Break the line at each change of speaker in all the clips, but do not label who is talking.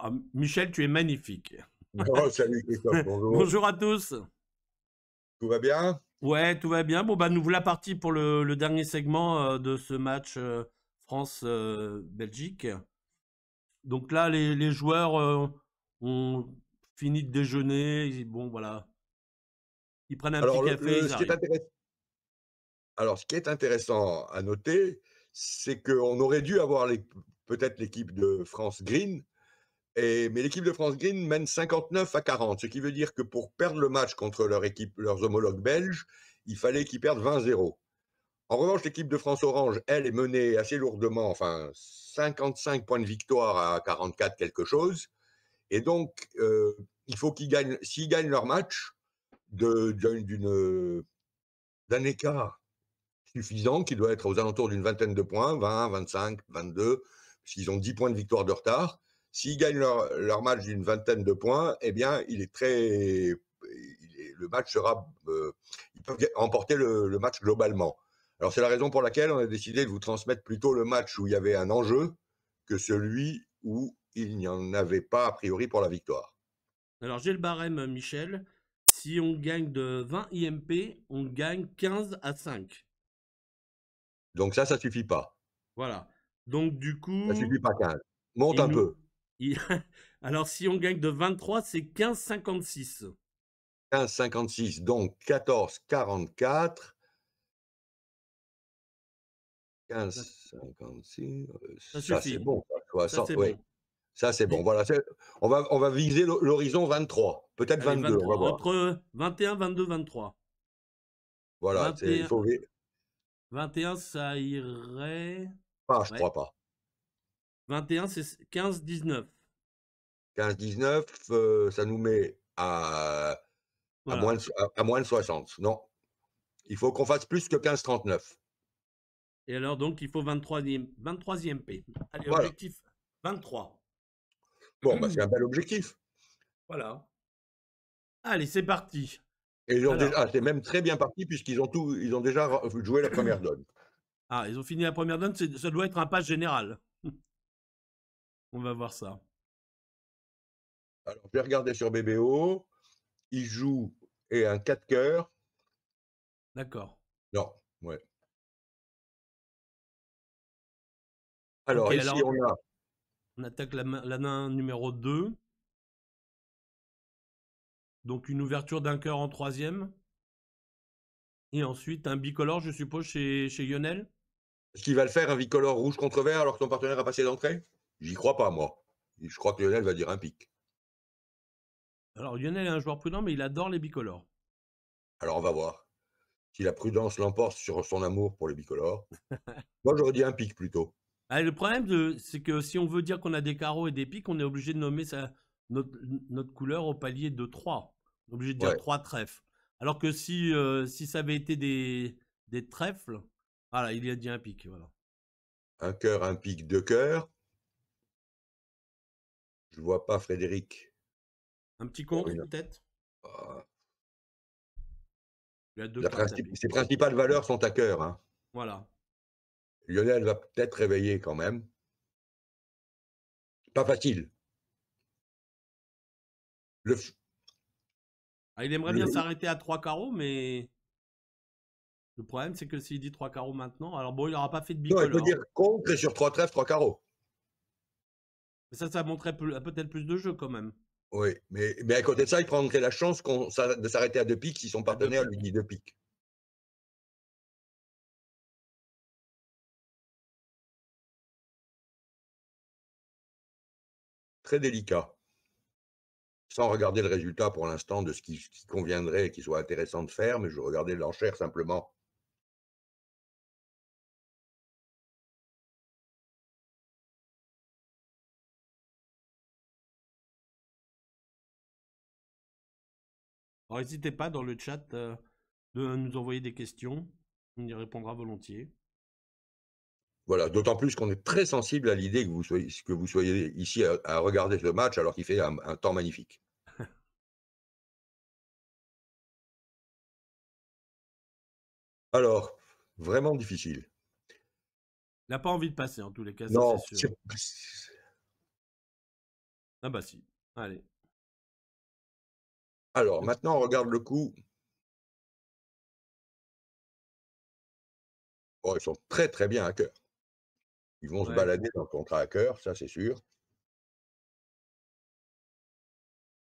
Ah, Michel, tu es magnifique.
Oh, salut Christophe, bonjour.
Bonjour à tous.
Tout va bien?
Ouais, tout va bien. Bon, bah, nous voilà partis pour le dernier segment de ce match France-Belgique. Donc là, les joueurs ont fini de déjeuner. Bon, voilà. Ils prennent un petit
Alors,
café, ils
ce qui est
arrivent.
ce qui est intéressant à noter, c'est qu'on aurait dû avoir peut-être l'équipe de France Green, mais l'équipe de France Green mène 59-40, ce qui veut dire que pour perdre le match contre leurs homologues belges, il fallait qu'ils perdent 20-0. En revanche, l'équipe de France Orange, elle, est menée assez lourdement, enfin 55 points de victoire à 44 quelque chose. Et donc, il faut qu'ils gagnent, s'ils gagnent leur match, d'un écart suffisant qui doit être aux alentours d'une vingtaine de points, 20, 25, 22, puisqu'ils ont 10 points de victoire de retard. S'ils gagnent leur match d'une vingtaine de points, eh bien, le match sera, ils peuvent remporter le match globalement. Alors, c'est la raison pour laquelle on a décidé de vous transmettre plutôt le match où il y avait un enjeu que celui où il n'y en avait pas a priori pour la victoire.
Alors, j'ai le barème, Michel. Si on gagne de 20 IMP, on gagne 15-5.
Donc ça suffit pas.
Voilà. Donc, du
Ça
coup,
suffit pas 15. Monte
il
un
nous.
peu.
il- Alors, si on gagne de 23, c'est 15-56.
15,56, donc 14,44.
Ça,
15,56,
ça
ça c'est
suffit.
bon, ça.
Ça,
60,
c'est
oui,
bon.
ça c'est bon.
Et-
Voilà, on va viser l'horizon 23, peut-être
Allez,
22, on va
23.
voir.
Entre 21, 22, 23.
Voilà, il
21,
faut
21, ça irait.
pas, je
Ouais.
crois pas.
21, c'est 15, 19.
15,19, ça nous met
Voilà.
à moins de 60. Non, il faut qu'on fasse plus que 15,39.
Et alors, donc, il faut 23e P. Allez,
Voilà.
objectif 23.
Bon, bah, c'est un bel objectif.
Voilà. Allez, c'est parti.
Et
Alors,
c'est même très bien parti ils ont déjà joué la première donne.
ils ont fini la première donne. Ça doit être un pass général. On va voir ça.
Alors, je vais regarder sur BBO. Il joue et un 4 cœurs.
D'accord.
Non, ouais.
Ok,
Alors ici,
alors,
on a
on attaque la main numéro 2. Donc, une ouverture d'un cœur en troisième. Et ensuite, un bicolore, je suppose, chez Lionel.
ce qu'il va le faire, un bicolore rouge contre vert alors que ton partenaire a passé d'entrée. J'y crois pas, moi. Je crois que Lionel va dire un pic.
Alors, Lionel est un joueur prudent, mais il adore les bicolores.
Alors on va voir. Si la prudence l'emporte sur son amour pour les bicolores. Moi, j'aurais dit un pic plutôt.
Ah, le problème, c'est que si on veut dire qu'on a des carreaux et des piques, on est obligé de nommer notre, notre couleur au palier de 3. On est obligé de dire
Ouais.
3 trèfles. Alors que si ça avait été des trèfles, voilà, il y a dit un pic. Voilà.
Un cœur, un pic, deux cœurs. Je vois pas Frédéric.
Un petit
Bon,
contre, peut-être.
euh,
Il a deux cartes à pique.
ses principales valeurs sont à cœur, hein.
Voilà.
Lionel va peut-être réveiller quand même. Pas facile. Le,
Ah, il aimerait bien
le,
s'arrêter à 3 carreaux, mais le problème, c'est que s'il dit 3 carreaux maintenant, alors bon, il n'aura pas fait de
non, il peut
bicolore.
dire contre et sur trois trèfles, trois carreaux.
Mais ça montrait peut-être plus de jeu quand même.
Oui, mais à côté de ça, il prendrait la chance de s'arrêter à deux pics si son
À deux
partenaire lui
piques.
dit deux pics. Très délicat. Sans regarder le résultat pour l'instant de ce qui conviendrait et qui soit intéressant de faire, mais je regardais l'enchère simplement.
Alors, n'hésitez pas dans le chat de nous envoyer des questions. On y répondra volontiers.
Voilà, d'autant plus qu'on est très sensible à l'idée que vous soyez ici à regarder ce match alors qu'il fait un temps magnifique. Alors, vraiment difficile.
Il n'a pas envie de passer, en tous les cas, ça c'est
Non,
sûr. Ah bah si. Allez.
Alors maintenant, on regarde le coup. Oh, ils sont très, très bien à cœur. Ils vont se
Ouais.
balader dans le contrat à cœur, ça c'est sûr.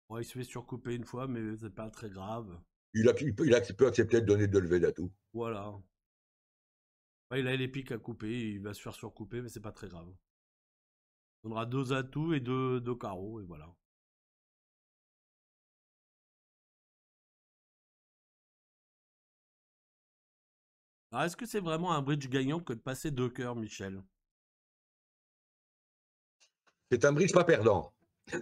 Ouais, il se fait surcouper une fois, mais c'est pas très grave.
Il peut accepter de donner 2 levées d'atout.
Voilà. Ouais, il a les pics à couper, il va se faire surcouper, mais c'est pas très grave. On aura 2 atouts et deux carreaux, et voilà. Alors, est-ce que c'est vraiment un bridge gagnant que de passer 2 cœurs, Michel?
C'est un bridge pas perdant.
Ce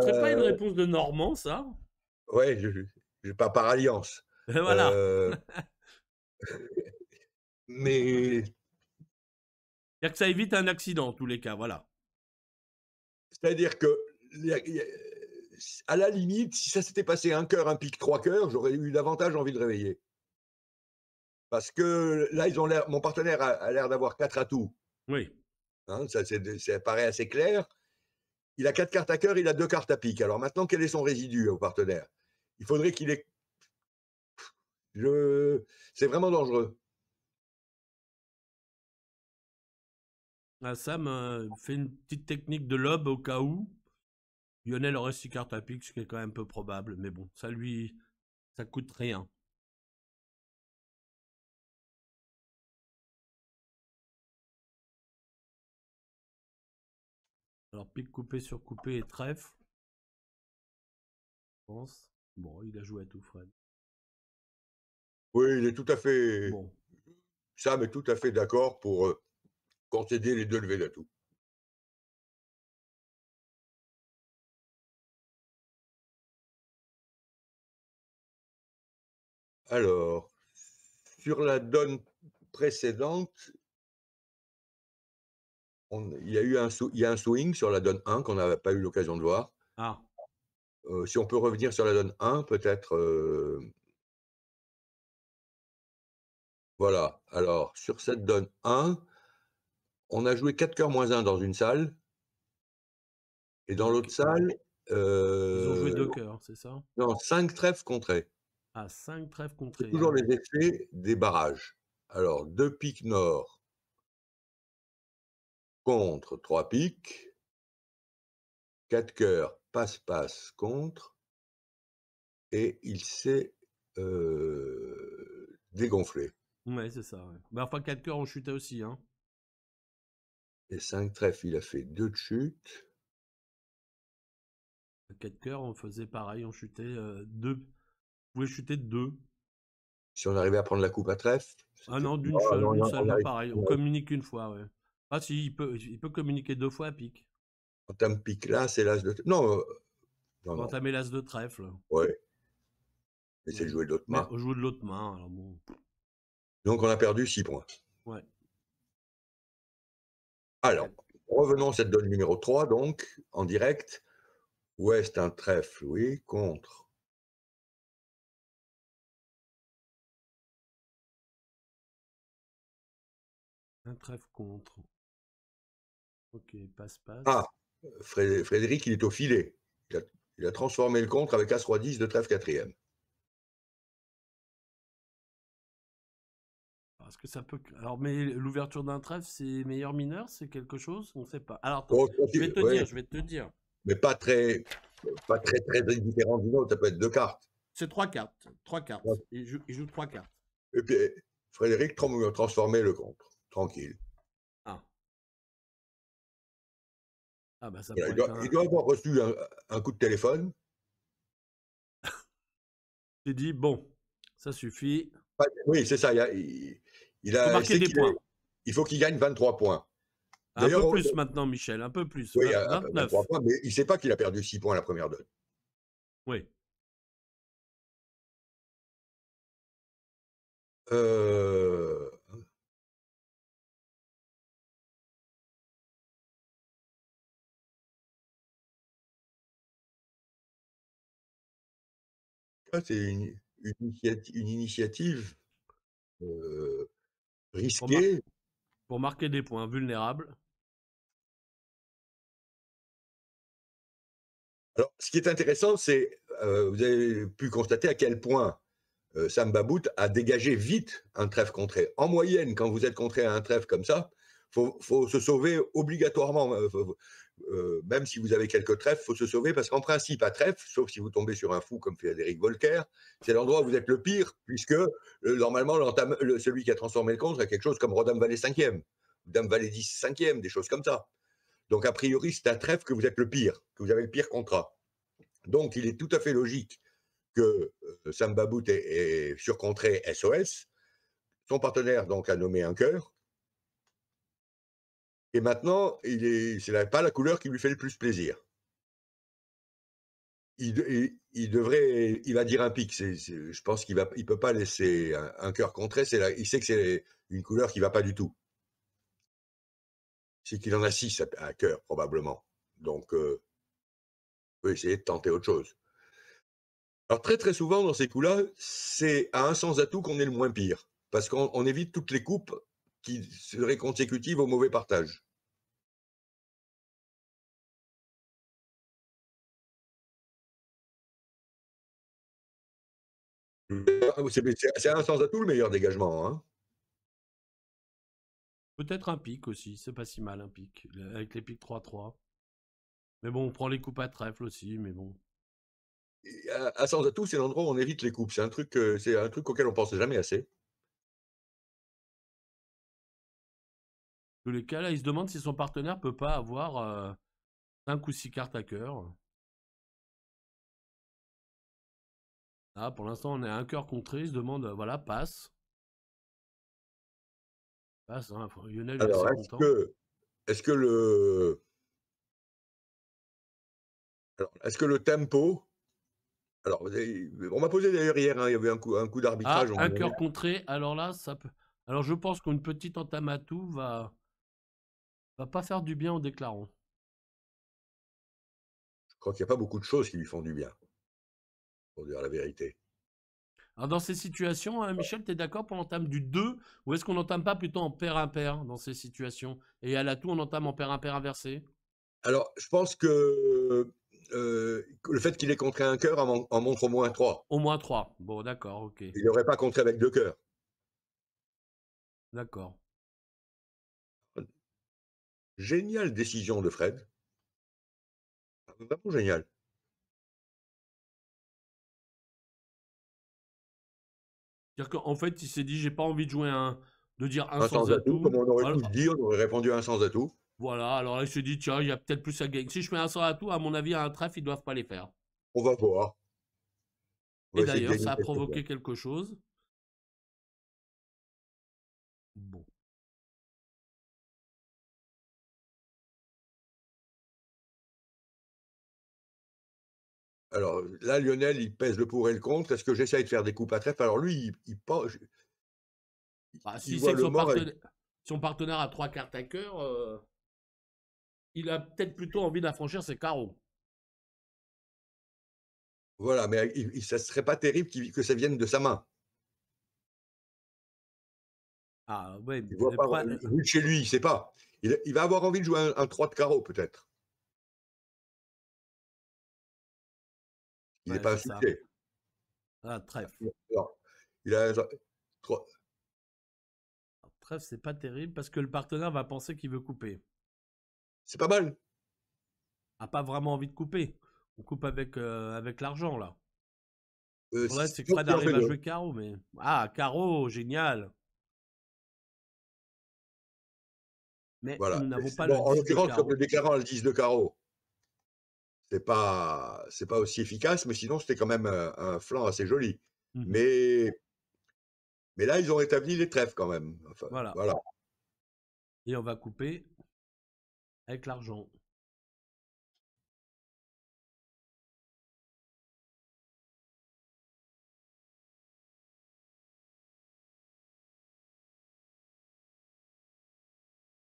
serait pas une
Heu,
réponse de Normand, ça?
ouais, je pas par alliance.
Et voilà.
Heu, mais
C'est-à-dire que ça évite un accident, en tous les cas, voilà.
c'est-à-dire que il y a à la limite, si ça s'était passé un cœur, un pique, 3 cœurs, j'aurais eu davantage envie de réveiller. Parce que là, ils ont l'air mon partenaire a l'air d'avoir 4 atouts,
Oui.
hein, ça paraît assez clair. Il a 4 cartes à cœur, il a 2 cartes à pique. Alors maintenant, quel est son résidu au partenaire? Il faudrait qu'il ait je c'est vraiment dangereux.
Ah, Sam fait une petite technique de lob au cas où. Lionel aurait 6 cartes à pique, ce qui est quand même peu probable. Mais bon, ça coûte rien. Alors, pique coupé sur coupé et trèfle, je pense. Bon, il a joué à tout, Fred.
Oui, il est tout à fait
Bon.
Sam est tout à fait d'accord pour, concéder les 2 levées d'atout. Alors, sur la donne précédente, il y a un swing sur la donne 1 qu'on n'a pas eu l'occasion de voir.
Ah,
Si on peut revenir sur la donne 1 peut-être, voilà. Alors sur cette donne 1, on a joué 4 cœurs moins 1 dans une salle et dans l'autre
donc
salle,
ils ont joué
heu,
2 cœurs, c'est ça?
non, 5 trèfles contrés.
Ah, 5 trèfles
C'est
contrés.
toujours
Ah
les
oui.
effets des barrages. Alors 2 piques nord contre 3 piques, 4 cœurs passe-passe contre et il s'est, dégonflé.
Ouais, c'est ça. Ouais. Mais enfin, 4 cœurs ont chuté aussi. Hein.
Et 5 trèfles, il a fait 2 de chute.
4 cœurs, on faisait pareil, on chutait 2. Vous pouvez chuter de 2.
Si on arrivait à prendre la coupe à trèfle,
Ah
c'était
non,
non, non,
une
non,
seule, non, pareil. On communique une fois, ouais. Ah si, il peut communiquer 2 fois à pique.
quand tu me pique là, c'est l'as de non, non,
Quand
non,
t'as mis l'as de trèfle.
ouais, mais c'est
Ouais.
de jouer de l'autre
Mais
main.
on joue de l'autre main, alors bon.
Donc on a perdu 6 points.
Ouais.
Alors,
Quatre-
revenons à cette donne numéro 3 donc, en direct. Ouest, un trèfle, oui, contre.
Un trèfle contre. Ok,
Ah,
passe-passe.
Frédéric, il est au filet. Il a transformé le contre avec as roi 10 de trèfle quatrième.
Est-ce que ça peut. Alors, mais l'ouverture d'un trèfle, c'est meilleur mineur, c'est quelque chose? On ne sait pas. Alors, attends,
Oh, ouais,
je vais te dire.
mais pas très, très différent d'une autre, ça peut être 2 cartes.
C'est 3 cartes. 3 cartes. Il joue 3 cartes.
Et puis, Frédéric transformait le contre, tranquille.
Ah. Ah, bah, ça
Voilà,
pourrait être
il
un.
doit avoir reçu un coup de téléphone.
Tu dis, bon, ça suffit.
Oui, c'est ça.
Il faut marquer
c'est
des points.
il faut qu'il gagne 23 points.
Un
D'ailleurs,
peu plus maintenant, Michel, un peu plus.
oui, 23
29.
points, mais il ne sait pas qu'il a perdu 6 points à la première donne.
Oui.
Euh, c'est une initiative
Pour, mar-
risquée.
pour marquer des points vulnérables.
Alors, ce qui est intéressant, c'est, vous avez pu constater à quel point, Sam Babout a dégagé vite un trèfle contré. En moyenne, quand vous êtes contré à un trèfle comme ça, faut se sauver obligatoirement, même si vous avez quelques trèfles, faut se sauver parce qu'en principe, à trèfle, sauf si vous tombez sur un fou comme Frédéric Volcker, c'est l'endroit où vous êtes le pire puisque, normalement celui qui a transformé le contre a quelque chose comme roi dame valet 5e, dame valet 10 5e, des choses comme ça. Donc a priori, c'est à trèfle que vous êtes le pire, que vous avez le pire contrat. Donc il est tout à fait logique que Sam Babout ait surcontré SOS. Son partenaire donc a nommé un cœur. Et maintenant, c'est pas la couleur qui lui fait le plus plaisir. Il va dire un pic. Je pense il peut pas laisser un cœur contré. Il sait que c'est une couleur qui va pas du tout. C'est qu'il en a 6 à cœur probablement. Donc, il peut essayer de tenter autre chose. Alors très très souvent dans ces coups-là, c'est à un sans atout qu'on est le moins pire, parce qu'on évite toutes les coupes qui seraient consécutives au mauvais partage. C'est un sans atout le meilleur dégagement, hein.
Peut-être un pic aussi, c'est pas si mal un pic, avec les pics 3-3. Mais bon, on prend les coupes à trèfle aussi, mais bon.
Et à sans atout, c'est l'endroit où on évite les coupes. C'est un truc auquel on pense jamais assez.
Dans tous les cas, là, il se demande si son partenaire peut pas avoir 5 ou 6 cartes à cœur. Là, pour l'instant, on est à un cœur contré, il se demande, voilà, passe. Passe, hein, Lionel est
Alors,
assez content.
est-ce que le tempo. Alors, on m'a posé d'ailleurs hier, hein, il y avait un coup d'arbitrage.
Ah, un cœur contré, alors là, ça peut... Alors je pense qu'une petite entame à tout va pas faire du bien au déclarant.
Je crois qu'il n'y a pas beaucoup de choses qui lui font du bien, pour dire la vérité.
Alors dans ces situations, Michel, t'es d'accord pour l'entame du 2 ou est-ce qu'on n'entame pas plutôt en pair-impair dans ces situations? Et à l'atout, on entame en pair-impair inversé?
Alors, je pense que le fait qu'il ait contré un cœur en montre au moins 3.
Au moins 3. Bon, d'accord, ok.
Il n'aurait pas contré avec 2 cœurs.
D'accord.
Géniale décision de Fred. Vraiment génial.
C'est-à-dire qu'en fait, il s'est dit, j'ai pas envie de jouer de dire un
Un
sans
sans atout, comme
atout.
on aurait
Voilà,
pu le dire, on aurait répondu à un sans atout.
voilà. Alors là, il s'est dit, tiens, il y a peut-être plus à gagner. Si je fais un sans atout, à mon avis, à un trèfle, ils doivent pas les faire.
On va voir. On
Et
va essayer de
d'ailleurs,
gagner
ça a
quelque chose.
provoqué quelque chose. Bon.
Alors là, Lionel, il pèse le pour et le contre. Est-ce que j'essaye de faire des coupes à trèfle? Alors lui,
Bah,
il
si c'est
voit
que
le mort avec.
son partenaire a 3 cartes à cœur, il a peut-être plutôt envie d'affranchir ses carreaux.
Voilà, mais ça serait pas terrible que ça vienne de sa main.
Ah ouais,
Il voit pas, vu de chez lui, il sait pas. Il va avoir envie de jouer un 3 de carreau, peut-être. Il n'est
ouais,
pas
c'est ça.
insulté.
Ah, trèfle.
Alors, il a 3.
Alors, trèfle, c'est pas terrible parce que le partenaire va penser qu'il veut couper.
C'est pas mal.
A pas vraiment envie de couper. On coupe avec l'argent, là. Le problème, c'est que
Sauf
Fred
s'il en
arrive
fait
à
2.
jouer carreau, mais... Ah, carreau, génial. Mais
Voilà.
nous n'avons pas
Bon,
le
en
10 de
l'occurrence, comme le
carreau.
déclarant a le 10 de carreau, c'est pas aussi efficace, mais sinon, c'était quand même un flanc assez joli.
Mhm.
Mais, mais là, ils ont établi les trèfles quand même. Enfin,
Voilà.
voilà.
Et on va couper avec l'argent.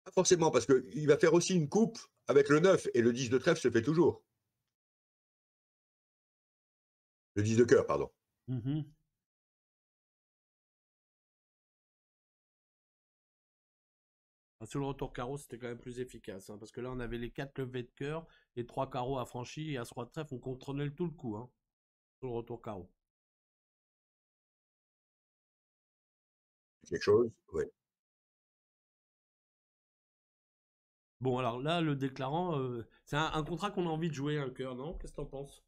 Pas forcément, parce qu'il va faire aussi une coupe avec le 9, et le 10 de trèfle se fait toujours. Le 10 de cœur, pardon.
Mhm. Sur le retour carreau, c'était quand même plus efficace, hein, parce que là, on avait les 4 levées de cœur, les 3 carreaux affranchis, et As-Roi de trèfle, on contrôlait tout le coup, hein, sur le retour carreau.
Quelque chose, oui.
Bon, alors là, le déclarant, c'est un contrat qu'on a envie de jouer, un cœur, non? Qu'est-ce que t'en penses?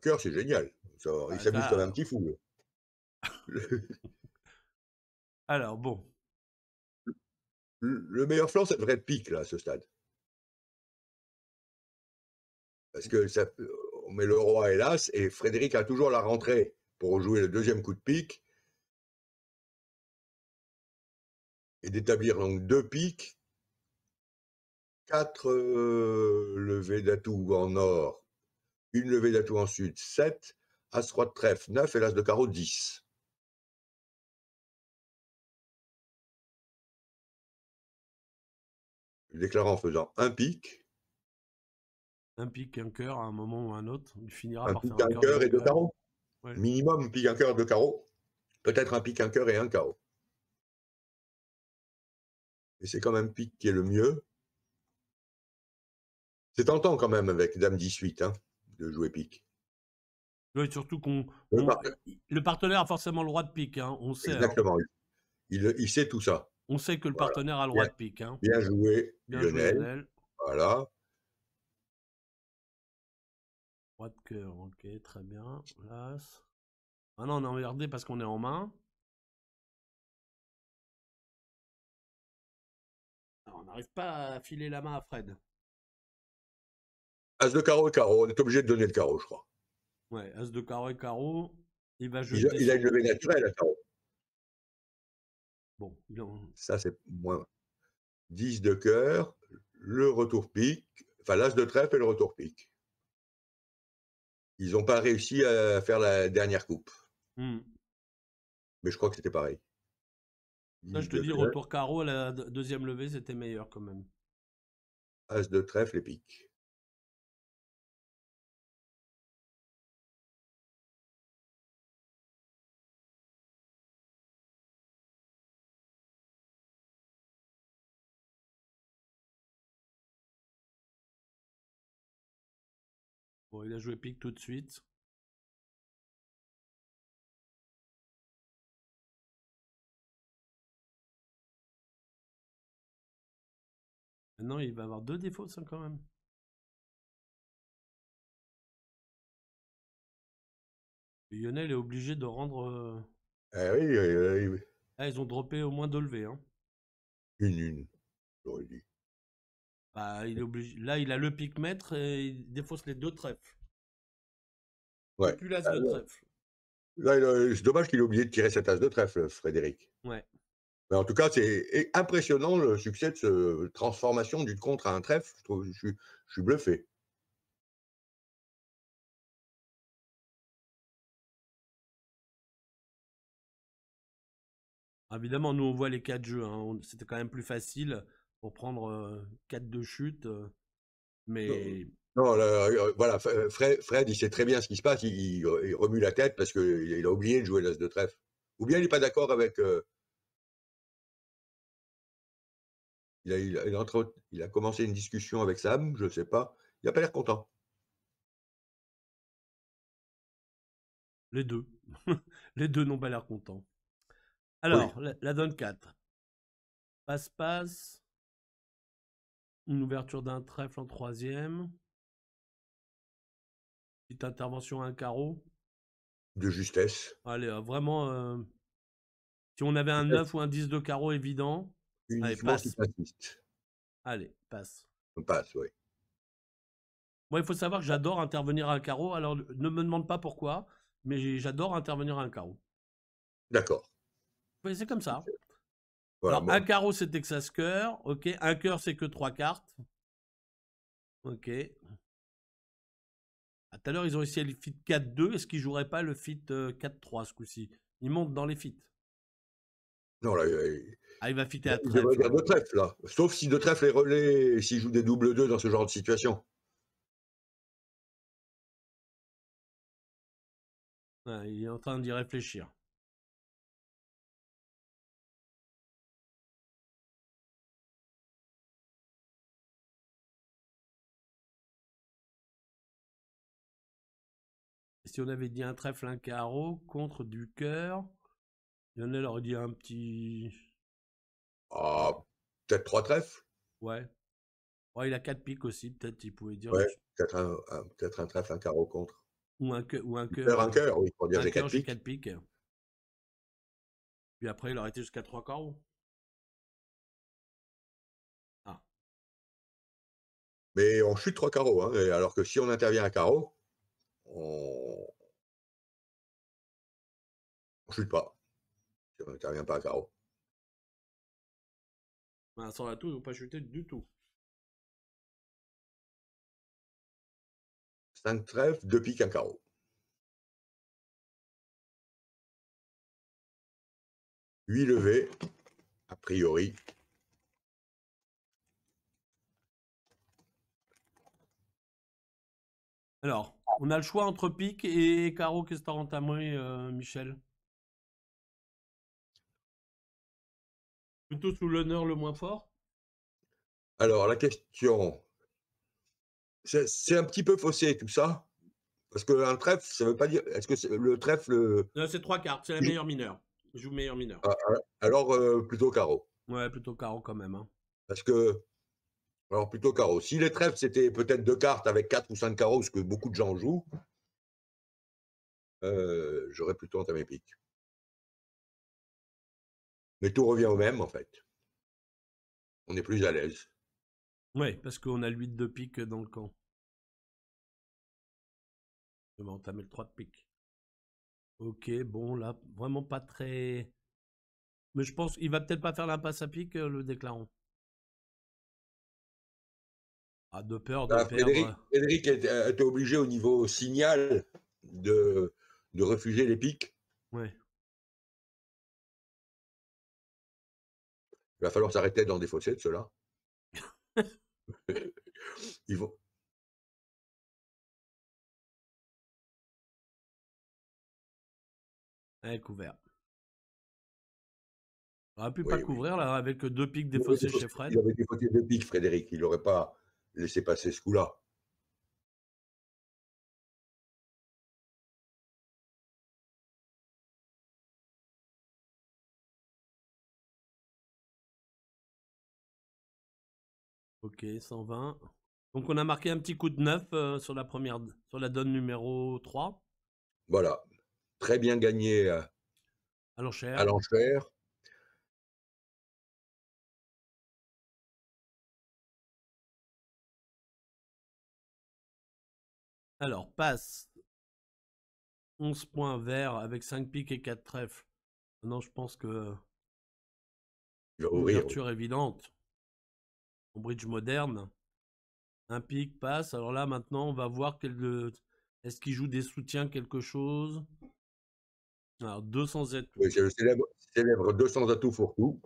Cœur, c'est génial. Il
Bah,
s'amuse comme
ça,
un petit fou. Le,
alors, bon.
le meilleur flanc, ça devrait être pique, là, à ce stade. Parce que ça, on met le roi et l'as, et Frédéric a toujours la rentrée pour jouer le deuxième coup de pique, et d'établir donc 2 piques, 4 levées d'atout en or, une levée d'atout en sud, 7, As-Roi de trèfle, 9 et l'As de carreau, 10. Le déclarant faisant un pique,
Un pique, un cœur, à un moment ou à un autre. Il finira
un
par
pique,
faire un
un
cœur de
cœur et 2
local.
carreaux.
Ouais.
Minimum, pique, un cœur, 2 carreaux. Peut-être un pique, un cœur et un carreau. Et c'est quand même pique qui est le mieux. C'est tentant quand même avec Dame 18, hein, de jouer pique.
Oui, surtout
Le par-
le partenaire a forcément le droit de pique, hein, on sait, hein.
Exactement. Il sait tout ça.
On sait que le
Voilà.
partenaire a le droit
Bien,
de pique, hein.
bien joué,
Bien joué,
Lionel.
Lionel.
Voilà.
Roi de cœur, ok, très bien. L'As. Ah non, on est emmerdé parce qu'on est en main. Alors, on n'arrive pas à filer la main à Fred.
As de carreau et carreau. On est obligé de donner le carreau, je crois.
Ouais, As de carreau et carreau. Il va
Il a,
jeter
il a une
son.
levée naturelle à carreau.
Bon,
Ça, c'est moins. 10 de cœur, le retour pique, enfin l'as de trèfle et le retour pique. Ils n'ont pas réussi à faire la dernière coupe.
Hmm.
Mais je crois que c'était pareil.
Ça,
10
je te
de
dis,
cœur,
retour carreau à la deuxième levée, c'était meilleur quand même.
as de trèfle et pique.
Bon, il a joué pique tout de suite. Maintenant, il va avoir 2 défauts, ça, quand même. Lionel est obligé de rendre.
Oui, oui.
Ah, ils ont droppé au moins 2 levées, hein.
Une, j'aurais dit.
Bah, il est obligé. Là, il a le pique maître et il défausse les 2 trèfles. Et
Ouais.
plus l'as de trèfle.
Là, c'est dommage qu'il ait oublié de tirer cet as de trèfle, Frédéric.
Ouais.
Mais en tout cas, c'est impressionnant le succès de cette transformation d'une contre à un trèfle. Je suis bluffé.
Évidemment, nous, on voit les 4 jeux, hein. C'était quand même plus facile pour prendre 4 de chute.
Non,
Mais
non, voilà, Fred, il sait très bien ce qui se passe. Il remue la tête parce qu'il a oublié de jouer l'as de trèfle. Ou bien il n'est pas d'accord avec. Il a commencé une discussion avec Sam, je ne sais pas. Il n'a pas l'air content.
les deux. Les deux n'ont pas l'air contents.
Oui,
Alors, la donne 4. Passe-passe. Une ouverture d'un trèfle en troisième. Petite intervention à un carreau.
de justesse.
Allez, vraiment, si on avait un 9 ou un 10 de carreau évident. Allez,
Uniquement si
passe.
tu insistes.
Allez, passe.
On passe, oui.
Moi, il faut savoir que j'adore intervenir à un carreau. Alors, ne me demande pas pourquoi, mais j'adore intervenir à un carreau.
D'accord.
Ouais, c'est comme ça.
Voilà,
Alors, un
moi,
carreau, c'est Texas cœur. Ok. Un cœur, c'est que 3 cartes. Ok. Tout à l'heure, ils ont essayé le fit 4-2. Est-ce qu'ils joueraient pas le fit 4-3 ce coup-ci? Ils montent dans les fits.
non, là,
Ah, il va fitter à
il devrait
trèfle,
dire
hein.
de trèfle, là. Sauf si de trèfle est relais, s'il joue des doubles 2 dans ce genre de situation.
Ouais, il est en train d'y réfléchir. si on avait dit un trèfle, un carreau, contre du cœur, Lionel aurait dit un petit...
Ah, peut-être 3 trèfles?
Ouais. Ouais, il a 4 piques aussi, peut-être il pouvait dire...
Ouais, peut-être peut-être un trèfle, un carreau contre.
Ou un
Faire
cœur,
un cœur, oui, pour dire j'ai 4
j'ai
piques.
4 piques. Puis après, il aurait été jusqu'à 3 carreaux. Ah,
Mais on chute 3 carreaux, hein, alors que si on intervient à carreau, on ne chute pas, si on n'intervient pas à carreau.
ben, sans atout, ils n'ont pas chuté du tout.
5 trèfles, 2 piques, un carreau. Huit levées, a priori.
Alors, on a le choix entre pique et carreau. Qu'est-ce que t'as entamé, Michel? Plutôt sous l'honneur le moins fort?
Alors, la question, c'est un petit peu faussé tout ça, parce qu'un trèfle, ça veut pas dire. Est-ce que le trèfle.
C'est 3 cartes, c'est la meilleure mineure. Je joue meilleur mineur.
Alors, plutôt carreau.
Ouais, plutôt carreau quand même. Hein.
Parce que. Alors, plutôt carreau. Si les trèfles, c'était peut-être 2 cartes avec 4 ou 5 carreaux, ce que beaucoup de gens jouent, j'aurais plutôt entamé pique. Mais tout revient au même, en fait. On est plus à l'aise.
Ouais, parce qu'on a le 8 de pique dans le camp. On va entamer le 3 de pique. Ok, bon, là, vraiment pas très... Mais je pense qu'il va peut-être pas faire l'impasse à pique, le déclarant. Ah, de peur de
Ah,
perdre...
Frédéric était obligé au niveau signal de refuser les piques.
Ouais.
Il va falloir s'arrêter dans des fossés de ceux-là. Ils vont.
Ouais, couvert. On aurait pu pas
Oui, oui.
couvrir, là, avec 2 piques défaussés chez
Il
Fred.
avait défaussé deux piques, Frédéric. Il n'aurait pas laissé passer ce coup-là.
Ok, 120. Donc on a marqué un petit coup de 9 sur la donne numéro 3.
Voilà. Très bien gagné
À
à
l'enchère.
l'enchère.
Alors, passe 11 points vert avec 5 piques et 4 trèfles. Non, je pense que
Il va ouvrir. Oui.
ouverture évidente. En bridge moderne. Un pique passe. Alors là, maintenant, on va voir est-ce qu'il joue des soutiens, quelque chose. Alors, 200 Z tout.
Oui, c'est le célèbre 200 atouts fourre-tout.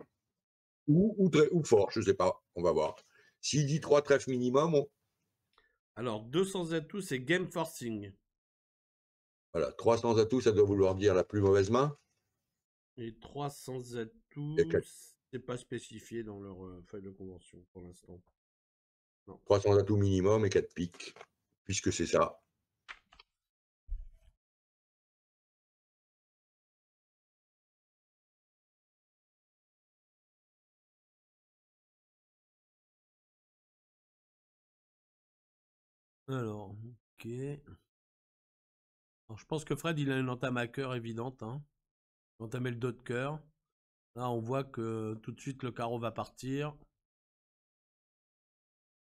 Ou fort, je ne sais pas. On va voir. S'il dit 3 trèfles minimum,
Alors, 200 Z tout, c'est game forcing.
voilà. 300 atouts, ça doit vouloir dire la plus mauvaise main.
Et 300 Z
Et
tout, c'est pas spécifié dans leur feuille de convention pour l'instant. Non.
300 atouts minimum et 4 piques, puisque c'est ça.
Alors, ok. Alors, je pense que Fred, il a une entame à cœur évidente. Hein. Entamer le dos de cœur. Là, on voit que tout de suite, le carreau va partir.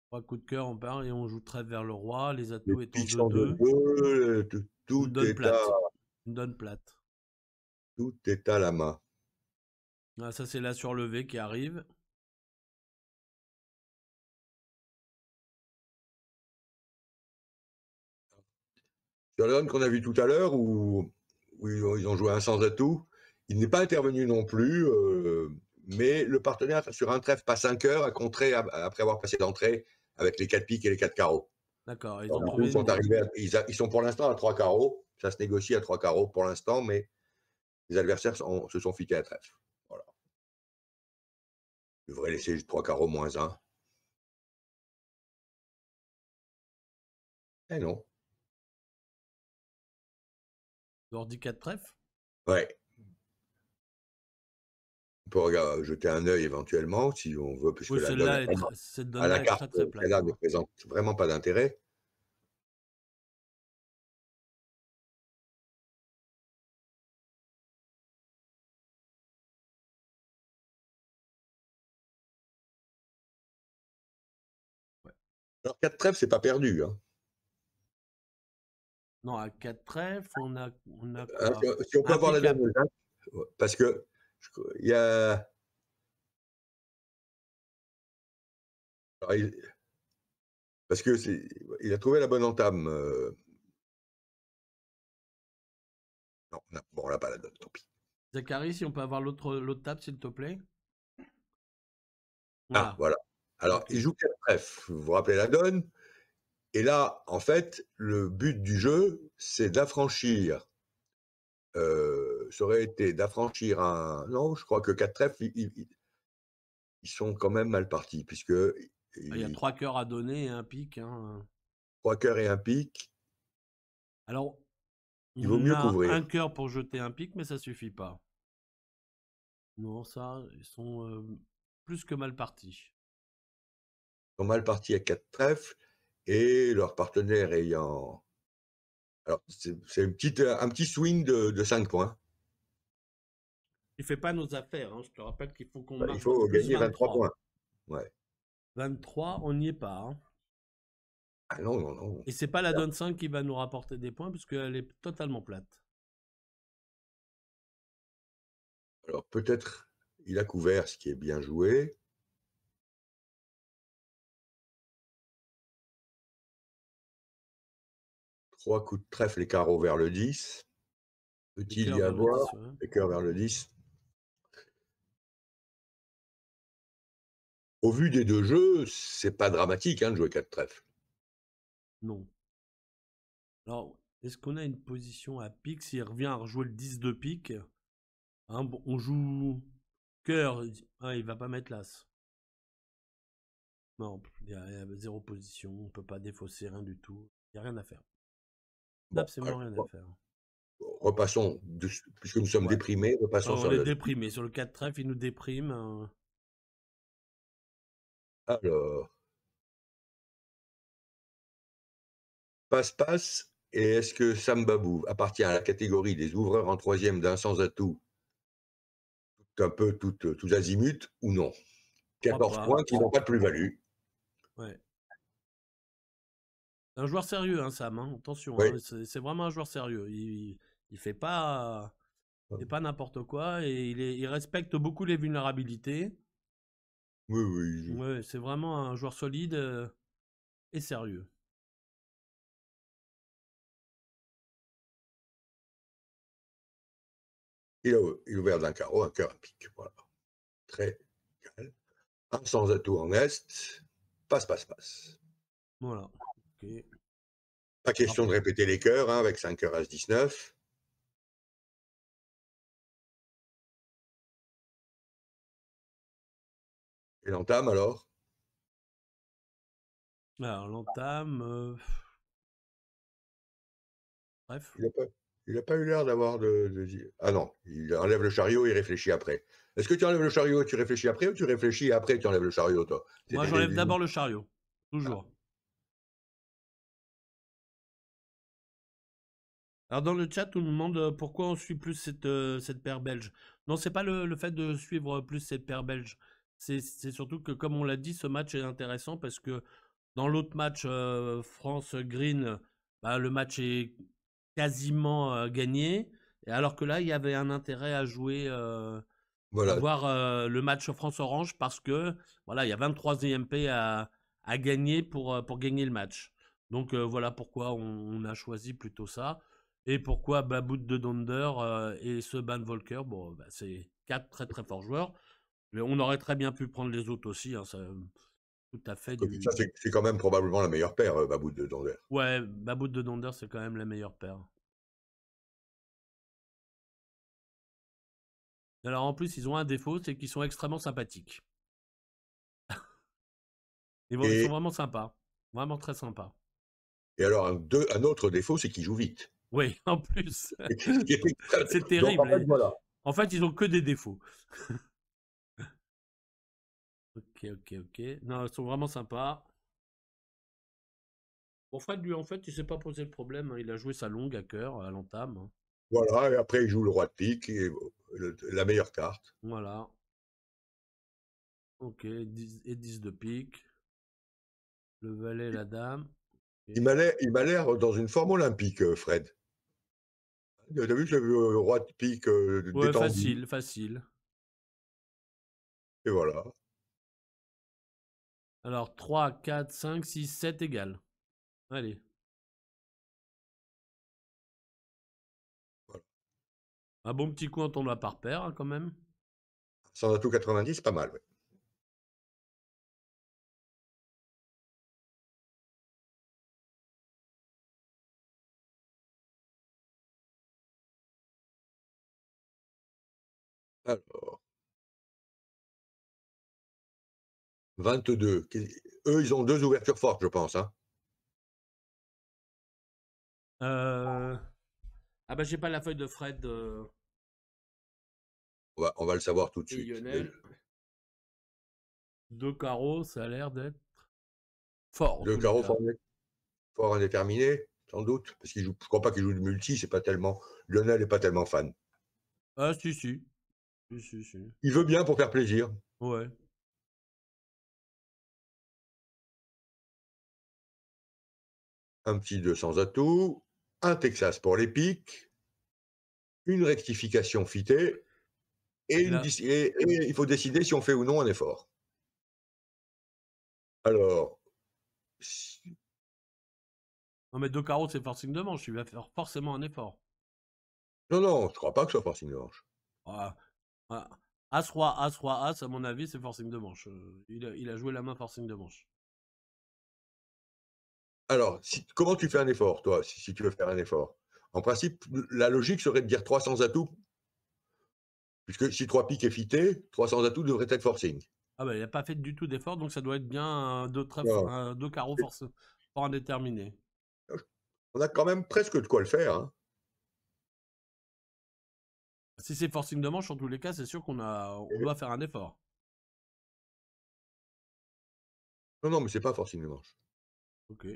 3 coups de cœur, on part et on joue trèfle vers le roi. Les
Les
atouts étant
piques
de
sont de
2.
2,
Une donne plate. Une donne plate.
tout est à la main.
Ah, ça, c'est la surlevée qui arrive.
Sur la donne qu'on a vu tout à l'heure, où ils ont joué un sans atout, il n'est pas intervenu non plus, mais le partenaire, sur un trèfle pas 5 heures, a contré après avoir passé d'entrée avec les 4 piques et les 4 carreaux.
D'accord, ils
Alors,
ont
du coup,
trouvé
sont arrivés ils sont pour l'instant à 3 carreaux. Ça se négocie à 3 carreaux pour l'instant, mais les adversaires se sont fités à trèfle. Voilà. Ils devraient laisser juste 3 carreaux moins 1. Eh non.
Ordi 4 trèfles.
Ouais. On peut jeter un œil éventuellement si on veut, puisque
Oui,
la donne
cette
à la
donne-là est
carte,
très très plate.
celle-là ne
Hein.
présente vraiment pas d'intérêt.
Ouais.
Alors 4 trèfles, c'est pas perdu, hein.
Non, à 4 trèfles, on a
Hein,
quoi?
si on peut
Un
avoir la
pick à...
donne exacte, parce que il y a alors parce que il a trouvé la bonne entame, non, bon, on n'a pas la donne, tant pis.
Zachary, si on peut avoir l'autre table, s'il te plaît.
Ah,
Voilà.
voilà. Alors,
Ok.
il joue 4 trèfles, vous vous rappelez la donne? Et là, en fait, le but du jeu, c'est d'affranchir, ça aurait été d'affranchir un non, je crois que 4 trèfles, ils sont quand même mal partis puisque
Il y a 3 cœurs à donner et un pic. Hein.
3 cœurs et un pique,
Alors,
il vaut
on
mieux
a
couvrir.
un cœur pour jeter un pic, mais ça suffit pas. Non, ça, ils sont plus que mal partis.
Ils sont mal partis à 4 trèfles et leur partenaire ayant alors c'est un petit swing de 5 points.
Il fait pas nos affaires. Hein. Je te rappelle qu'il faut qu'on
Bah, il
marque
faut
plus
gagner 23
23.
points. Ouais.
23, on n'y est pas. Hein.
Ah non, non, non.
Et c'est pas la donne 5 qui va nous rapporter des points, puisqu'elle est totalement plate.
Alors peut-être il a couvert, ce qui est bien joué. Trois coups de trèfle et carreau vers le 10.
Le
Peut-il
cœur
y
vers le
avoir
10. Ouais.
les cœurs vers le 10? Au vu des deux jeux, c'est pas dramatique hein, de jouer 4 trèfles.
Non. Alors, est-ce qu'on a une position à pique s'il revient à rejouer le 10 de pique? Hein, bon, on joue cœur. Ah, il va pas mettre l'as. Non, il y a zéro position. On peut pas défausser, rien du tout. Il n'y a rien à faire.
Bon,
Absolument rien à faire.
repassons, puisque nous sommes
Ouais.
déprimés, repassons
Alors, on
sur
est
la.
déprimé. Sur le 4 trèfle, il nous déprime.
Alors, passe-passe, et est-ce que Sam Babou appartient à la catégorie des ouvreurs en troisième d'un sans atout, un peu tous azimuts, ou non?
Je crois
14
pas.
points qui n'ont pas de plus-value.
Ouais. C'est un joueur sérieux, hein, Sam. Hein. Attention,
Oui,
hein. C'est vraiment un joueur sérieux. Il fait pas. C'est pas n'importe quoi et il respecte beaucoup les vulnérabilités.
oui, oui.
Ouais, c'est vraiment un joueur solide et sérieux.
Il a ouvert d'un carreau, un cœur à pique. Voilà. Très calme. Un sans atout en est. Passe, passe, passe.
Voilà. Ok.
Pas
Ah,
question de répéter les cœurs hein, avec 5 cœurs as 19. Et l'entame alors?
alors, l'entame. Bref.
Il n'a pas eu l'air d'avoir ah non, il enlève le chariot, il réfléchit après. Est-ce que tu enlèves le chariot et tu réfléchis après ou tu réfléchis et après tu enlèves le chariot, toi?
Moi, j'enlève d'abord le chariot. Toujours. Alors, dans le chat, on nous demande pourquoi on suit plus cette paire belge. Non, c'est pas le fait de suivre plus cette paire belge. C'est surtout que, comme on l'a dit, ce match est intéressant parce que dans l'autre match France-Green, bah, le match est quasiment gagné. Et alors que là, il y avait un intérêt à jouer, à
Voilà.
voir le match France-Orange parce que voilà, il y a 23e P à gagner pour gagner le match. Donc voilà pourquoi on a choisi plutôt ça. Et pourquoi Babout de Donder et ce Ban Volker, bon, bah, c'est 4 très très forts joueurs. Mais on aurait très bien pu prendre les autres aussi. Hein, ça, tout à fait
Côté de ça,
du.
c'est quand même probablement la meilleure paire, Babout de Donder.
Ouais, Babout de Donder, c'est quand même la meilleure paire. Alors en plus, ils ont un défaut, c'est qu'ils sont extrêmement sympathiques. Ils sont
Et,
vraiment sympas. Vraiment très sympas.
et alors, un autre défaut, c'est qu'il joue vite.
Oui, en plus.
Ce qui était très
C'est
donc en
terrible.
fait, voilà.
En fait, ils ont que des défauts. Ok, ok, ok. Non, ils sont vraiment sympas. Bon, Fred, lui, en fait, il s'est pas posé le problème, hein. Il a joué sa longue à cœur, à l'entame, hein.
Voilà, et après, il joue le roi de pique et la meilleure carte.
Voilà. Ok, 10 et 10 de pique. Le valet, la dame. Ok.
Il m'a l'air dans une forme olympique, Fred. Tu as vu, j'ai vu roi de pique
Ouais,
détendu,
facile, facile.
et voilà.
Alors, 3, 4, 5, 6, 7 égales. Allez.
Voilà.
Un bon petit coup en tournoi par paire, hein, quand même.
Sans atout 90, pas mal, ouais. Alors, 22. Eux, ils ont 2 ouvertures fortes, je pense, hein.
Euh... Ah bah j'ai pas la feuille de Fred
On va le savoir tout de
et
suite.
Lionel. Deux carreaux, ça a l'air d'être fort en
Le
tous les
carreau
cas.
fort indéterminé, sans doute, parce qu'il joue, je crois pas qu'il joue de multi, c'est pas tellement. Lionel n'est pas tellement fan.
Ah si si. Si si si.
Il veut bien pour faire plaisir.
Ouais.
Un petit 2 sans atout, un Texas pour les piques, une rectification fitée, et,
Et là.
et il faut décider si on fait ou non un effort. Alors,
Non mais deux carreaux c'est forcing de manche, il va faire forcément un effort.
non, non, je crois pas que ce soit forcing de manche.
Ah, ah. As roi, as roi, as à mon avis c'est forcing de manche. Il a joué la main forcing de manche.
Alors, comment tu fais un effort, toi, si tu veux faire un effort? En principe, la logique serait de dire 300 atouts, puisque si 3 piques est fité, 300 atouts devrait être forcing.
Ah bah il a pas fait du tout d'effort donc ça doit être bien
Non,
deux carreaux force fort indéterminé.
on a quand même presque de quoi le faire, hein.
Si c'est forcing de manche, en tous les cas, c'est sûr on
Et
doit faire un effort.
non, non, mais c'est pas forcing de manche.
Ok.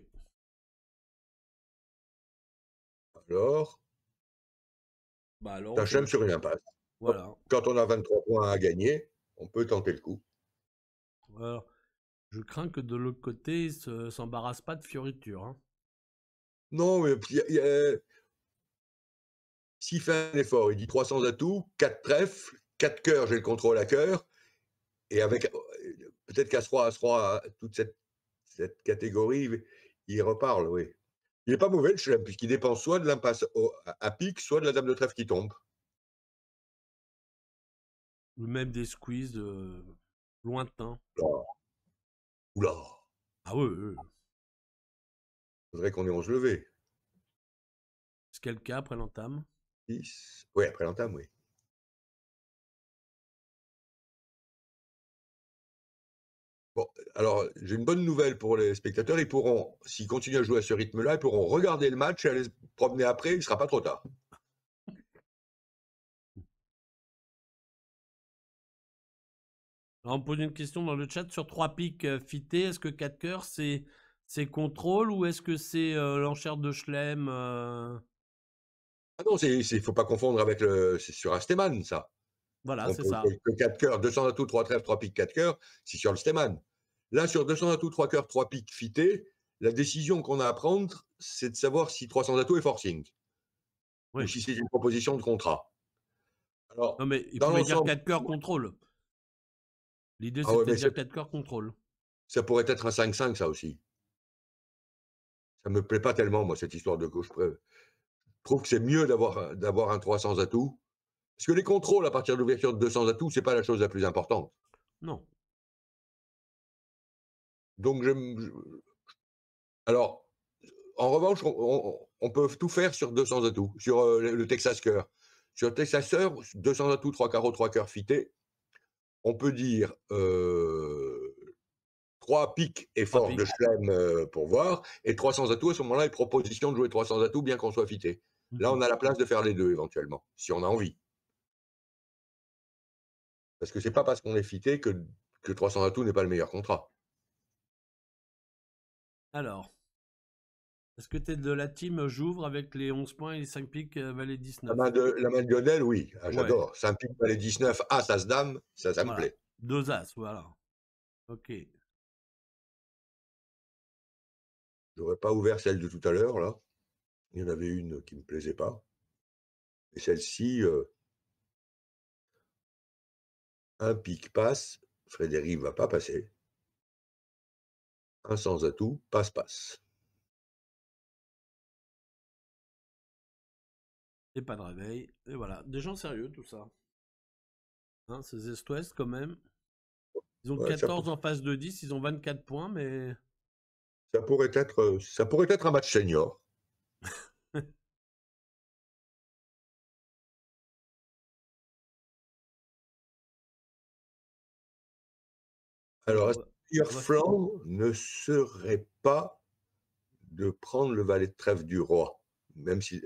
Alors,
Bah alors on fait
t'achèves
autre
sur une
chose.
impasse. Hop,
Voilà.
quand on a 23 points à gagner, on peut tenter le coup.
Alors, je crains que de l'autre côté, il s'embarrasse pas de fioritures, hein.
Non, mais s'il fait un effort, il dit 300 atouts, 4 trèfles, 4 cœurs, j'ai le contrôle à cœur, et avec peut-être qu'As-Roi, toute cette catégorie, il reparle, oui. Il n'est pas mauvais le chelem, puisqu'il dépend soit de l'impasse à pique, soit de la dame de trèfle qui tombe.
Ou même des squeezes lointains.
Oula, oula,
Ah oui, oui, oui.
faudrait qu'on ait 11 levés.
C'est quel cas après l'entame?
10. Oui, après l'entame, oui. Bon, alors, j'ai une bonne nouvelle pour les spectateurs. Ils pourront, s'ils continuent à jouer à ce rythme-là, ils pourront regarder le match et aller se promener après. Il ne sera pas trop tard.
Alors, on me pose une question dans le chat sur 3 piques fités. Est-ce que 4 cœurs, c'est contrôle ou est-ce que c'est l'enchère de Chelem
Ah non, il faut pas confondre avec le. C'est sur un Steman, ça.
Voilà,
On
c'est
peut
ça.
que 4 cœurs, 200 atouts, 3 trèfles, 3 piques, 4 cœurs, c'est sur le Steman. Là, sur 200 atouts, 3 cœurs, 3 piques fités, la décision qu'on a à prendre, c'est de savoir si 300 atouts est forcing ou
Oui.
si c'est une proposition de contrat.
Non,
Alors,
mais il
dans
pouvait dire
l'ensemble,
4 cœurs contrôle. L'idée,
ah ouais,
c'était
mais
de dire 4 cœurs contrôle.
ça pourrait être un 5-5, ça aussi. Ça me plaît pas tellement, moi, cette histoire de gauche. Je trouve que c'est mieux d'avoir un 300 atouts. Parce que les contrôles à partir de l'ouverture de 200 atouts, c'est pas la chose la plus importante.
Non.
Donc, alors, en revanche, on peut tout faire sur 200 atouts, sur le Texas Cœur. Sur le Texas Cœur, 200 atouts, 3 carreaux, 3 cœurs fités, on peut dire 3 piques et
3
fort de
piques.
Chelem pour voir, et 300 atouts, à ce moment-là, il proposition de jouer 300 atouts, bien qu'on soit fité. Là,
Mmh.
on a la place de faire les 2 éventuellement, si on a envie. Parce que c'est pas parce qu'on est fité que 300 atouts n'est pas le meilleur contrat.
Alors, est-ce que tu es de la team j'ouvre avec les 11 points et les 5 piques valet 19?
La main de Lionel, oui, ah
Ouais,
j'adore. 5 piques, valet 19, as, as dame, ça me
voilà.
plaît.
2 as, voilà. OK.
J'aurais pas ouvert celle de tout à l'heure là. Il y en avait une qui me plaisait pas. Et celle-ci, un pique passe, Frédéric va pas passer. Un sans atout, passe, passe.
Et pas de réveil. Et voilà. Des gens sérieux, tout ça. Hein, ces Est-Ouest, quand même. Ils ont
Ouais,
14 en face de 10, ils ont 24 points, mais.
ça pourrait être un match senior. Alors, est-ce
On
que le meilleur
on va
flanc ne serait pas de prendre le valet de trèfle du roi? Même si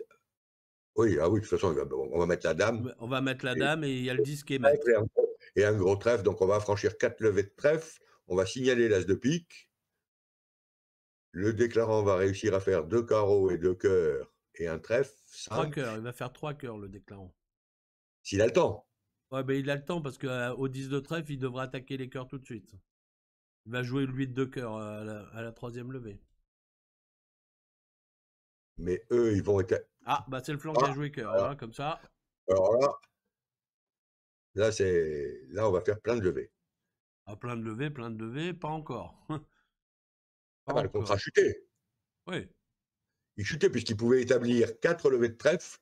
oui, ah oui, de toute façon, on va mettre la dame
on va mettre la
et
dame et il y a le 10 qui est
trèfle
maître.
et un gros trèfle, donc on va franchir 4 levées de trèfle, on va signaler l'as de pique. Le déclarant va réussir à faire 2 carreaux et 2 cœurs et un trèfle,
3
5,
cœurs, il va faire 3 cœurs, le déclarant.
s'il a le temps.
Ouais, ben il a le temps parce qu'au 10 de trèfle, il devrait attaquer les cœurs tout de suite. Il va jouer le 8 de cœur à la troisième levée.
Mais eux, ils vont être
Ah, bah c'est le flanc qui
ah,
a joué cœur,
voilà.
hein, comme ça.
Alors là, on va faire plein de levées.
Ah, plein de levées, pas encore.
Ah
Pas
bah, le contrat
encore.
chutait.
Oui,
Il chutait puisqu'il pouvait établir 4 levées de trèfle,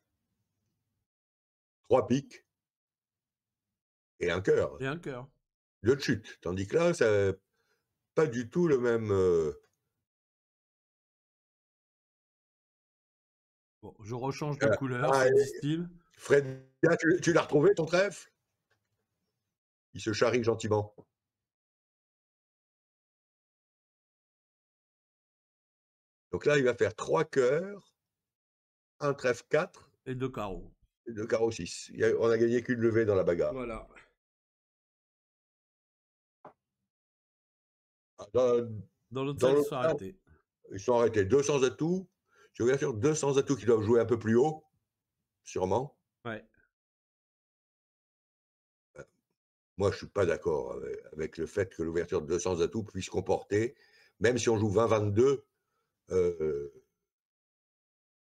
3 piques et un cœur
et un cœur.
de chute. Tandis que là, c'est pas du tout le même.
Bon, je rechange de
Euh,
couleur,
ah,
se disent-ils.
Fred, tu l'as retrouvé ton trèfle? Il se charrie gentiment. Donc là, il va faire 3 cœurs, un trèfle 4
Et deux carreaux.
et 2 carreaux 6. On a gagné qu'une levée dans la bagarre.
Voilà.
Ah,
Dans l'autre
dans
salle, ils
le
sont
plan,
arrêtés.
ils sont arrêtés. 200 atouts. Je regarde sur 200 atouts qui doivent jouer un peu plus haut, sûrement.
Ouais.
Moi, je suis pas d'accord avec le fait que l'ouverture de 200 atouts puisse comporter, même si on joue 20-22,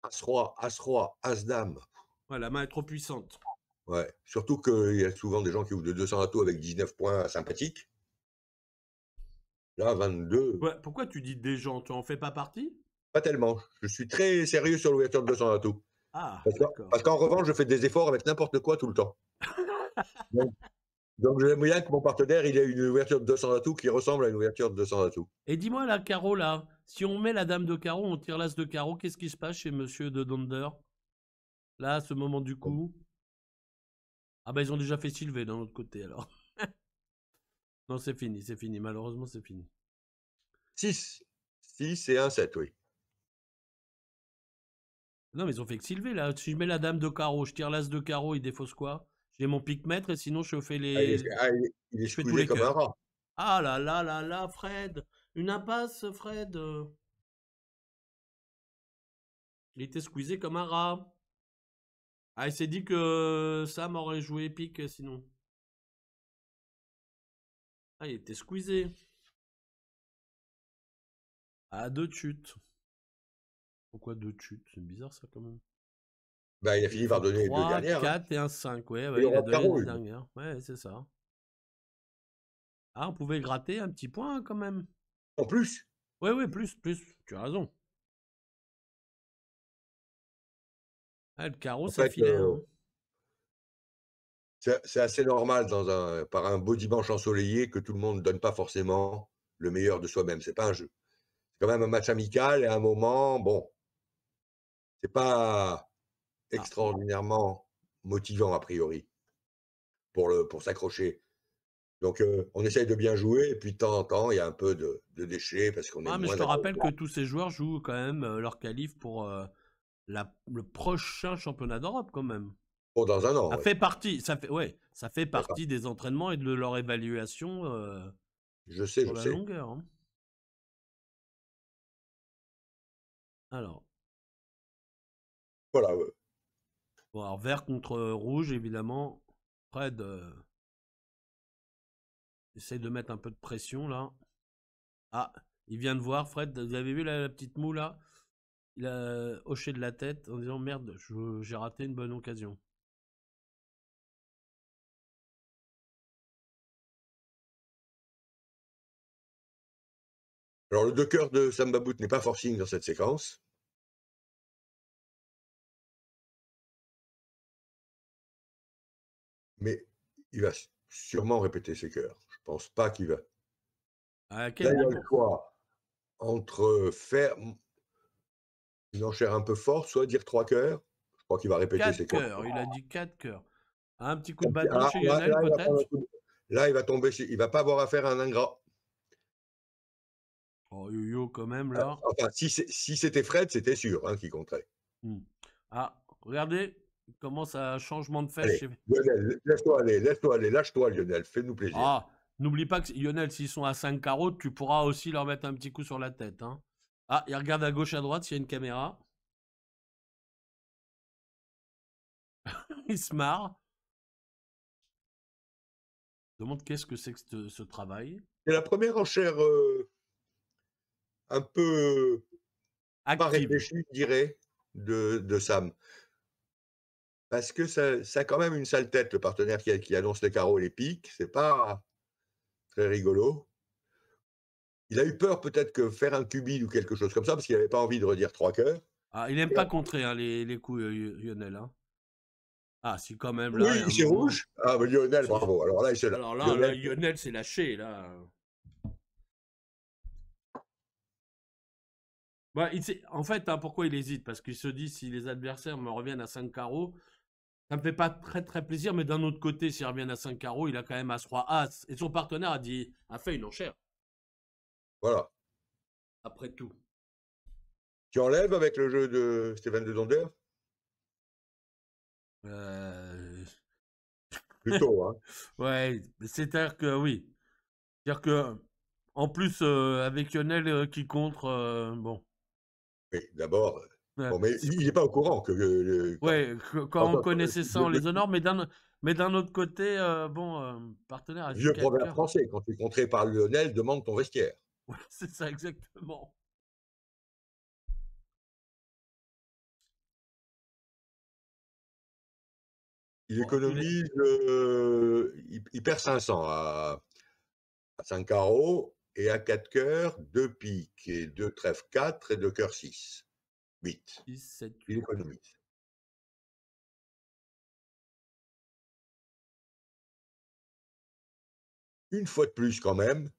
As-Roi, As-Roi, As-Dame.
Ouais, la main est trop puissante.
Ouais. Surtout qu'il y a souvent des gens qui ouvrent de 200 atouts avec 19 points sympathiques. Là, 22,
Ouais, pourquoi tu dis des gens? Tu en fais pas partie?
pas tellement. Je suis très sérieux sur l'ouverture de 200 atouts.
Ah,
Parce
d'accord.
qu'en revanche, je fais des efforts avec n'importe quoi tout le temps. Donc, donc j'aime bien que mon partenaire, il ait une ouverture de 200 atouts qui ressemble à une ouverture de 200 atouts.
Et dis-moi, la carreau, là, si on met la dame de carreau, on tire l'as de carreau, qu'est-ce qui se passe chez monsieur de Donder? Là, à ce moment du coup. Ah bah ils ont déjà fait Sylvé d'un autre côté, alors. Non, c'est fini, malheureusement, c'est fini.
6. 6 et un 7, oui.
Non, mais ils ont fait que Sylvé, là. Si je mets la dame de carreau, je tire l'as de carreau, il défausse quoi? J'ai mon pique-mètre et sinon je fais
Ah, il est
je fais tous
squeezé
les
comme un
cœurs.
rat.
Ah là là là là, Fred! Une impasse, Fred! Il était squeezé comme un rat. Ah, il s'est dit que Sam aurait joué épique sinon. Ah, il était squeezé. Ah, deux chutes. Pourquoi deux chutes? C'est bizarre ça quand même.
Bah, il a
Il
fini
faut
par donner les 2
3,
dernières, hein.
4 et un 5. Ouais,
Et
ouais,
le
il a
roi de
donné les
carreau,
10
lui.
dernières. Ouais, c'est ça. Ah, on pouvait gratter un petit point quand même.
En plus,
Ouais, ouais, plus, plus. Tu as raison. Ah, le carreau,
en
c'est
fait,
filet, hein.
c'est assez normal par un beau dimanche ensoleillé que tout le monde ne donne pas forcément le meilleur de soi-même. C'est pas un jeu. C'est quand même un match amical et à un moment, bon, c'est pas
Ah,
extraordinairement motivant a priori pour s'accrocher. Donc, on essaye de bien jouer et puis de temps en temps, il y a un peu de déchets parce qu'on est
ah, mais je
moins
te
d'accord.
rappelle que tous ces joueurs jouent quand même leur qualif pour le prochain championnat d'Europe quand même.
Bon, dans un an,
Ça
ouais.
fait partie, ça fait partie des entraînements et de leur évaluation
Je sais,
sur
je
la
sais.
longueur. Hein. Alors,
Voilà,
bon, alors, vert contre rouge, évidemment. Fred essaye de mettre un peu de pression là. Ah, il vient de voir, Fred, vous avez vu la petite moue là? Il a hoché de la tête en disant merde, j'ai raté une bonne occasion.
alors le 2 cœurs de Samba Bout n'est pas forcing dans cette séquence. Mais il va sûrement répéter ses cœurs. Je pense pas qu'il va.
À
Là,
quel
il a le
niveau?
choix entre faire une enchère un peu forte, soit dire 3 cœurs. Je crois qu'il va répéter ses
4
cœurs.
cœurs, il a dit 4 cœurs. Un petit coup de bâton
Ah,
chez
là,
Lionel
il va prendre un
peut-être?
coup là, il va tomber il va pas avoir affaire à un ingrat.
Oh yo-yo quand même là.
Enfin, si c'était Fred, c'était sûr hein, qu'il compterait.
Ah, regardez, il commence à changement de fèche
Allez,
chez...
Lionel, laisse-toi aller, lâche-toi Lionel, fais-nous plaisir.
Ah, n'oublie pas que Lionel, s'ils sont à 5 carreaux, tu pourras aussi leur mettre un petit coup sur la tête. Hein. Ah, il regarde à gauche, à droite s'il y a une caméra. Il se marre. Il demande qu'est-ce que c'est que ce travail.
C'est la première enchère un peu pas
Active.
réfléchie, je dirais, de Sam. Parce que ça a quand même une sale tête, le partenaire qui annonce les carreaux et les piques. C'est pas très rigolo. Il a eu peur peut-être que faire un cubit ou quelque chose comme ça, parce qu'il n'avait pas envie de redire 3 cœurs.
Ah, il n'aime pas contrer hein, les coups, Lionel. Hein. Ah, si quand même, là, il y a
Oui,
un
c'est
moment.
rouge. Ah, mais Lionel, bravo. Alors là,
Alors là,
Lionel,
Lionel s'est lâché, là. Bah, en fait, hein, pourquoi il hésite? Parce qu'il se dit, si les adversaires me reviennent à 5 carreaux, ça me fait pas très très plaisir, mais d'un autre côté, s'ils reviennent à 5 carreaux, il a quand même As-Roi As. Et son partenaire a fait une enchère,
voilà.
après tout.
Tu enlèves avec le jeu de Stéphane de Donder?
Euh...
Plutôt, hein.
ouais, c'est-à-dire que oui. C'est-à-dire que, en plus, avec Lionel qui contre, bon.
Oui, d'abord.
Ouais,
Bon, mais il n'est pas au courant que
ouais, quand on connaissait ça, on
le
les honore, mais d'un autre côté, bon, partenaire a dit
vieux
4
proverbe
cœurs.
français, quand tu es contré par Lionel, demande ton vestiaire.
Ouais, c'est ça, exactement.
Il
Bon,
économise, il perd 500 à 5 carreaux et à 4 cœurs, 2 piques et 2 trèfles 4 et 2 cœurs 6. 8.
6, 7,
Il
8.
économise. Une fois de plus, quand même,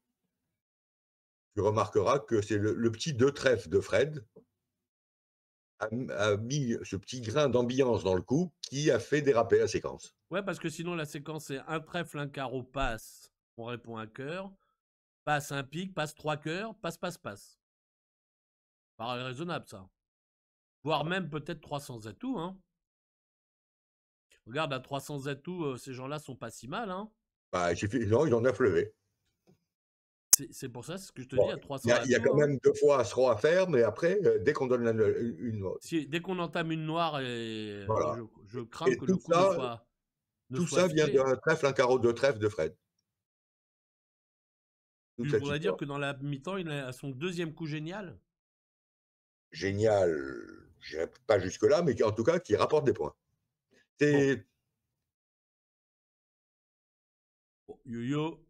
tu remarqueras que c'est le petit 2 trèfles de Fred a mis ce petit grain d'ambiance dans le coup qui a fait déraper la séquence.
Ouais, parce que sinon, la séquence, c'est un trèfle, un carreau, passe. On répond un cœur. Passe un pic, passe 3 cœurs, passe, passe, passe. Paraît raisonnable, ça. Voire même peut-être 300 atouts, hein. Regarde, à 300 atouts, ces gens-là sont pas si mal, hein.
Bah, non, il en a fleuvé.
C'est pour ça, c'est ce que je te dis,
Bon,
à
il y
300
a, il y a
atouts,
quand
hein.
même 2 fois As-Roi à faire, mais après, dès qu'on donne une,
Dès qu'on entame une noire, et
voilà.
je crains
Et
que le coup ne
tout
soit
ça vient
filé.
d'un trèfle, un carreau, 2 trèfles de Fred. Toute
Tu
cette
voudrais dire
histoire.
que dans la mi-temps, il a son deuxième coup génial?
Génial, je n'irai pas jusque-là, mais en tout cas, qui rapporte des points.
Bon,
C'est
bon yo-yo.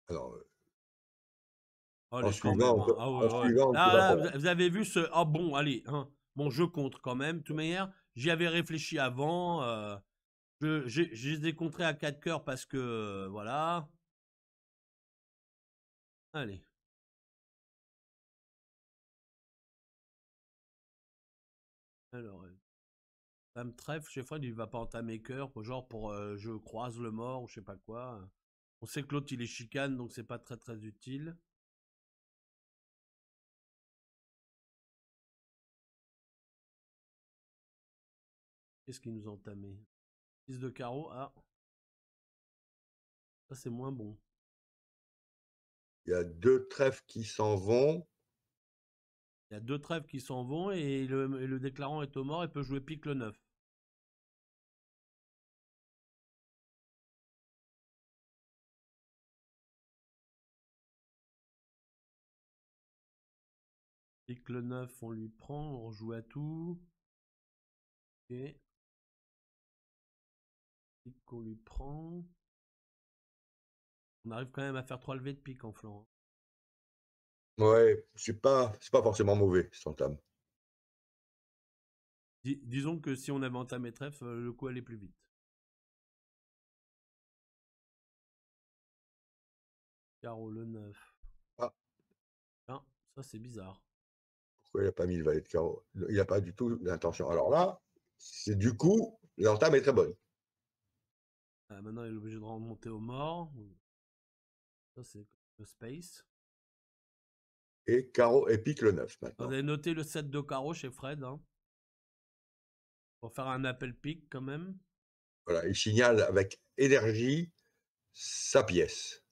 alors,
Oh, allez, quand même. Hein. Ah ouais,
en
ouais.
suivant, on ne peut pas
Là,
perdre.
vous avez vu ce. Ah bon, allez. Hein. Bon, je compte quand même. De toute manière, j'y avais réfléchi avant. Je les ai contrés à 4 cœurs parce que. Voilà. Allez. Alors, Dame trèfle, chez Fred, il va pas entamer cœur. Genre pour je croise le mort ou je sais pas quoi. On sait que l'autre, il est chicane, donc c'est pas très très utile. Qu'est-ce qu'il nous a entamé? 6 de carreau. Ah, ça c'est moins bon.
Il y a 2 trèfles qui s'en vont.
Il y a 2 trèfles qui s'en vont et le déclarant est au mort et peut jouer pique le 9. Pique le 9, on lui prend, on joue à tout. Ok. Pique qu'on lui prend. On arrive quand même à faire 3 levées de pique en flanc.
Ouais, c'est pas forcément mauvais, cette entame.
Disons que si on avait entamé trèfle, le coup allait plus vite. Carreau le 9.
Ah,
Ah, ça c'est bizarre.
pourquoi il a pas mis le valet de carreau? Il a pas du tout l'intention. Alors là, c'est du coup, l'entame est très bonne.
Ah, maintenant il est obligé de remonter au mort. Ça c'est le space.
Et carreau et pique le 9
Vous
maintenant.
avez noté le 7 de carreau chez Fred. Hein, pour faire un appel pique quand même.
Voilà, il signale avec énergie sa pièce.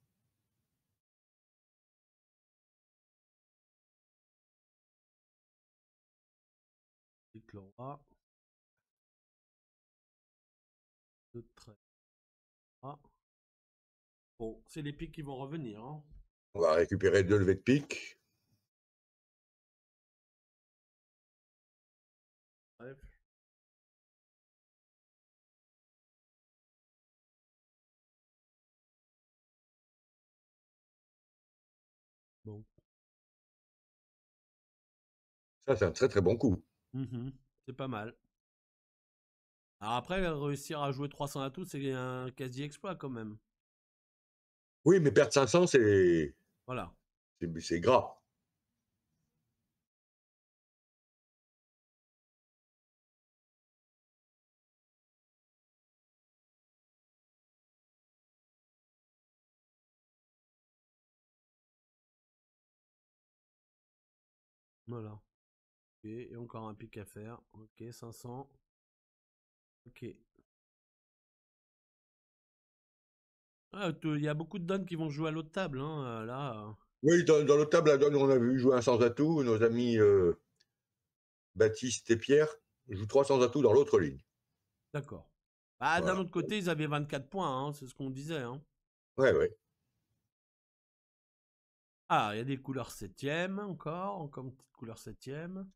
Pique le roi. 2 traits. Ah. Bon, c'est les piques qui vont revenir. Hein.
On va récupérer 2 levées de pique.
Bref. Bon.
Ça, c'est un très très bon coup.
C'est pas mal. Alors après, réussir à jouer 300 atouts, c'est un quasi-exploit quand même.
Oui, mais perdre 500,
Voilà.
c'est gras.
Voilà. Ok, et encore un pic à faire. Ok, 500. Ok. Ah, il y a beaucoup de donnes qui vont jouer à l'autre table. Hein, là.
Oui, dans l'autre table, la donne, on a vu jouer un sans atout. Nos amis Baptiste et Pierre jouent 3 sans atout dans l'autre ligne.
D'accord. Ah, d'un
Voilà.
autre côté, ils avaient 24 points. Hein, c'est ce qu'on disait. Hein.
Ouais, ouais.
Ah, il y a des couleurs 7e encore. Encore une petite couleur 7e.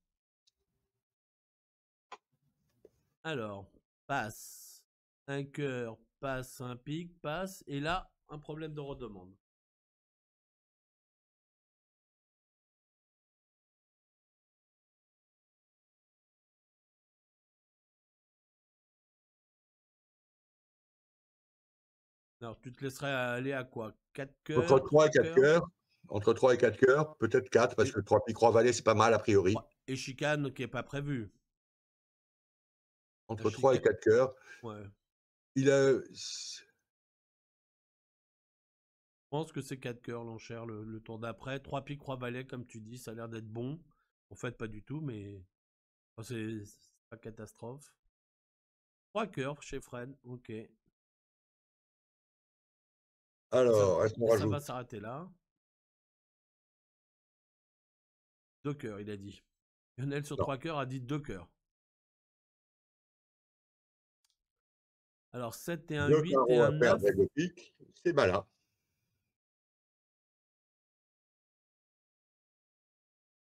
Alors, passe. Un cœur, passe, un pic, passe. Et là, un problème de redemande. Alors, tu te laisserais aller à quoi? 4
Entre
cœurs,
3
3
et 4
cœurs
cœurs. Entre 3 et 4 cœurs, peut-être 4, parce
et,
que 3 piques, 3 valets, c'est pas mal a priori.
et chicane qui n'est pas prévu. La
Entre 3 et
chicane.
4 cœurs.
Ouais.
Il a.
Je pense que c'est 4 cœurs l'enchère le tour d'après. 3 piques, 3 valets, comme tu dis, ça a l'air d'être bon. En fait, pas du tout, mais enfin, c'est pas catastrophe. 3 cœurs chez Fred, ok.
Alors, est-ce qu'on
Et ça va
rajoute?
s'arrêter là. 2 cœurs, il a dit. Lionel sur
Non.
3 cœurs a dit 2 cœurs. Alors 7 et un
2
8 et
carreaux
un
à
9.
perdre et 2 piques, c'est malin.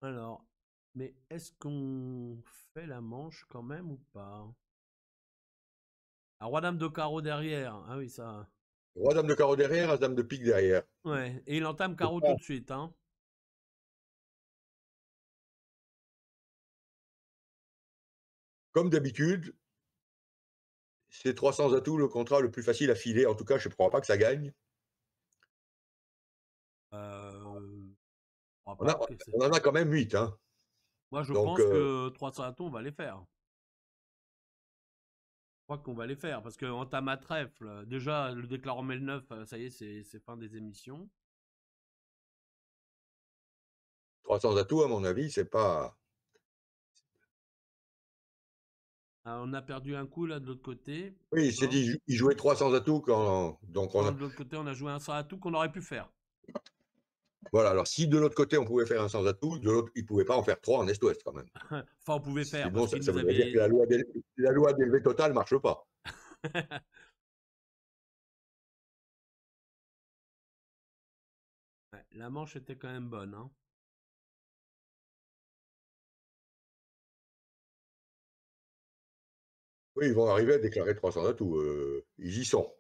Alors, mais est-ce qu'on fait la manche quand même ou pas? Ah, roi dame de carreau derrière. Ah oui, ça.
Roi dame de carreau derrière, as dame de pique derrière.
Ouais, et il entame
C'est
carreau
pas-
tout de suite. Hein.
Comme d'habitude, c'est 300 atouts le contrat le plus facile à filer. En tout cas, je ne crois pas que ça gagne.
Je crois
On, a-
pas que c'est.
on en a quand même 8. Hein.
Moi, je
Donc,
pense que 300 atouts, on va les faire. crois qu'on va les faire, parce qu'on entame à trèfle. Déjà, le déclarant met le 9, ça y est, c'est fin des émissions.
300 atouts, à mon avis, c'est pas...
On a perdu un coup là de l'autre côté.
Oui, il s'est
Non.
dit, il jouait 300 atouts quand... Donc on
Non,
a...
de l'autre côté, on a joué un sans atout qu'on aurait pu faire.
Voilà, alors si de l'autre côté on pouvait faire un sans atout, de l'autre, il ne pouvait pas en faire 3 en Est-Ouest quand même.
Enfin, on pouvait faire,
Sinon,
parce
ça,
qu'il
ça
nous
voudrait dire que
avait...
la loi d'élevé total ne marche pas.
Ouais, la manche était quand même bonne, hein.
Oui, ils vont arriver à déclarer 300 atouts. Ils y sont.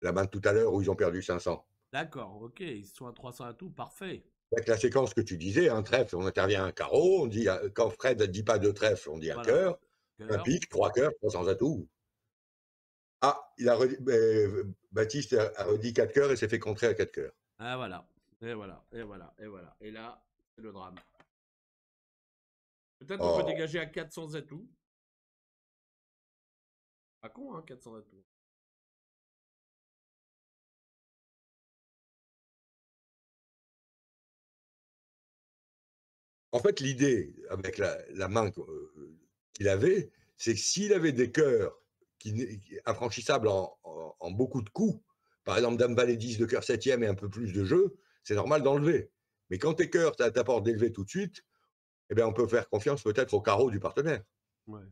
La main de tout à l'heure où ils ont perdu 500.
D'accord, ok, ils sont à 300 atouts, parfait.
Avec la séquence que tu disais, un trèfle, on intervient à un carreau, on dit, quand Fred ne dit pas deux trèfles, on dit un
Voilà.
cœur, un
Cœur.
pique, 3 cœurs, 300 atouts. Ah, Baptiste a redit 4 cœurs et s'est fait contrer à 4 cœurs.
Ah voilà. Et voilà. Et voilà. Et voilà. Et là, c'est le drame. Peut-être on peut
Oh.
dégager à 400 atouts. Pas con, hein, 400 atouts.
En fait, l'idée avec la main qu'il avait, c'est que s'il avait des cœurs infranchissables en beaucoup de coups, par exemple Dame Valet 10 de cœur 7e et un peu plus de jeu, c'est normal d'enlever. Mais quand tes cœurs t'apportent d'élever tout de suite, eh bien, on peut faire confiance peut-être au carreau du partenaire.
Ouais.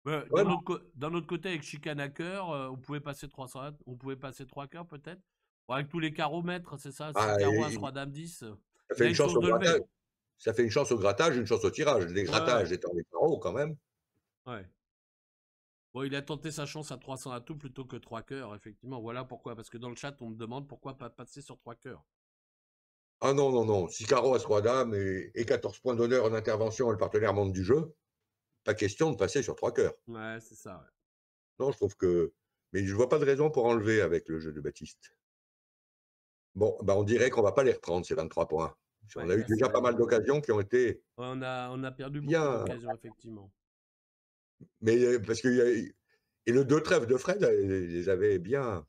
Ouais,
D'un autre côté, avec chicane à cœur, on pouvait passer 300 atouts, on pouvait passer 3 cœurs peut-être. Bon, avec tous les carreaux maîtres, c'est ça, 6
ah,
carreaux, As, Roi, Dame, 10.
ça
Il
fait
a
une
une
chance
chance
au
de
grattage.
lever.
Ça fait une chance au grattage, une chance au tirage. Les
Ouais,
grattages
ouais.
étant les carreaux quand même.
Ouais. Bon, il a tenté sa chance à 300 atouts plutôt que 3 cœurs, effectivement. Voilà pourquoi. Parce que dans le chat, on me demande pourquoi pas passer sur 3 cœurs.
Ah non, non, non. 6 carreaux à 3 dames et 14 points d'honneur en intervention et le partenaire monte du jeu. Pas question de passer sur 3 cœurs.
Ouais, c'est ça. Ouais.
Non, je trouve que. Mais je ne vois pas de raison pour enlever avec le jeu de Baptiste. Bon, bah on dirait qu'on ne va pas les reprendre, ces 23 points. On
Ouais,
a eu
là,
déjà pas mal d'occasions qui ont été
ouais, on a perdu beaucoup
bien.
d'occasions, effectivement.
Mais parce que. Et le 2 trèfles de Fred les avait bien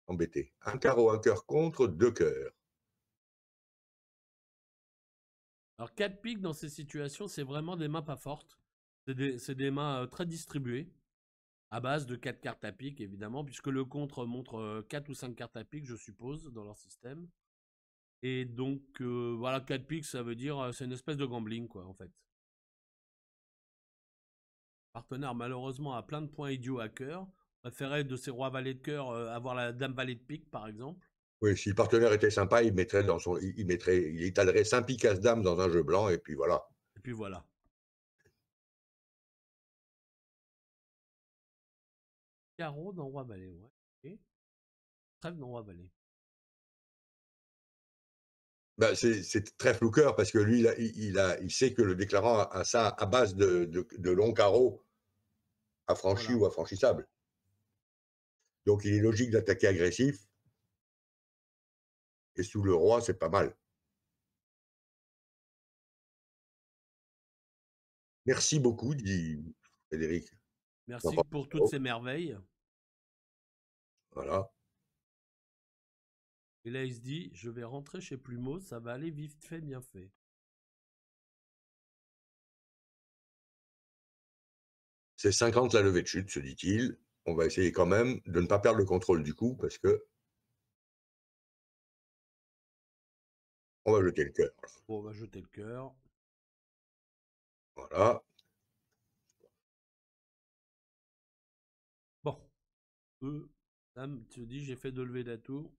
embêtés. Un carreau, un cœur contre, 2 cœurs.
Alors, 4 piques dans ces situations, c'est vraiment des mains pas fortes. C'est des mains très distribuées, à base de 4 cartes à pique, évidemment, puisque le contre montre 4 ou 5 cartes à pique, je suppose, dans leur système. Et donc, voilà, 4 piques, ça veut dire, c'est une espèce de gambling, quoi, en fait. Partenaire, malheureusement, a plein de points idiots à cœur. Préférait de ses rois valets de cœur avoir la dame valet de pique, par exemple.
Oui, si le partenaire était sympa, il mettrait dans son. Il étalerait 5 piques as dames dans un jeu blanc, et puis voilà.
Et puis voilà. Carreau dans roi valet, ouais. Et trèfle dans roi valet.
Bah, c'est très flouqueur parce que lui, il sait que le déclarant a ça à base de longs carreaux affranchis
Voilà.
ou affranchissables. Donc, il est logique d'attaquer agressif. Et sous le roi, c'est pas mal. Merci beaucoup, dit Frédéric.
Merci pour toutes ces merveilles.
Voilà.
Et là, il se dit, je vais rentrer chez Plumeau, ça va aller vite fait, bien fait.
C'est 50 la levée de chute, se dit-il. On va essayer quand même de ne pas perdre le contrôle du coup parce que on va jeter le cœur.
Bon, on va jeter le cœur.
Voilà.
Bon. Dame, tu te dis, j'ai fait 2 levées d'atout.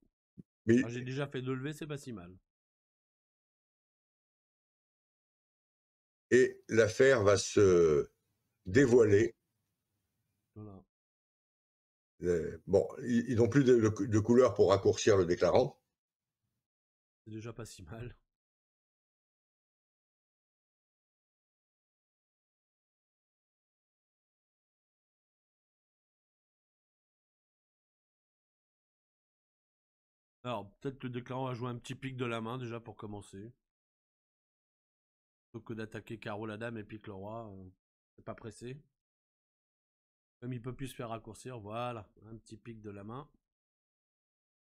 Mais,
J'ai déjà fait 2 levées, c'est pas si mal.
et l'affaire va se dévoiler.
Voilà.
Bon, ils n'ont plus de couleur pour raccourcir le déclarant.
C'est déjà pas si mal. Alors, peut-être que le déclarant va jouer un petit pic de la main, déjà, pour commencer. Plutôt que d'attaquer carreau la dame et pique le roi. C'est pas pressé. Comme il peut plus se faire raccourcir, voilà, un petit pic de la main.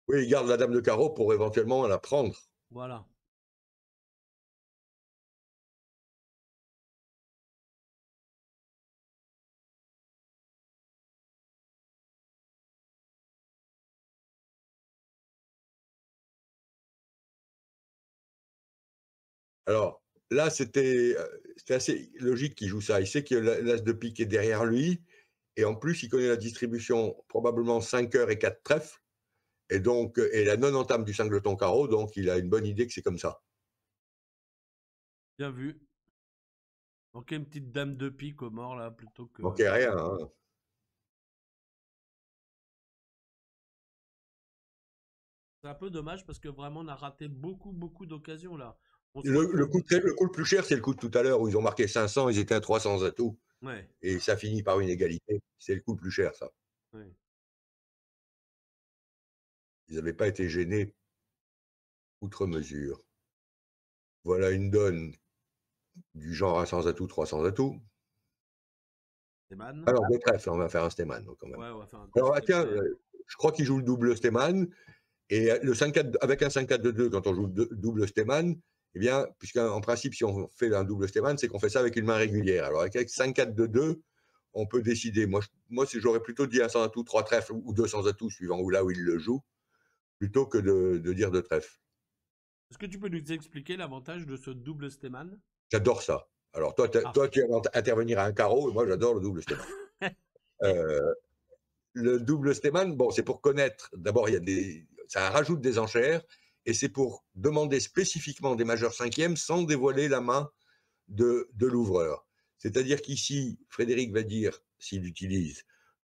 Oui, il garde la dame de carreau pour éventuellement la prendre.
Voilà.
Alors là, c'était assez logique qu'il joue ça. Il sait que l'as de pique est derrière lui, et en plus, il connaît la distribution, probablement 5 cœurs et 4 trèfles, et donc, et la non-entame du singleton carreau, donc il a une bonne idée que c'est comme ça.
Bien vu. Manquait une petite dame de pique au mort là, plutôt
Il manquait
que.
rien, hein.
C'est un peu dommage parce que vraiment on a raté beaucoup d'occasions là. On se
Le
retrouve.
coup, le coup le plus cher, c'est le coup de tout à l'heure où ils ont marqué 500, ils étaient à 300 atouts,
Ouais,
et ça finit par une égalité. C'est le coup le plus cher, ça.
ouais.
Ils n'avaient pas été gênés outre mesure. Voilà une donne du genre à 100 atouts, 300 atouts.
Steman.
Alors, deux trèfles, on va faire un Steman quand même.
Ouais, on va faire un
Alors, ah,
petit
tiens,
trèfle.
je crois qu'il joue le double Steman. Et le 5-4, avec un 5-4 de 2, quand on joue le double Steman, eh bien, puisqu'en principe, si on fait un double Steman, c'est qu'on fait ça avec une main régulière. Alors, avec 5-4 de 2, on peut décider. Moi j'aurais plutôt dit un 100 atouts, 3 trèfles ou 200 atouts, suivant où là où il le joue, plutôt que de dire deux trèfles.
Est-ce que tu peux nous expliquer l'avantage de ce double Steman?
J'adore ça. Alors, toi,
Ah.
toi, tu vas intervenir à un carreau, et moi, j'adore le double Steman. Euh, le double Steman, bon, c'est pour connaître. D'abord, ça rajoute des enchères, et c'est pour demander spécifiquement des majeurs cinquièmes sans dévoiler la main de l'ouvreur. C'est-à-dire qu'ici, Frédéric va dire, s'il utilise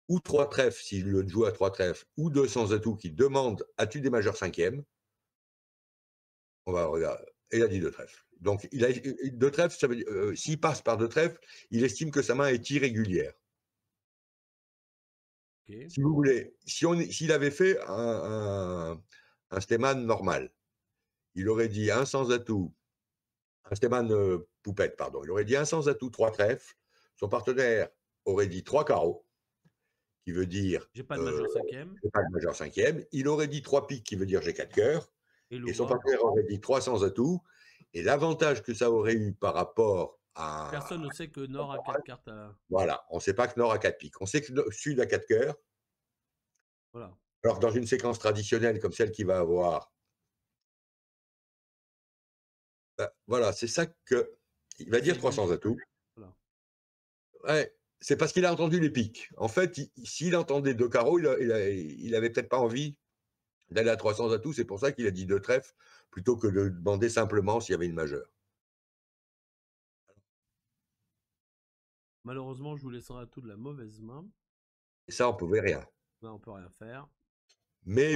ou trois trèfles, s'il le joue à trois trèfles, ou 200 atouts qui demandent as-tu des majeurs cinquièmes, on va regarder. Et il a dit deux trèfles. Donc, il a deux trèfles, ça veut dire, s'il passe par deux trèfles, il estime que sa main est irrégulière.
Ok.
Si vous voulez, s'il avait fait un Steman normal, il aurait dit un sans atout, un Steman poupette, pardon, il aurait dit un sans atout, trois trèfles, son partenaire aurait dit trois carreaux, qui veut dire
J'ai pas de majeur cinquième.
j'ai pas de majeur cinquième, il aurait dit trois piques, qui veut dire j'ai quatre cœurs,
Et
et son
l'ouvreur.
partenaire aurait dit trois sans atout, et l'avantage que ça aurait eu par rapport à...
Personne ne sait que Nord a 4 cartes à.
Voilà, on ne sait pas que Nord a quatre piques, on sait que Sud a quatre cœurs,
Voilà.
alors dans une séquence traditionnelle comme celle qu'il va avoir, voilà, c'est ça que... Il va dire
C'est lui.
300 atouts.
Voilà.
Ouais, c'est parce qu'il a entendu les piques. En fait, s'il entendait deux carreaux, il avait peut-être pas envie d'aller à 300 atouts. C'est pour ça qu'il a dit deux trèfles plutôt que de demander simplement s'il y avait une majeure.
Malheureusement, je vous laisse un tout de la mauvaise main.
Et ça, on pouvait rien.
Là, on peut rien faire.
Mais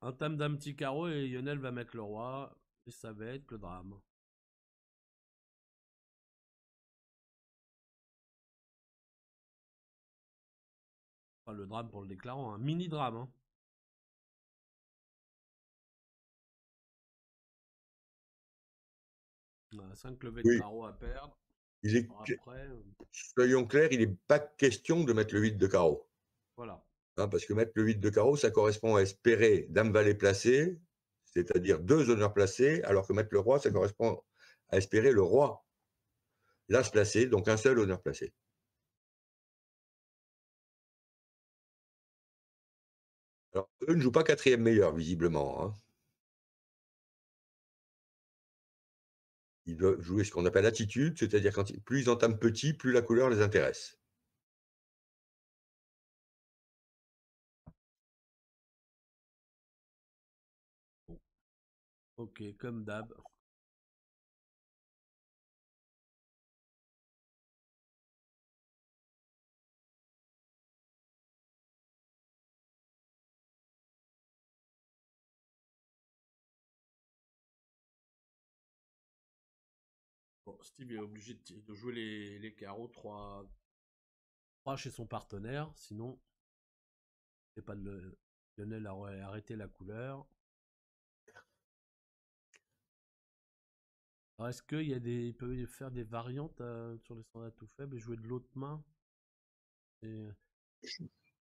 Un thème d'un petit carreau et Lionel va mettre le roi. Et ça va être le drame. Enfin, le drame pour le déclarant. Un mini drame. Hein. On a 5 levées de
oui,
carreau à perdre.
il est,
Alors après,
soyons clairs, il n'est pas question de mettre le 8 de carreau.
voilà.
Hein, parce que mettre le 8 de carreau, ça correspond à espérer dame-valet placé, c'est-à-dire deux honneurs placés, alors que mettre le roi, ça correspond à espérer le roi, l'as placé, donc un seul honneur placé. Alors, eux ne jouent pas quatrième meilleur, visiblement. Hein. Ils doivent jouer ce qu'on appelle attitude, c'est-à-dire plus ils entament petit, plus la couleur les intéresse.
Bon. Ok, comme d'hab. Bon, Steve est obligé de jouer les carreaux 3 chez son partenaire. Sinon, c'est pas de Lionel aurait arrêté la couleur. Alors, est-ce il peut y faire des variantes sur les standards tout faibles et jouer de l'autre main et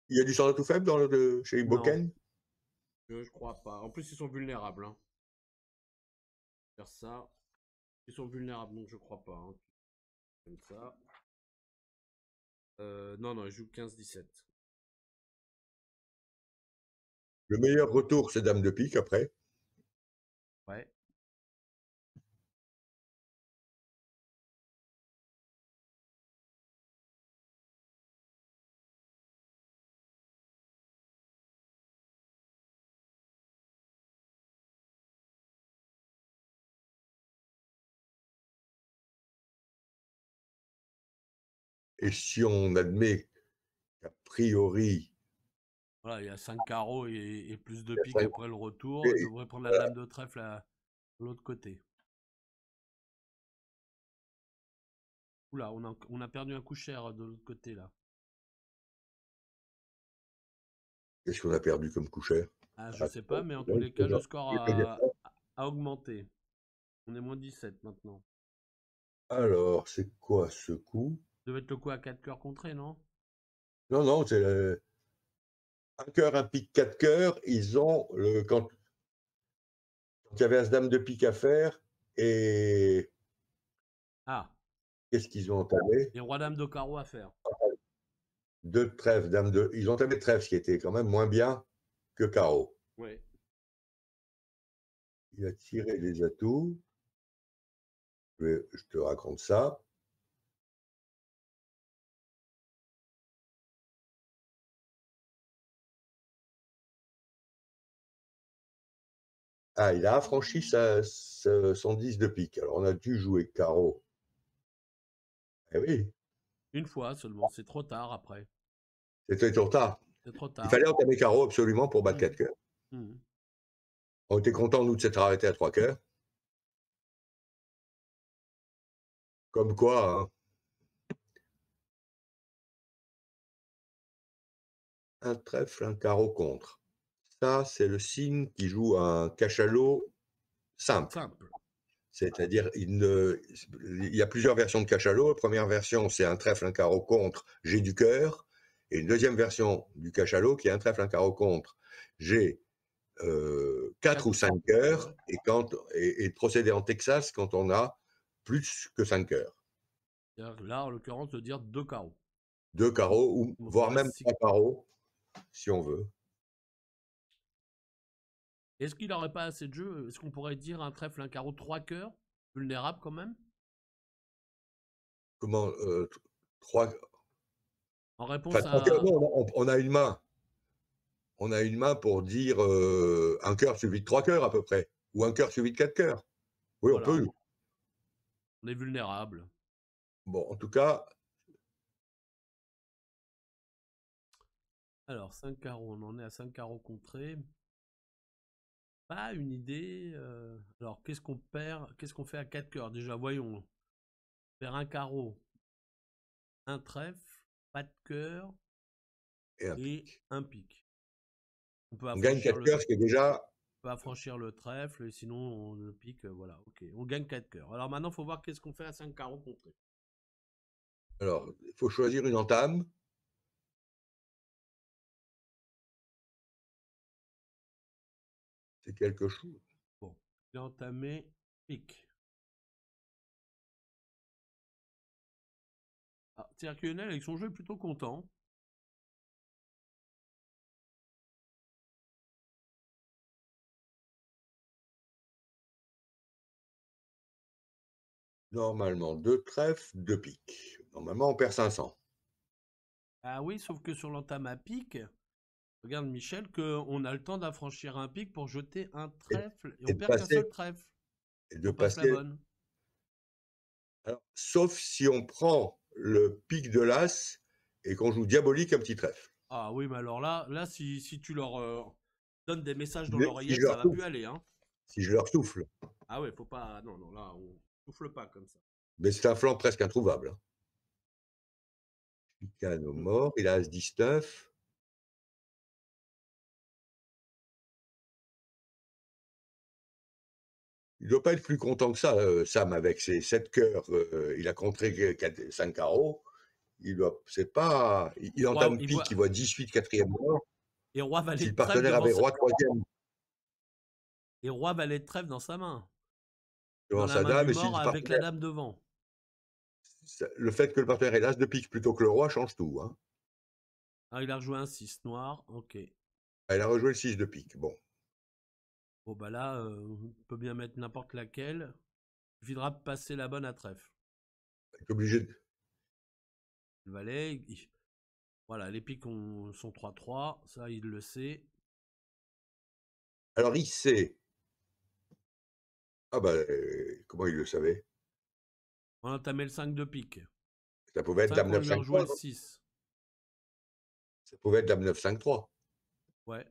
Il y a du centre tout faible chez
Non,
Boken?
je crois pas. En plus, ils sont vulnérables. Hein. Faire ça. Ils sont vulnérables, donc je crois pas. Hein. Comme ça. Non, non, ils jouent 15-17.
Le meilleur retour, c'est dame de pique après.
Ouais.
Et si on admet qu'a priori,
Voilà, il y a 5 carreaux et plus de
il y a
piques
5
après le retour. Il
et
devrait prendre la
voilà,
dame de trèfle de l'autre côté. Oula, on a perdu un coup cher de l'autre côté là.
qu'est-ce qu'on a perdu comme coup cher?
Ah, je sais pas,
Attends,
mais en tous
donc,
les cas, le score
je vais te dire ça.
a augmenté. On est moins 17 maintenant.
Alors, c'est quoi ce coup?
Ça devait être le coup à 4 cœurs contré, non?
Non, non, c'est un cœur, un pique, 4 cœurs. Ils ont quand il y avait as dame de pique à faire, et
Ah,
qu'est-ce qu'ils ont entamé?
et roi dame de carreau à faire.
Deux de trèfle, dame de. Ils ont entamé trèfle, ce qui était quand même moins bien que carreau.
Ouais.
Il a tiré les atouts. Je te raconte ça. Ah, il a affranchi son 10 de pique. Alors, on a dû jouer carreau. Eh oui,
Une fois seulement, c'est trop tard après.
c'était trop tard.
C'est trop
Il
tard.
fallait entamer carreau absolument pour battre
Mhm.
4 cœurs.
Mhm.
On était contents, nous, de s'être arrêtés à 3 cœurs. Comme quoi, hein, un trèfle, un carreau contre. Ça, c'est le signe qui joue un cachalot simple.
Simple.
C'est-à-dire, il y a plusieurs versions de cachalot. La première version, c'est un trèfle, un carreau contre, j'ai du cœur. Et une deuxième version du cachalot qui est un trèfle, un carreau contre, j'ai 4 ou 5 cœurs. Et le procédé en Texas quand on a plus que 5 cœurs.
Là, en l'occurrence, de dire 2 carreaux.
2 carreaux, ou
Il
voire
faudrait
même 3 carreaux, si on veut.
Est-ce qu'il n'aurait pas assez de jeu? Est-ce qu'on pourrait dire un trèfle, un carreau, 3 cœurs? Vulnérable quand même?
Comment 3.
En
Enfin,
réponse
3 cœurs,
à.
non, on a une main. On a une main pour dire un cœur suivi de 3 cœurs à peu près. Ou un cœur suivi de 4 cœurs. Oui, on
Voilà,
peut.
on est vulnérable.
Bon, en tout cas,
Alors, 5 carreaux, on en est à 5 carreaux contrés. Pas une idée. Alors, qu'est-ce qu'on perd? Qu'est-ce qu'on fait à 4 cœurs? Déjà, voyons. Faire un carreau, un trèfle, pas de cœur
et un
et
pic.
un pic. On peut
On gagne
affranchir
4
le,
cœurs, ce qui est déjà.
trèfle et sinon le pic, voilà, ok. On gagne 4 cœurs. Alors maintenant, il faut voir qu'est-ce qu'on fait à 5 carreaux contrés.
Alors, il faut choisir une entame. C'est quelque chose.
Bon, il a entamé pic. Ah, Tyrkionel, avec son jeu, est plutôt content.
Normalement, 2 trèfles, 2 piques. Normalement, on perd 500.
Ah oui, sauf que sur l'entame à pic, regarde Michel, qu'on a le temps d'affranchir un pic pour jeter un
Et,
trèfle et
et
on
de
perd qu'un
passer.
seul trèfle.
Et
Si
de
on passe la
passer.
bonne.
Alors, sauf si on prend le pic de l'as et qu'on joue diabolique un petit trèfle.
Ah oui, mais alors là si tu leur donnes des messages dans
Si je
l'oreillette, ça
leur
va plus
souffle.
aller, hein.
Si je leur souffle.
Ah ouais, faut pas. Non, non, là, on souffle pas comme ça.
Mais c'est un flanc presque introuvable. Hein. Picano
Mm.
mort, il a as 19. Il ne doit pas être plus content que ça, Sam, avec ses 7 cœurs. Il a contré 5 carreaux. C'est pas, il
Roi,
entame
il
pique,
voit,
il voit 18 quatrième mort.
et roi
Si
valet
le
de trèfle
partenaire avait roi troisième
et roi valet de trèfle dans sa main, dans
devant
la
sa
main du
dame, et si
mort
le
avec la
partenaire,
dame devant.
le fait que le partenaire ait l'as de pique plutôt que le roi change tout, hein.
Ah, il a rejoué un 6 noir, ok.
Elle a rejoué le 6 de pique. Bon,
Bon bah là, on peut bien mettre n'importe laquelle. Il suffira de passer la bonne à trèfle.
elle est obligé de...
Le valet, voilà, les piques sont 3-3, ça il le sait.
Alors il sait. Ah bah, comment il le savait?
On a entamé le 5 de pique.
Ça pouvait être
5,
dame
on
9
lui a
5
rejoué
3,
le
non?
6.
Ça pouvait être dame 9 5 3.
Ouais.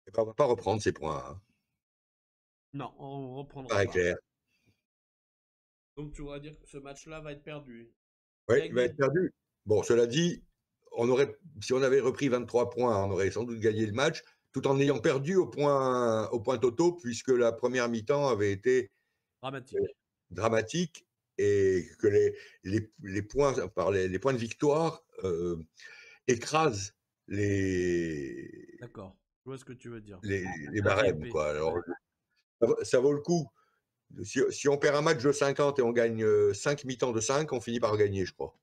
Et ben, on va pas reprendre ces points, hein.
Non, on reprendra
Paraît
pas.
clair.
Donc tu vas dire que ce match-là va être perdu.
Oui, il va être
Gagné.
perdu. Bon, cela dit, si on avait repris 23 points, on aurait sans doute gagné le match, tout en ayant perdu au point totaux, puisque la première mi-temps avait été
Dramatique.
dramatique et que les points, les points de victoire écrasent
D'accord. Je vois ce que tu veux dire.
les
La
barèmes,
GP.
quoi. Alors,
Ouais.
ça vaut le coup. Si on perd un match de 50 et on gagne 5 mi-temps de 5, on finit par gagner, je crois.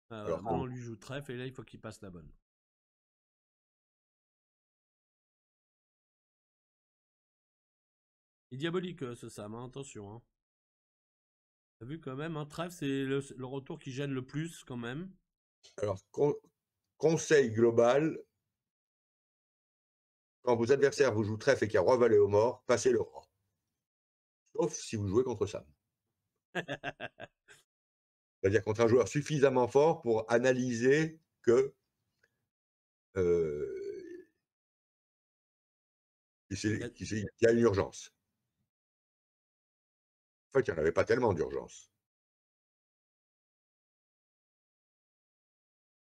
Voilà.
Alors
Maintenant
qu'on
on lui joue trèfle et là il faut qu'il passe la bonne. Il est diabolique ce Sam, hein, attention. Hein. T'as vu quand même, hein, trèfle c'est le retour qui gêne le plus quand même.
Alors, conseil global, quand vos adversaires vous jouent trèfle et qu'il y a roi valet au mort, passez le roi. Sauf si vous jouez contre Sam. C'est-à-dire contre un joueur suffisamment fort pour analyser que euh, qu'il y a une urgence. En fait, il n'y en avait pas tellement d'urgence.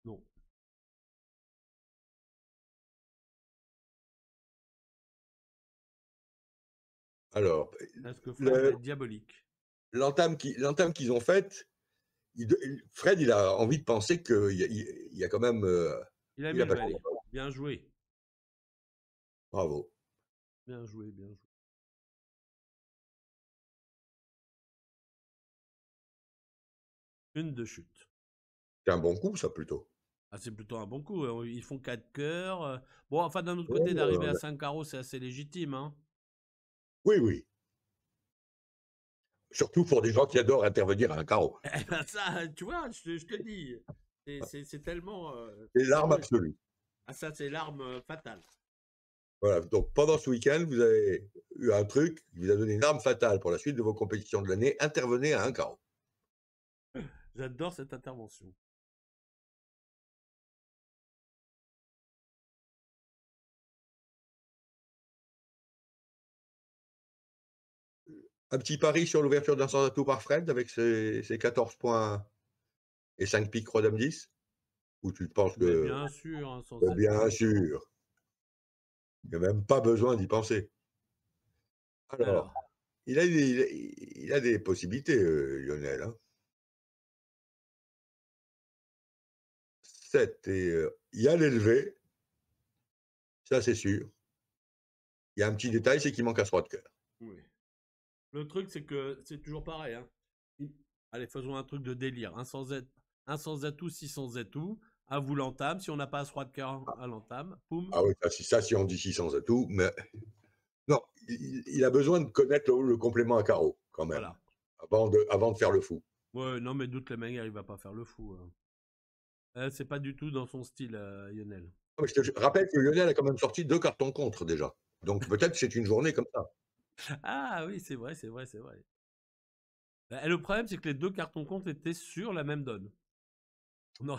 Non.
Alors,
Est-ce que Fred va
le-
être diabolique?
l'entame qu'ils ont faite, Fred, il a envie de penser qu'il y a quand même.
Il a
Il
mis
a
le
pas trop.
valet. Bien joué.
Bravo.
Bien joué, bien joué. Une de chute.
C'est un bon coup, ça, plutôt.
Ah, c'est plutôt un bon coup. Ils font 4 cœurs. Bon, enfin, d'un autre
Ouais,
côté, d'arriver à 5 carreaux, c'est assez légitime. Hein.
oui, oui. Surtout pour des gens qui adorent intervenir à un carreau.
Eh ben ça, tu vois, je te dis, c'est tellement,
C'est l'arme
tellement.
absolue.
Ah, ça, c'est l'arme fatale.
Voilà. Donc, pendant ce week-end, vous avez eu un truc qui vous a donné une arme fatale pour la suite de vos compétitions de l'année. Intervenez à un carreau.
J'adore cette intervention.
Un petit pari sur l'ouverture d'un sans atout par Fred avec ses 14 points et 5 piques roi dame 10. Ou tu penses
Mais
que,
bien sûr, hein, sans
bien
atout.
sûr, il n'y a même pas besoin d'y penser. Alors,
Alors,
il a des possibilités, Lionel, hein. 7 et il y a l'élevé, ça c'est sûr. Il y a un petit détail, c'est qu'il manque un roi de cœur.
oui. Le truc, c'est que c'est toujours pareil. Hein. Allez, faisons un truc de délire. Un sans atout, 6 sans atout. À vous l'entame. Si on n'a pas ce roi de cœur à l'entame, poum.
Ah oui, ça si on dit 6 sans atout, mais non, il a besoin de connaître le complément à carreau, quand même,
Voilà.
avant de faire le fou.
Ouais, non, mais doute les manières, il va pas faire le fou. Hein. C'est pas du tout dans son style, Lionel.
Ah, mais je te rappelle que Lionel a quand même sorti 2 cartons contre déjà. Donc peut-être que c'est une journée comme ça.
Ah oui, c'est vrai, c'est vrai, c'est vrai. Et le problème, c'est que les deux cartons contre étaient sur la même donne. Non.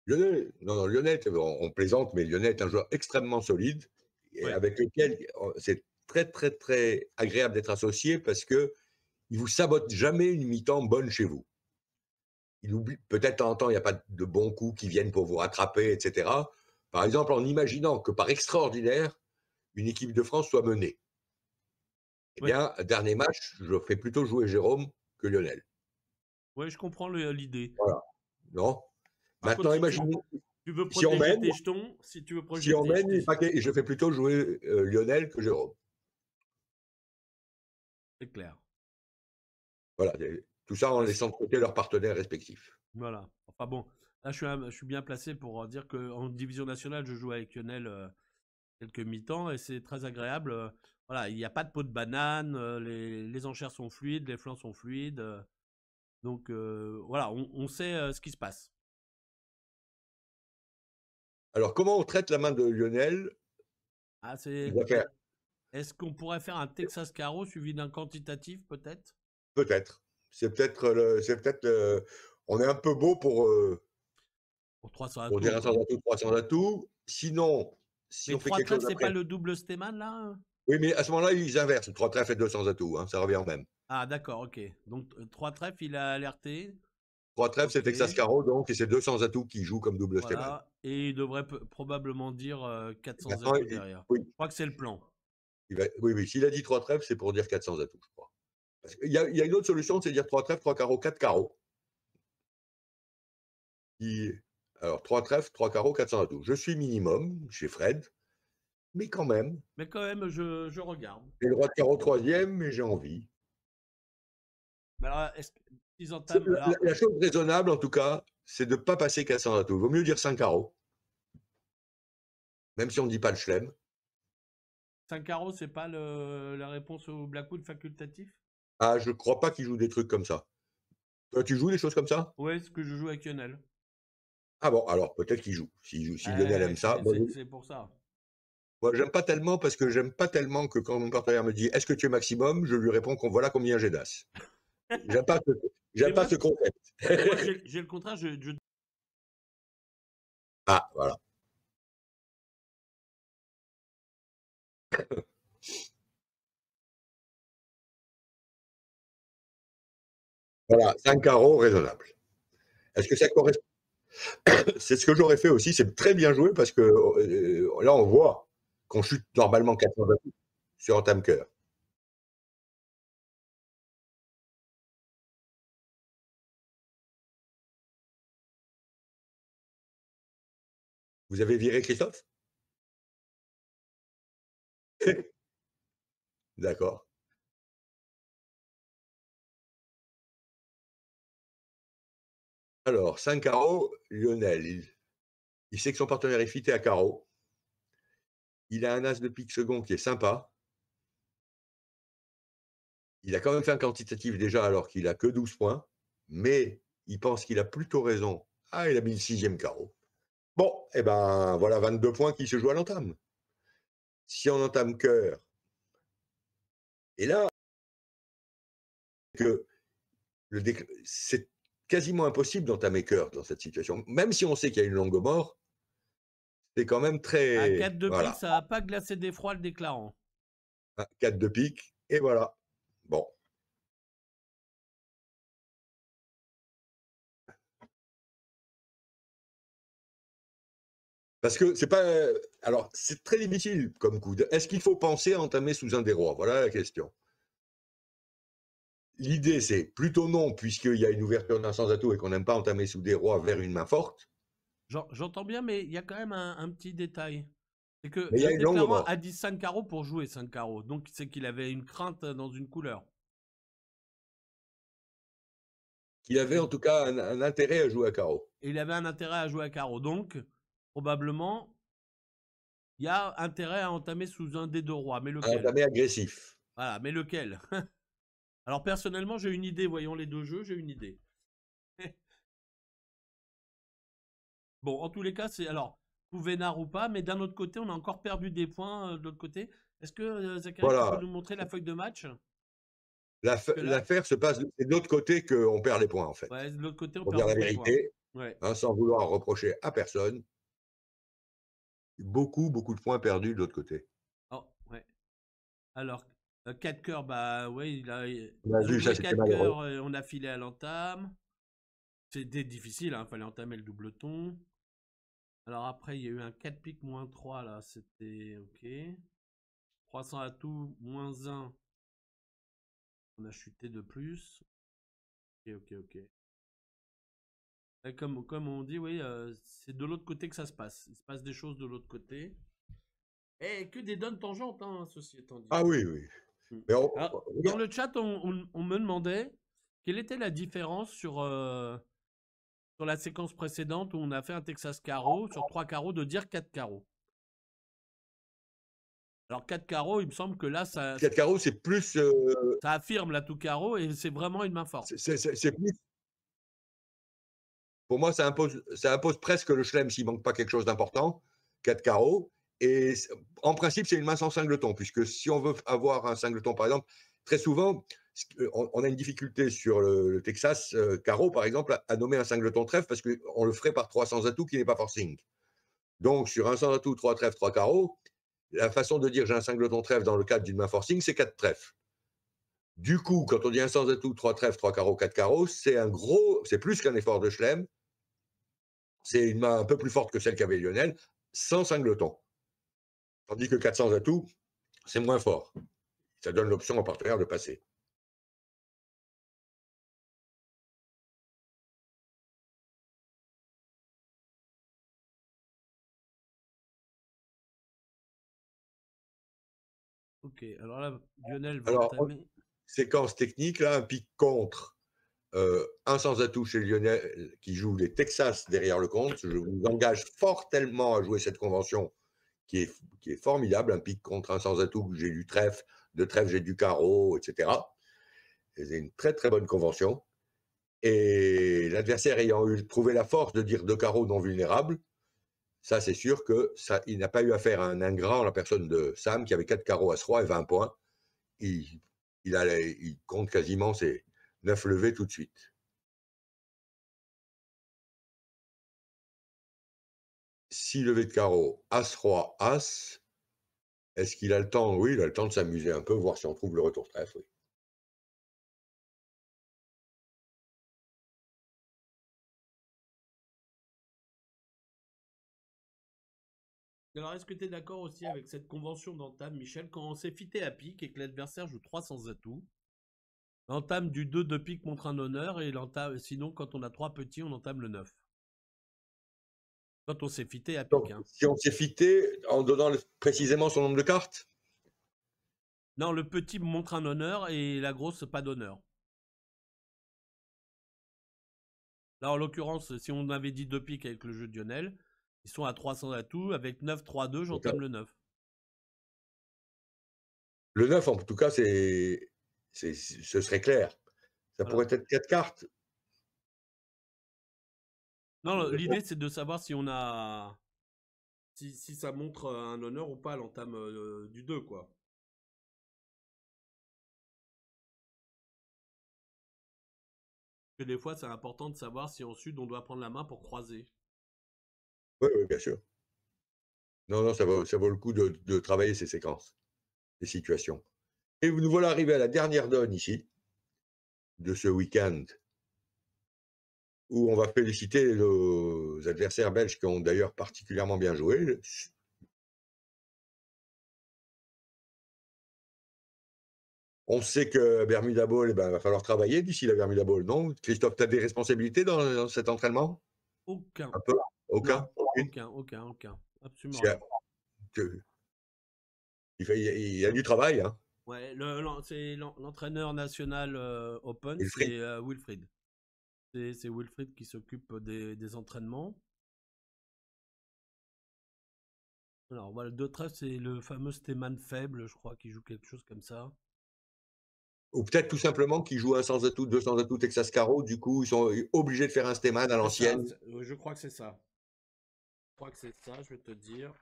Lionel, non, Lionel, on plaisante, mais Lionel est un joueur extrêmement solide et
Ouais.
avec lequel c'est très, très, très agréable d'être associé parce que il vous sabote jamais une mi-temps bonne chez vous. Il oublie, peut-être de temps en temps, il n'y a pas de bons coups qui viennent pour vous rattraper, etc. Par exemple, en imaginant que par extraordinaire, une équipe de France soit menée. Eh
Ouais,
bien, dernier match, je fais plutôt jouer Jérôme que Lionel.
ouais, je comprends l'idée.
Voilà, non?
Par contre,
Maintenant,
si
imaginez
tu veux
si on
protéger
mène
tes jetons, si tu veux
si on
protéger
mène,
tes...
je fais plutôt jouer, Lionel que Jérôme.
C'est clair.
Voilà, tout ça en
Ah,
laissant de côté leurs partenaires respectifs.
voilà. Enfin bon, là, je suis bien placé pour dire qu'en division nationale, je joue avec Lionel quelques mi-temps et c'est très agréable. Voilà, il n'y a pas de peau de banane, les enchères sont fluides, les flancs sont fluides. Donc voilà, on sait ce qui se passe.
Alors, comment on traite la main de Lionel?
Ah,
Il va faire
est-ce qu'on pourrait faire un Texas Carreau suivi d'un quantitatif peut-être?
peut-être. On est un peu beau
Pour 300
pour
atouts,
dire un
quoi.
sans atout, 300 atouts. Sinon, si
Mais
on fait
3
quelque
trèfles,
chose
c'est
après
pas le double Stéman là, hein?
oui, mais à ce moment-là, ils inversent. 3 trèfles et 2 sans atout, hein, ça revient au même.
Ah, d'accord, ok. Donc 3 trèfles, il a alerté.
3 trèfles, c'est
Ok,
Texas Carreau, donc, et c'est 2 sans atout qui jouent comme double Stéman.
voilà. Et il devrait probablement dire 400
Maintenant,
atouts derrière.
oui,
Je crois que c'est le plan.
oui, oui, s'il a dit 3 trèfles, c'est pour dire 400 atouts, je crois. Parce qu'il y a une autre solution, c'est de dire 3 trèfles, 3 carreaux, 4 carreaux. Qui... Alors, 3 trèfles, 3 carreaux, 400 atouts. Je suis minimum chez Fred, mais quand même,
Mais quand même, je regarde.
j'ai le droit de carreau troisième, mais j'ai envie.
Mais alors, est-ce qu'ils entament. Alors,
La chose raisonnable, en tout cas, c'est de ne pas passer 400 atouts. Il vaut mieux dire 5 carreaux, même si on ne dit pas le chelem.
5 carreaux, c'est pas la réponse au Blackwood facultatif?
Ah, je crois pas qu'il joue des trucs comme ça. Toi, tu joues des choses comme ça?
Ouais, ce que je joue avec Lionel.
Ah bon, alors peut-être qu'il joue. Si Lionel aime ça.
C'est pour ça.
Moi, j'aime pas tellement parce que j'aime pas tellement que quand mon partenaire me dit est-ce que tu es maximum, je lui réponds qu'on voilà combien j'ai d'as. J'aime pas ce,
Mais
j'aime pas
moi,
ce concept.
moi j'ai le contraire.
Ah, voilà. Voilà, 5 carreaux raisonnable. Est-ce que ça correspond? C'est ce que j'aurais fait aussi. C'est très bien joué parce que là, on voit qu'on chute normalement 420 sur entame cœur. Vous avez viré Christophe? D'accord. Alors, 5 carreaux, Lionel, il sait que son partenaire est fité à carreau. Il a un as de pique second qui est sympa. Il a quand même fait un quantitatif déjà alors qu'il a que 12 points, mais il pense qu'il a plutôt raison. Ah, il a mis le 6e carreau. Bon, et ben voilà 22 points qui se jouent à l'entame. Si on entame cœur, et là, que c'est quasiment impossible d'entamer cœur dans cette situation. Même si on sait qu'il y a une longue mort, c'est quand même
À
très.
4 de pique,
Voilà.
ça va pas glacer d'effroi le déclarant.
4 de pique, et voilà. Bon. Parce que c'est pas. Alors, c'est très difficile comme coup. Est-ce qu'il faut penser à entamer sous un des rois? Voilà la question. L'idée, c'est plutôt non, puisqu'il y a une ouverture d'un sans atout et qu'on n'aime pas entamer sous des rois vers une main forte.
J'entends bien, mais il y a quand même un petit détail. C'est que
Mais il y a
le
une longue
déclarant
mort.
a dit 5 carreaux pour jouer 5 carreaux. Donc c'est qu'il avait une crainte dans une couleur.
Il avait en tout cas un intérêt à jouer à carreau.
Et il avait un intérêt à jouer à carreau. Donc, probablement, il y a intérêt à entamer sous un des deux rois. Mais
Un
lequel?
entamé agressif.
Voilà, mais lequel? Alors personnellement, j'ai une idée. Voyons les deux jeux, j'ai une idée. Bon, en tous les cas, c'est alors coup vénard ou pas, mais d'un autre côté, on a encore perdu des points de l'autre côté. Est-ce que Zachary, tu peux
Voilà.
nous montrer la feuille de match? Que là,
L'affaire se passe, c'est de l'autre côté qu'on perd les points, en fait.
ouais, de l'autre côté, on
Pour
perd
dire la
beaucoup de points.
vérité,
Ouais.
hein, sans vouloir reprocher à personne, beaucoup, beaucoup de points perdus de l'autre côté.
Oh, ouais. Alors, 4 cœurs, bah ouais,
On a
ils ont
vu, ça
joué
c'était
4
malheureux.
cœurs et on a filé à l'entame. C'était difficile, hein, fallait entamer le double ton. Alors après, il y a eu un 4 piques moins 3 là, c'était ok. 300 atouts moins 1, on a chuté de plus. Ok. Et comme on dit, oui, c'est de l'autre côté que ça se passe. Il se passe des choses de l'autre côté. Et que des donnes tangentes, hein, ceci étant dit.
Ah oui, oui.
Mm.
Mais
Alors, dans
regarde,
le chat, on me demandait quelle était la différence sur la séquence précédente où on a fait un Texas carreau sur 3 carreaux de dire 4 carreaux. Alors 4 carreaux, il me semble que là,
4 carreaux, c'est plus,
ça affirme la tout carreau et c'est vraiment une main forte.
c'est plus. Pour moi, ça impose presque le chelem s'il manque pas quelque chose d'important. 4 carreaux. Et en principe, c'est une main sans singleton, puisque si on veut avoir un singleton, par exemple, très souvent, on a une difficulté sur le Texas carreau, par exemple, à nommer un singleton trèfle parce qu'on le ferait par 300 atouts qui n'est pas forcing. Donc, sur un sans atout, 3 trèfles, 3 carreaux, la façon de dire j'ai un singleton trèfle dans le cadre d'une main forcing, c'est 4 trèfles. Du coup, quand on dit un sans atout, 3 trèfles, 3 carreaux, 4 carreaux, c'est plus qu'un effort de chelem. C'est une main un peu plus forte que celle qu'avait Lionel, sans singleton. Tandis que 400 atouts, c'est moins fort. Ça donne l'option au partenaire de passer.
Ok, alors là, Lionel va
Alors,
entamer.
séquence technique, là, un pic contre, un sans atout chez Lionel qui joue les Texas derrière le compte. Je vous engage fortement à jouer cette convention qui est formidable, un pic contre un sans atout, j'ai du trèfle, de trèfle j'ai du carreau, etc. C'est une très très bonne convention. Et l'adversaire ayant trouvé la force de dire deux carreaux non vulnérables, ça c'est sûr que ça, il n'a pas eu affaire à un ingrat en la personne de Sam qui avait 4 carreaux à 3 et 20 points. Il, il compte quasiment ses 9 levées tout de suite. Si levées de carreau, As-Roi, As, est-ce qu'il a le temps? Oui, il a le temps de s'amuser un peu, voir si on trouve le retour trèfle. Oui.
Alors, est-ce que tu es d'accord aussi avec cette convention d'entame, Michel, quand on s'est fité à pique et que l'adversaire joue 300 atouts, l'entame du 2 de pique montre un honneur et sinon, quand on a 3 petits, on entame le 9. Quand on s'est fité à pique.
Donc,
Hein.
si on s'est fité en donnant précisément son nombre de cartes.
Non, le petit montre un honneur et la grosse, pas d'honneur. Là, en l'occurrence, si on avait dit 2 piques avec le jeu de Lionel, ils sont à 300 atouts. Avec 9, 3, 2, j'entame le 9.
Le 9, en tout cas, ce serait clair. Ça
Voilà.
pourrait être 4 cartes.
Non, l'idée, c'est de savoir si on a. Si ça montre un honneur ou pas à l'entame du 2, quoi. Que des fois, c'est important de savoir si ensuite on doit prendre la main pour croiser.
Oui, oui, bien sûr. Non, non, ça vaut le coup de travailler ces séquences, ces situations. Et nous voilà arrivés à la dernière donne ici, de ce week-end, où on va féliciter nos adversaires belges qui ont d'ailleurs particulièrement bien joué. On sait que Bermuda Ball, il va falloir travailler d'ici la Bermuda Ball, non? Christophe, tu as des responsabilités dans cet entraînement?
Aucun.
Un peu? Aucun?
Non,
Aucune?
aucun. Absolument
Parce
rien.
il y a du travail, hein?
Ouais, c'est l'entraîneur national Open,
Wilfried.
c'est Wilfried. C'est Wilfried qui s'occupe des entraînements. Alors voilà, d'autres, c'est le fameux Steman faible, je crois, qui joue quelque chose comme ça.
Ou peut-être tout simplement qu'ils jouent un sans atout, deux sans atout Texas Carreau, du coup, ils sont obligés de faire un Steman à
C'est ça,
l'ancienne.
je crois que c'est ça. Je crois que c'est ça, je vais te dire.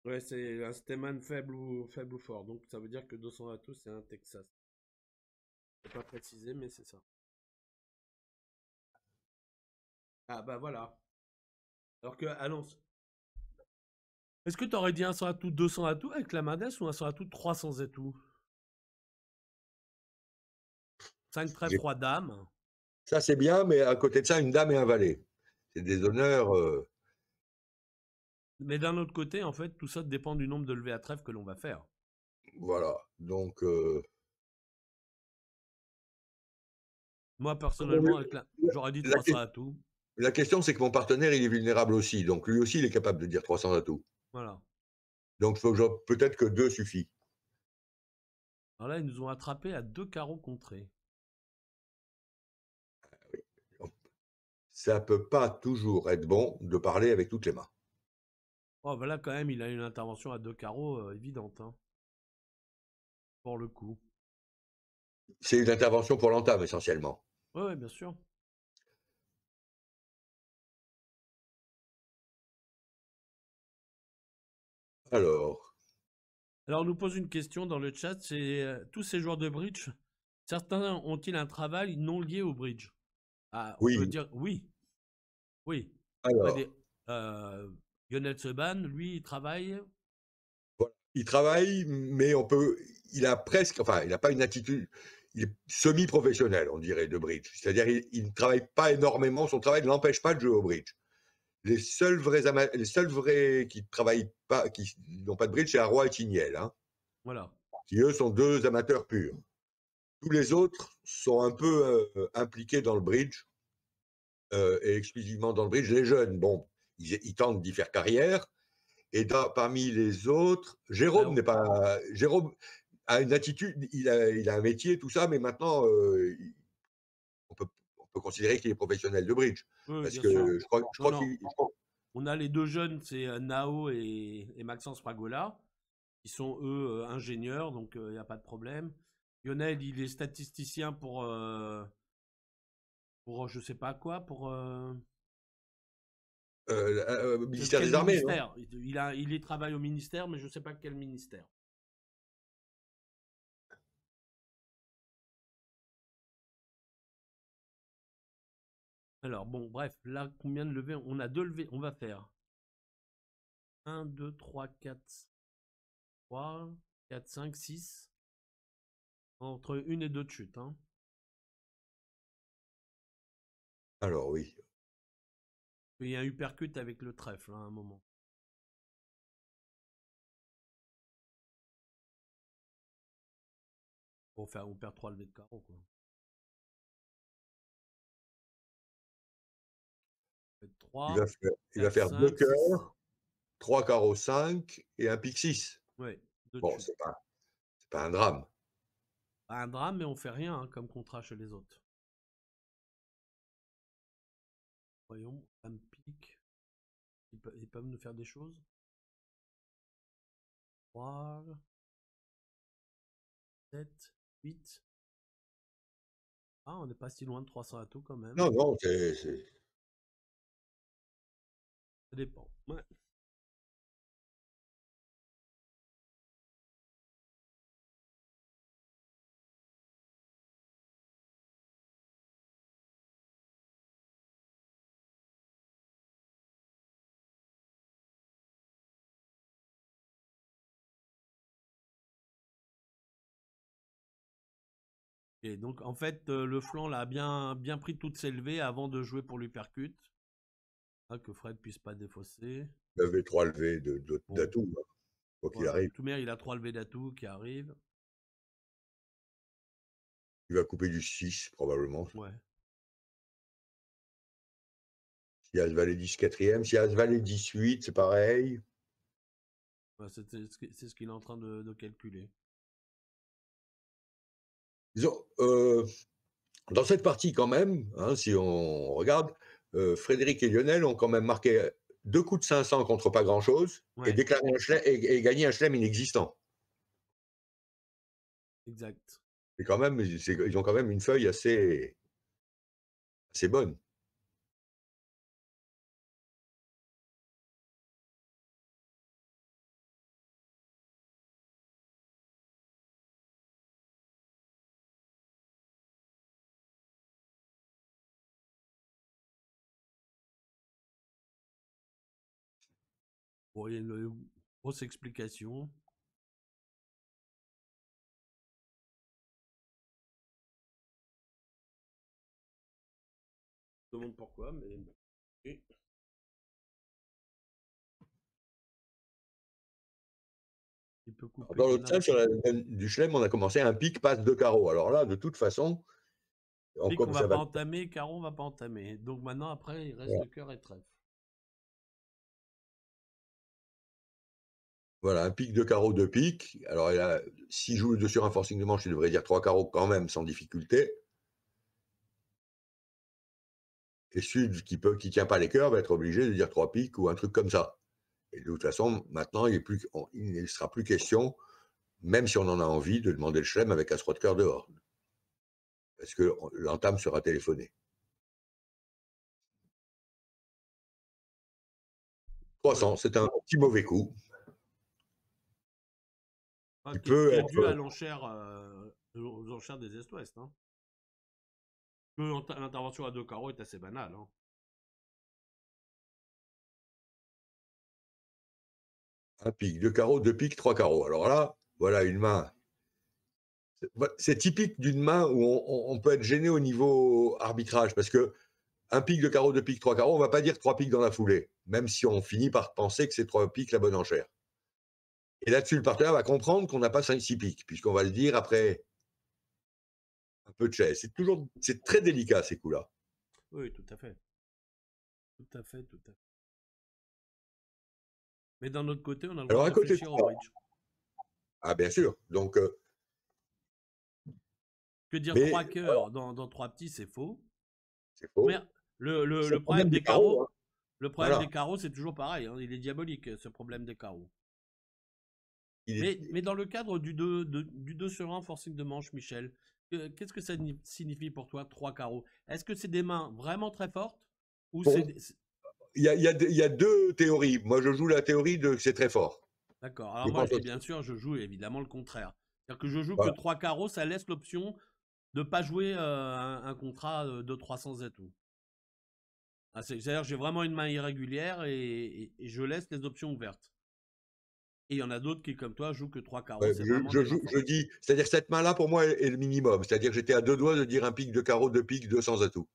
Ouais, c'est un Steman faible ou fort. Donc ça veut dire que 200 atouts, c'est un Texas. Je pas précisé, mais c'est ça. Ah bah voilà. Alors que, allons. Est-ce que tu aurais dit un 100 atouts, 200 atouts avec la main d'Est ou un 100 atouts, 300 atouts? 5 trèfles,
J'ai-
3 dames.
Ça, c'est bien, mais à côté de ça, une dame et un valet. c'est des honneurs,
Mais d'un autre côté, en fait, tout ça dépend du nombre de levées à trèfle que l'on va faire.
voilà, donc
Moi,
comme on
personnellement,
est
avec j'aurais dit
la
300
ques
atouts.
la question, c'est que mon partenaire, il est vulnérable aussi, donc lui aussi, il est capable de dire 300 atouts.
Voilà.
Donc faut que j'en peut-être que 2 suffit.
Alors là, ils nous ont attrapés à 2 carreaux contrés.
Ça peut pas toujours être bon de parler avec toutes les mains.
Oh, bah là, quand même, il a une intervention à 2 carreaux évidente, hein, pour le coup.
C'est une intervention pour l'entame essentiellement.
Ouais, ouais, bien sûr.
Alors,
Alors, on nous pose une question dans le chat, c'est tous ces joueurs de bridge, certains ont-ils un travail non lié au bridge? Ah, on peut
oui,
dire oui, oui. On a
alors,
des, Lionel Seban, lui, il travaille.
voilà, il travaille, mais on peut il a presque enfin, il n'a pas une attitude il est semi-professionnel, on dirait, de bridge. C'est-à-dire il ne travaille pas énormément, son travail ne l'empêche pas de jouer au bridge. Les seuls vrais qui travaillent pas, qui n'ont pas de bridge, c'est Arroy et Chignel, hein,
Voilà.
qui eux sont 2 amateurs purs. Tous les autres sont un peu, impliqués dans le bridge, et exclusivement dans le bridge. Les jeunes, bon, ils tentent d'y faire carrière. Et parmi les autres,
Ouais,
Jérôme a une attitude, il a un métier, tout ça, mais maintenant, on peut, on peut considérer qu'il est professionnel de bridge.
oui, oui,
Parce
bien sûr.
que je
Non,
crois
non.
qu'il.
On a les deux jeunes, c'est Nao et Maxence Fragola. Ils sont eux ingénieurs, donc il n'y a pas de problème. Lionel, il est statisticien pour je sais pas quoi, pour
Ministère
quel
des Armées, non?
ministère. Il y travaille au ministère, mais je sais pas quel ministère. Alors bon, bref, là, combien de levées? On a 2 levées, on va faire 1, 2, 3, 4, 3, 4, 5, 6. Entre une et 2 de chute, hein.
Alors oui.
Il y a un uppercut avec le trèfle hein, à un moment. On perd 3 levées de carreau, quoi. On fait
Il
3,
va faire, il va
4,
faire 2
5, 6.
cœurs, 3 carreaux 5 et un pique 6.
Ouais, 2 de
Bon,
chute.
c'est pas un drame.
Pas un drame, mais on fait rien hein, comme contrat chez les autres. Voyons, ça me pique. Ils peuvent nous faire des choses. 3, 7, 8. Ah, on n'est pas si loin de 300 atouts quand même.
Non, non,
Ça dépend. Ouais. Et donc, en fait, le flanc là, a bien pris toutes ses levées avant de jouer pour l'uppercut. Ah, que Fred puisse pas défausser.
il avait 3 levées
Bon,
d'atouts, hein, quoi qu'il
voilà.
arrive.
Toumer, il a 3 levées d'atout qui arrivent.
Il va couper du 6, probablement.
Ouais.
S'il y a As-Valet 10 quatrième, s'il y a As-Valet 18, c'est pareil.
Ouais, c'est ce qu'il est en train de calculer.
Disons, dans cette partie quand même, hein, si on regarde, Frédéric et Lionel ont quand même marqué 2 coups de 500 contre pas grand-chose et
Ouais,
déclaré un chelem et gagné un chelem inexistant.
exact.
C'est quand même ils ont quand même une feuille assez bonne.
Bon, il y a une grosse explication. Je me demande pourquoi, mais Et il peut couper
Dans
de
l'autre salle, sur la du chelem, on a commencé un pique, passe, 2 carreaux. Alors là, de toute façon,
pique, on
comme
va
ça
pas
va
entamer, carreau, on va pas entamer. Donc maintenant, après, il reste
voilà,
le cœur et trèfle.
voilà, un pique, 2 carreaux, 2 piques. Alors il a s'il joue le 2 sur un forcing de manche, il devrait dire 3 carreaux quand même, sans difficulté. Et celui qui tient pas les cœurs va être obligé de dire 3 piques ou un truc comme ça. Et de toute façon, maintenant, il ne sera plus question, même si on en a envie, de demander le chelem avec as-roi de cœur dehors. Parce que l'entame sera téléphonée. 300,
Ouais.
c'est un petit mauvais coup.
Enfin,
Qui
qui
peut
est
être.
dû à aux enchères des Est-Ouest. Hein. L'intervention à 2 carreaux est assez banale. Hein.
Un pique, 2 carreaux, 2 piques, 3 carreaux. Alors là, voilà une main. C'est typique d'une main où on peut être gêné au niveau arbitrage, parce que un pique, 2 carreaux, 2 piques, 3 carreaux, on va pas dire 3 piques dans la foulée, même si on finit par penser que c'est 3 piques la bonne enchère. Et là-dessus, le partenaire va comprendre qu'on n'a pas 5-6 piques, puisqu'on va le dire après un peu de chaise. C'est très délicat ces coups-là.
Oui, tout à fait. Tout à fait, tout à fait. Mais d'un autre côté, on a le droit
Alors
de
à côté de
réfléchir au
ça,
bridge.
ah bien sûr, donc,
Que dire
mais
3 cœurs dans 3 petits, c'est faux.
c'est
Mais
faux. C'est
le
le
problème
problème des
des
carreaux,
carreaux,
hein.
le problème des
Voilà.
carreaux, c'est toujours pareil. Hein. Il est diabolique, ce problème des carreaux.
Il est,
Mais dans le cadre du 2 sur 1 forcing de manche, Michel, qu'est-ce que ça signifie pour toi, 3 carreaux? Est-ce que c'est des mains vraiment très fortes ou
pour,
c'est
il y a deux théories. Moi, je joue la théorie de que c'est très fort.
D'accord. Alors
Je
moi,
pense
je dis
autre
bien
chose.
sûr, je joue évidemment le contraire. C'est-à-dire que je joue que
Voilà.
3 carreaux, ça laisse l'option de pas jouer un contrat de 300 et tout. Ah, c'est-à-dire que j'ai vraiment une main irrégulière et je laisse les options ouvertes. Et il y en a d'autres qui, comme toi, jouent que 3 carreaux,
Ouais,
c'est vraiment des mains
je
fortes.
dis, c'est-à-dire cette main-là, pour moi, est le minimum. C'est-à-dire que j'étais à deux doigts de dire un pique de carreau, deux piques, 200 atouts.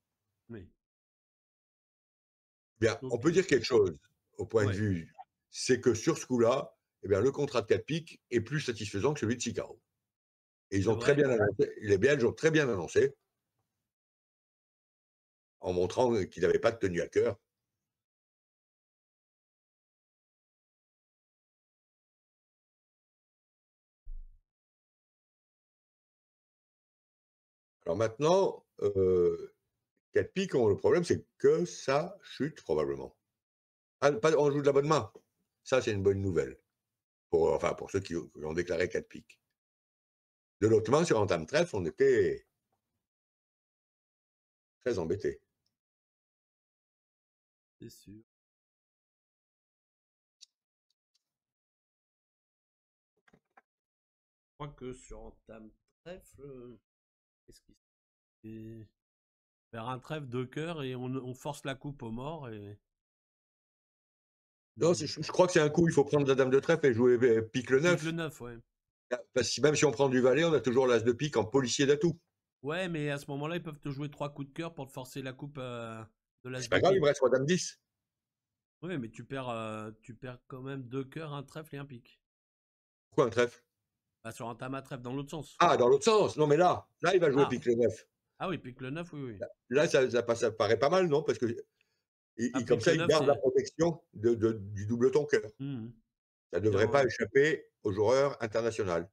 Oui.
Bien, on
Donc,
peut dire quelque chose au point de
ouais,
vue, c'est que sur ce coup-là, eh bien, le contrat de 4 piques est plus satisfaisant que celui de 6 carreaux. Et ils
c'est
ont très
vrai.
bien annoncé, les Belges ont très bien annoncé, en montrant qu'ils n'avaient pas de tenue à cœur. Alors maintenant, 4 piques, le problème, c'est que ça chute probablement. Ah, on joue de la bonne main. Ça, c'est une bonne nouvelle. Enfin, pour ceux qui ont déclaré 4 piques. De l'autre main, sur entame trèfle, on était très embêtés.
C'est sûr. Je crois que sur entame trèfle, qu'est-ce qui se fait faire un trèfle de cœur et on force la coupe au mort et
Non,
non.
je crois que c'est un coup, il faut prendre la dame de trèfle et jouer pique le
Pique le
9.
9, ouais.
Parce que même si on prend du valet, on a toujours l'as de pique en policier d'atout.
Ouais, mais à ce moment-là, ils peuvent te jouer 3 coups de cœur pour te forcer la coupe de l'as
C'est
de
pas grave, il me
pique.
reste roi dame 10.
Oui, mais tu perds quand même 2 cœurs, un trèfle et un pique.
Pourquoi un trèfle?
Bah, sur un tam à trèfle, dans l'autre sens.
Ah, dans l'autre sens. Non, mais là, il va jouer
Ah,
pique le 9.
ah oui, pique le 9, oui, oui.
Là, ça paraît pas mal, non? Parce que
Ah,
comme
pique
ça,
le
il
9,
garde la
c'est.
protection du double ton cœur.
Mhm.
Ça ne devrait pas
Bien,
échapper aux joueurs internationaux.
eh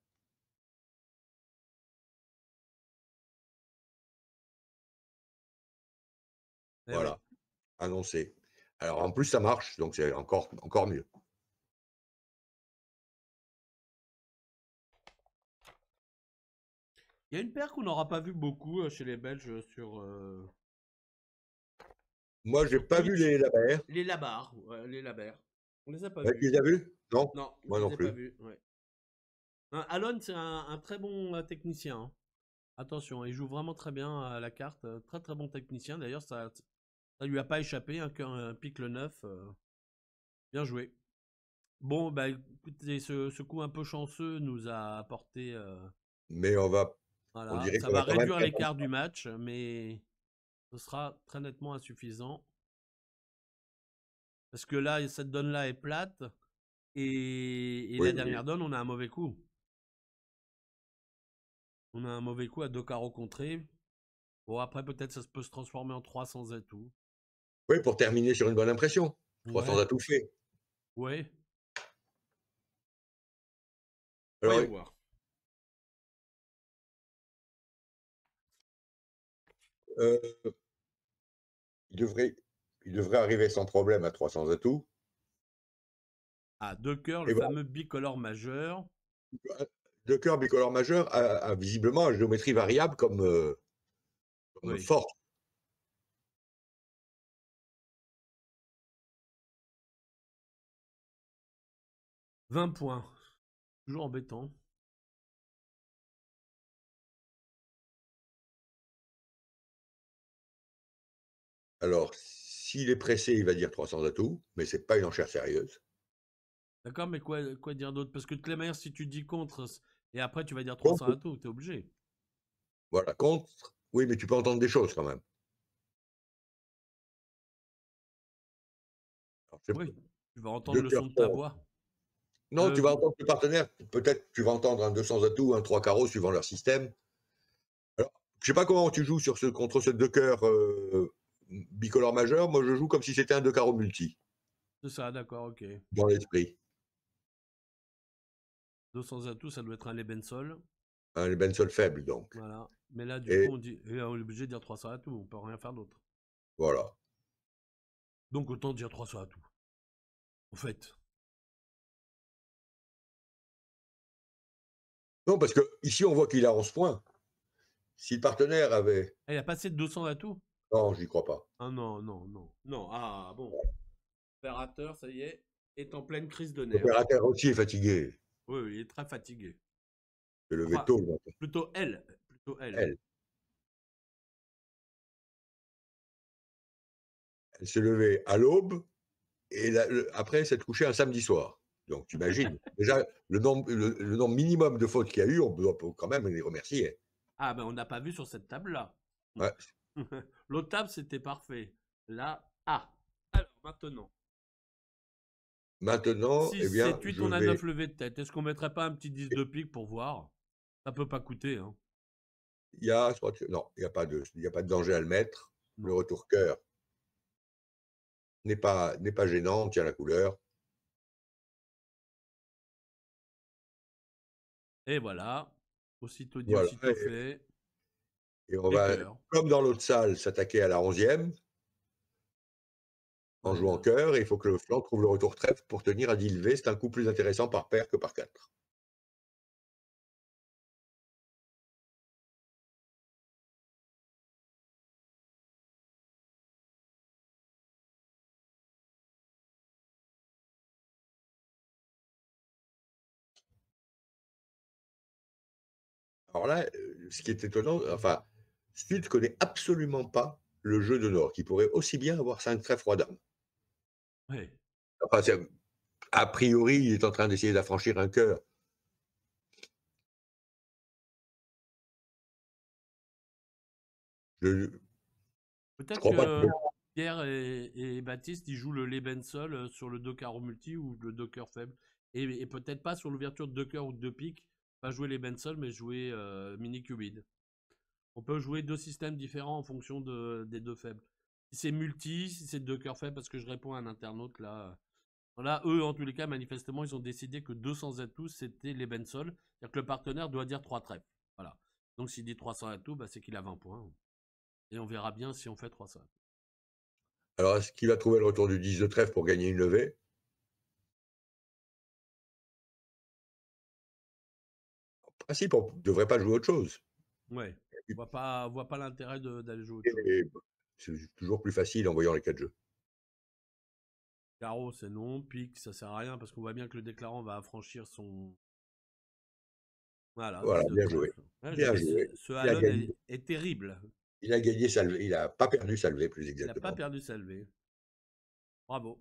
oui.
Voilà, annoncé. Alors en plus, ça marche, donc c'est encore mieux.
Il y a une paire qu'on n'aura pas vu beaucoup chez les Belges
Moi, j'ai
sur
pas vu
Twitch.
les Labert.
Les Labars, ouais, les Labers. On les a pas
Ouais, tu
vus.
les as vus? Non,
Non,
moi
je
non
les ai pas
plus.
vus. Ouais. Alon, c'est un très bon technicien. Hein. Attention, il joue vraiment très bien à la carte. Très très bon technicien. D'ailleurs, ça lui a pas échappé. Un pique le 9. Bien joué. Bon, bah écoutez, ce coup un peu chanceux nous a apporté.
Mais on
Voilà,
dirait
ça
qu'on a
va
quand même
réduire
un bon.
l'écart du match, mais ce sera très nettement insuffisant. Parce que là, cette donne-là est plate. Et la
Oui,
dernière donne, on a un mauvais coup. On a un mauvais coup à 2 carreaux contrés. Bon, après, peut-être ça peut se transformer en 3 sans atout.
oui, pour terminer sur une bonne impression. 300
Ouais,
atouts faits.
ouais.
Alors,
Voyons voir.
euh, il devrait, il devrait arriver sans problème à 300 atouts.
Ah, 2 cœurs, le
Et bon,
fameux bicolore majeur.
deux cœurs bicolore majeur a visiblement une géométrie variable comme
Oui,
forte.
20 points. Toujours embêtant.
Alors, s'il est pressé, il va dire 300 atouts, mais c'est pas une enchère sérieuse.
D'accord, mais quoi dire d'autre? Parce que de toute manière, si tu dis contre, et après tu vas dire 300
Contre,
atout, t'es obligé.
voilà, contre, oui, mais tu peux entendre des choses quand même. Alors,
Oui, tu vas entendre
deux
le
cœurs
son de ta
forts.
voix.
Non, tu
Euh,
vas entendre le partenaire, peut-être tu vas entendre un 200 atouts, un 3 carreaux suivant leur système. Alors, je sais pas comment tu joues contre ce deux cœurs bicolore majeur. Moi, je joue comme si c'était un deux carreaux multi,
c'est ça, d'accord, ok.
dans l'esprit.
200 atouts, ça doit être un Lebensol.
Un ben sol faible, donc.
Voilà. Mais là, du coup,
Et
on est obligé de dire 300 atouts, on peut rien faire d'autre.
voilà.
Donc autant dire 300 atouts. En fait.
Non, parce que ici, on voit qu'il a 11 points. Si le partenaire avait...
Ah, il a passé de 200 atouts?
Non, j'y crois pas.
Ah non, non, non. Non, ah bon. L'opérateur, ça y est en pleine crise de nerfs.
L'opérateur aussi est fatigué.
Oui, oui, il est très fatigué.
Se lever
Enfin,
tôt le matin.
plutôt elle. Plutôt elle.
Elle. Elle s'est levée à l'aube et après, elle s'est couchée un samedi soir. Donc, tu imagines. Déjà, le nombre minimum de fautes qu'il y a eu, on doit quand même les remercier.
Ah ben on n'a pas vu sur cette table-là.
Ouais.
L'autre table, c'était parfait. Là, ah. Alors, maintenant.
Maintenant,
6,
eh bien,
7, 8,
je
on a
vais...
9 levées de tête. Est-ce qu'on mettrait pas un petit 10 de pique pour voir? Ça peut pas coûter, hein.
Il y a... Non, il y a pas de danger à le mettre. Le
Non.
retour cœur n'est pas gênant, tient la couleur.
Et voilà. Aussitôt dit,
Voilà.
aussitôt fait.
Et on
Les
va,
cœurs.
comme dans l'autre salle, s'attaquer à la 11e en
Ouais,
jouant cœur. Et il faut que le flanc trouve le retour trèfle pour tenir à 10 levées. C'est un coup plus intéressant par paire que par 4. Alors là, ce qui est étonnant, enfin, Sud connaît absolument pas le jeu de Nord, qui pourrait aussi bien avoir 5 trèfles roi dame.
ouais.
Enfin, a priori, il est en train d'essayer d'affranchir un cœur. Je ne
Peut-être
crois pas que...
que Pierre et Baptiste, ils jouent le Lebensol sur le 2 carreau multi ou le 2 cœurs faible. Et peut-être pas sur l'ouverture de 2 cœurs ou de 2 piques. Pas jouer les Lebensol, mais jouer mini cubide. On peut jouer deux systèmes différents en fonction des deux faibles. Si c'est multi, si c'est deux cœurs faibles, parce que je réponds à un internaute là. Voilà, eux, en tous les cas, manifestement, ils ont décidé que 200 atouts, c'était les Bensol. C'est-à-dire que le partenaire doit dire 3 trèfles. Voilà. Donc s'il dit 300 atouts, bah, c'est qu'il a 20 points. Et on verra bien si on fait 300 atouts.
Alors, est-ce qu'il va trouver le retour du 10 de trèfle pour gagner une levée? En principe, on ne devrait pas jouer autre chose.
Ouais. Voit pas l'intérêt d'aller jouer autre chose.
Et c'est toujours plus facile en voyant les 4 jeux.
Carreau, c'est non. Pique, ça sert à rien parce qu'on voit bien que le déclarant va affranchir son. Voilà, 10
Voilà,
de
bien joué.
trèfle. Ouais,
Bien joué.
ce
Il a
Hallon
gagné,
est terrible.
il a gagné sa levée. Il n'a pas perdu sa levée, plus
Il n'a pas
exactement.
perdu sa levée. Bravo.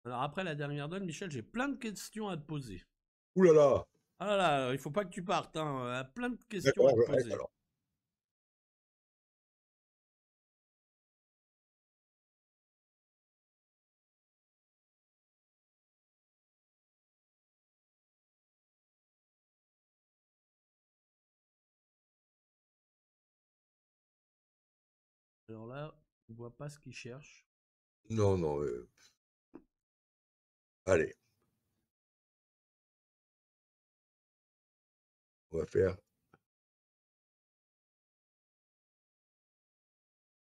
Alors après la dernière donne, Michel, j'ai plein de questions à te poser.
Ouh là là!
Ah là là, il faut pas que tu partes, hein. Plein de questions à
D'accord,
te
je reste
poser.
alors.
Alors là, on voit pas ce qu'il cherche.
Non, non, allez, on va faire.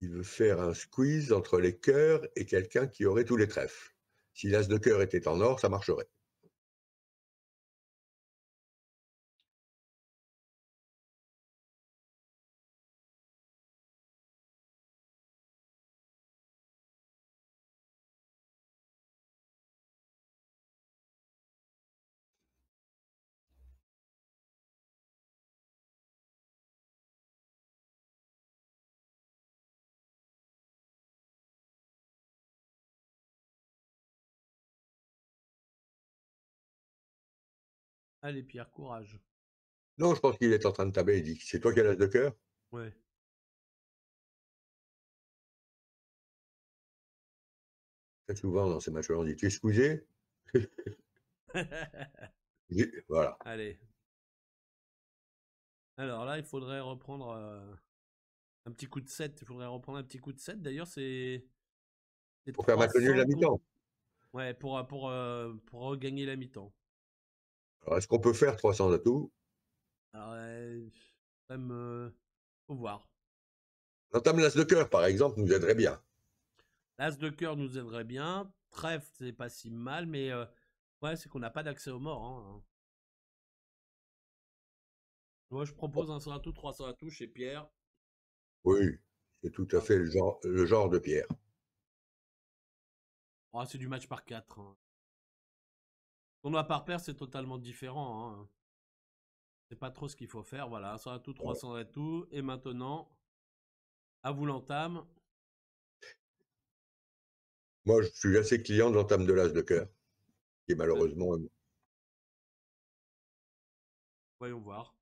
Il veut faire un squeeze entre les cœurs et quelqu'un qui aurait tous les trèfles. Si l'as de cœur était en or, ça marcherait.
Allez, Pierre, courage.
Non, je pense qu'il est en train de tabler. Il dit, c'est toi qui as l'as de cœur?
Ouais.
Très souvent, dans ces matchs-là, on dit, tu es squeezé? Voilà.
Allez. Alors là, il faudrait reprendre un petit coup de 7. Il faudrait reprendre un petit coup de 7. D'ailleurs, c'est
Pour faire match nul à
300 contre...
mi-temps.
Ouais, pour regagner la mi-temps.
Alors, est-ce qu'on peut faire 300 atouts?
Alors, ça me... Faut voir.
L'entame l'as de cœur, par exemple, nous aiderait bien.
L'as de cœur nous aiderait bien. Trèfle, c'est pas si mal, mais ouais, c'est qu'on n'a pas d'accès aux morts, hein. Moi, je propose un 100 à tout, 300 à tout chez Pierre.
Oui, c'est tout à
Ah,
fait le genre de pierre.
oh, c'est du match par 4. Tournoi par paire, c'est totalement différent, hein. C'est pas trop ce qu'il faut faire. Voilà, 100 à tout,
Ouais.
300 à tout. Et maintenant, à vous l'entame.
Moi, je suis assez client de l'entame de l'as de cœur, qui est malheureusement,
Voyons voir.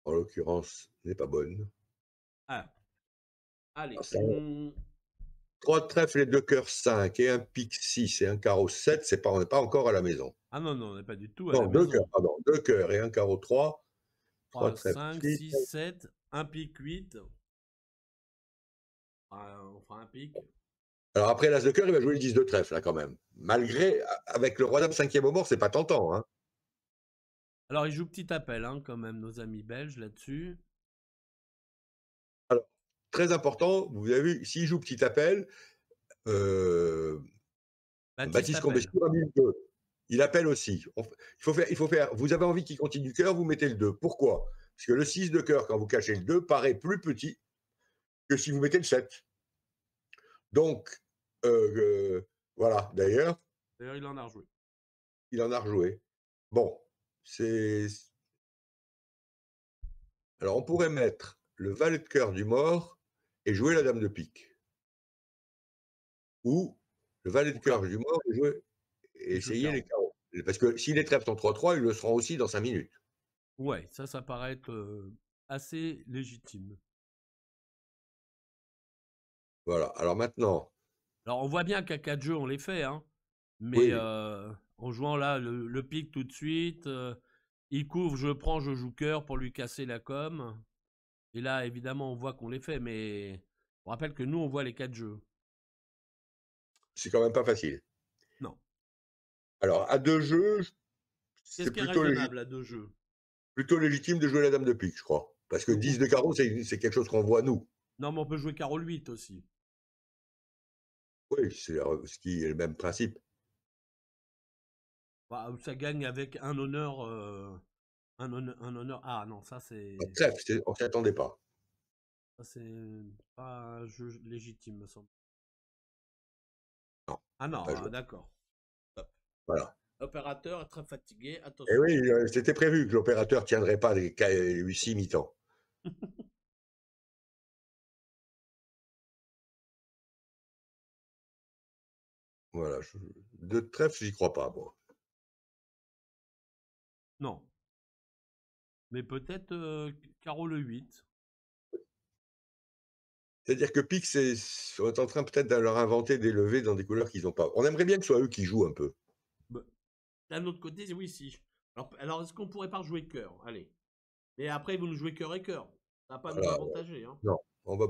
en l'occurrence, n'est pas bonne.
Ah, allez,
Alors, ça,
on...
3 trèfles et 2 cœurs 5 et un pique 6 et un carreau 7, on n'est pas encore à la maison.
Ah non, non, on n'est pas du tout à
Non,
la
2 cœurs,
maison.
pardon. 2 cœurs et un carreau 3, 3
3,
trèfles
5,
6.
6, 7, un pique 8. On fera un pique.
Alors après l'as de cœur, il va jouer le 10 de trèfle, là, quand même. Malgré, avec le roi dame cinquième au bord, c'est pas tentant, hein.
Alors, ils jouent petit appel, hein, quand même, nos amis belges là-dessus.
Alors, très important, vous avez vu, s'il joue petit appel, euh,
Baptiste
Baptiste
appelle.
Combescu a mis le 2. Il appelle aussi. Il faut faire, vous avez envie qu'il continue du cœur, vous mettez le 2. Pourquoi? Parce que le 6 de cœur, quand vous cachez le 2, paraît plus petit que si vous mettez le 7. Donc, euh, euh, voilà, d'ailleurs,
D'ailleurs, il en a rejoué.
il en a rejoué. Bon, c'est. Alors, on pourrait mettre le valet de cœur du mort et jouer la dame de pique. Ou le valet de
Au
cœur
carreau.
du mort et
Et joue
essayer les
carreau.
carreaux. Parce que si les trèfles sont 3-3, ils le seront aussi dans 5 minutes.
Ouais, ça paraît être assez légitime.
Voilà. Alors maintenant,
Alors, on voit bien qu'à 4 jeux, on les fait, hein. Mais
oui,
en jouant là, le pique tout de suite, il couvre, je prends, je joue cœur pour lui casser la com. Et là, évidemment, on voit qu'on les fait, mais on rappelle que nous, on voit les 4 jeux.
c'est quand même pas facile.
Non.
Alors, à 2 jeux,
Qu'est-ce
c'est
qui est raisonnable à 2 jeux?
plutôt légitime de jouer la dame de pique, je crois. Parce que 10 de carreau, c'est quelque chose qu'on voit nous.
Non, mais on peut jouer carreau 8 aussi.
Oui, c'est ce qui est le même principe.
Bah, ça gagne avec un honneur, un honneur. Ah non,
Trèfle, on s'y attendait pas.
ça c'est pas un jeu légitime, me semble.
Non,
Ah
on va
non,
pas
ah,
jouer.
d'accord. Hop.
Voilà.
L'opérateur est très fatigué,
Et
attention.
oui, c'était prévu que l'opérateur tiendrait pas les 6 mi-temps. Voilà. De trèfle, j'y crois pas, moi.
Non. Mais peut-être carreau le 8.
C'est-à-dire que pique, on est en train peut-être de leur inventer des levées dans des couleurs qu'ils n'ont pas. On aimerait bien que ce soit eux qui jouent un peu.
Bah, d'un autre côté, oui, si. Alors est-ce qu'on pourrait pas jouer cœur? Allez. Et après, vous nous jouez cœur et cœur. Ça va pas nous
Voilà.
avantager. Hein.
Non, on va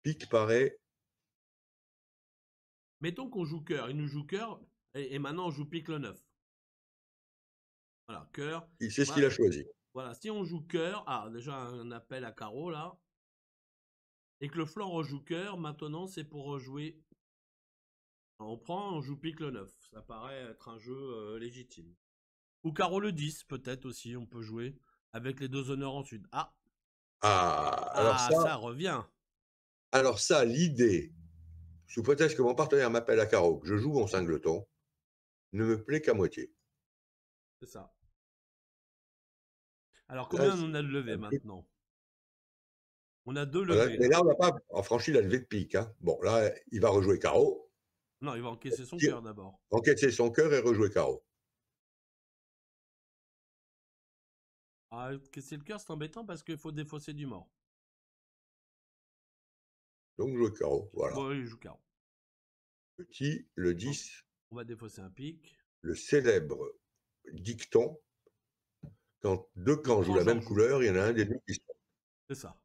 pique paraît.
Mettons qu'on joue cœur. Il nous joue cœur. Et maintenant, on joue pique le 9. Voilà, cœur.
C'est ce qu'il a choisi.
Voilà, si on joue cœur. Ah, déjà un appel à carreau là. Et que le flanc rejoue cœur. Maintenant, c'est pour rejouer. On joue pique le 9. Ça paraît être un jeu légitime. Ou carreau le 10, peut-être aussi, on peut jouer. Avec les deux honneurs en sud. Ah,
Ah,
ça revient.
alors ça, l'idée, sous prétexte que mon partenaire m'appelle à carreau, que je joue mon singleton, ne me plaît qu'à moitié.
C'est ça. Alors,
Là,
combien on a de levées maintenant? On a 2
voilà,
levées.
mais
Là.
là, on n'a pas franchi la levée de pique. Hein. Bon, là, il va rejouer carreau,
Non, il va encaisser son cœur d'abord.
encaisser son cœur et rejouer carreau.
Ah, encaisser le cœur, c'est embêtant parce qu'il faut défausser du mort.
Donc, jouer carreau, voilà.
Bon, il joue carreau.
Petit, le 10.
On va défausser un pique.
Le célèbre dicton, quand deux camps jouent la même couleur, il y en a un des deux qui se trompe.
C'est ça.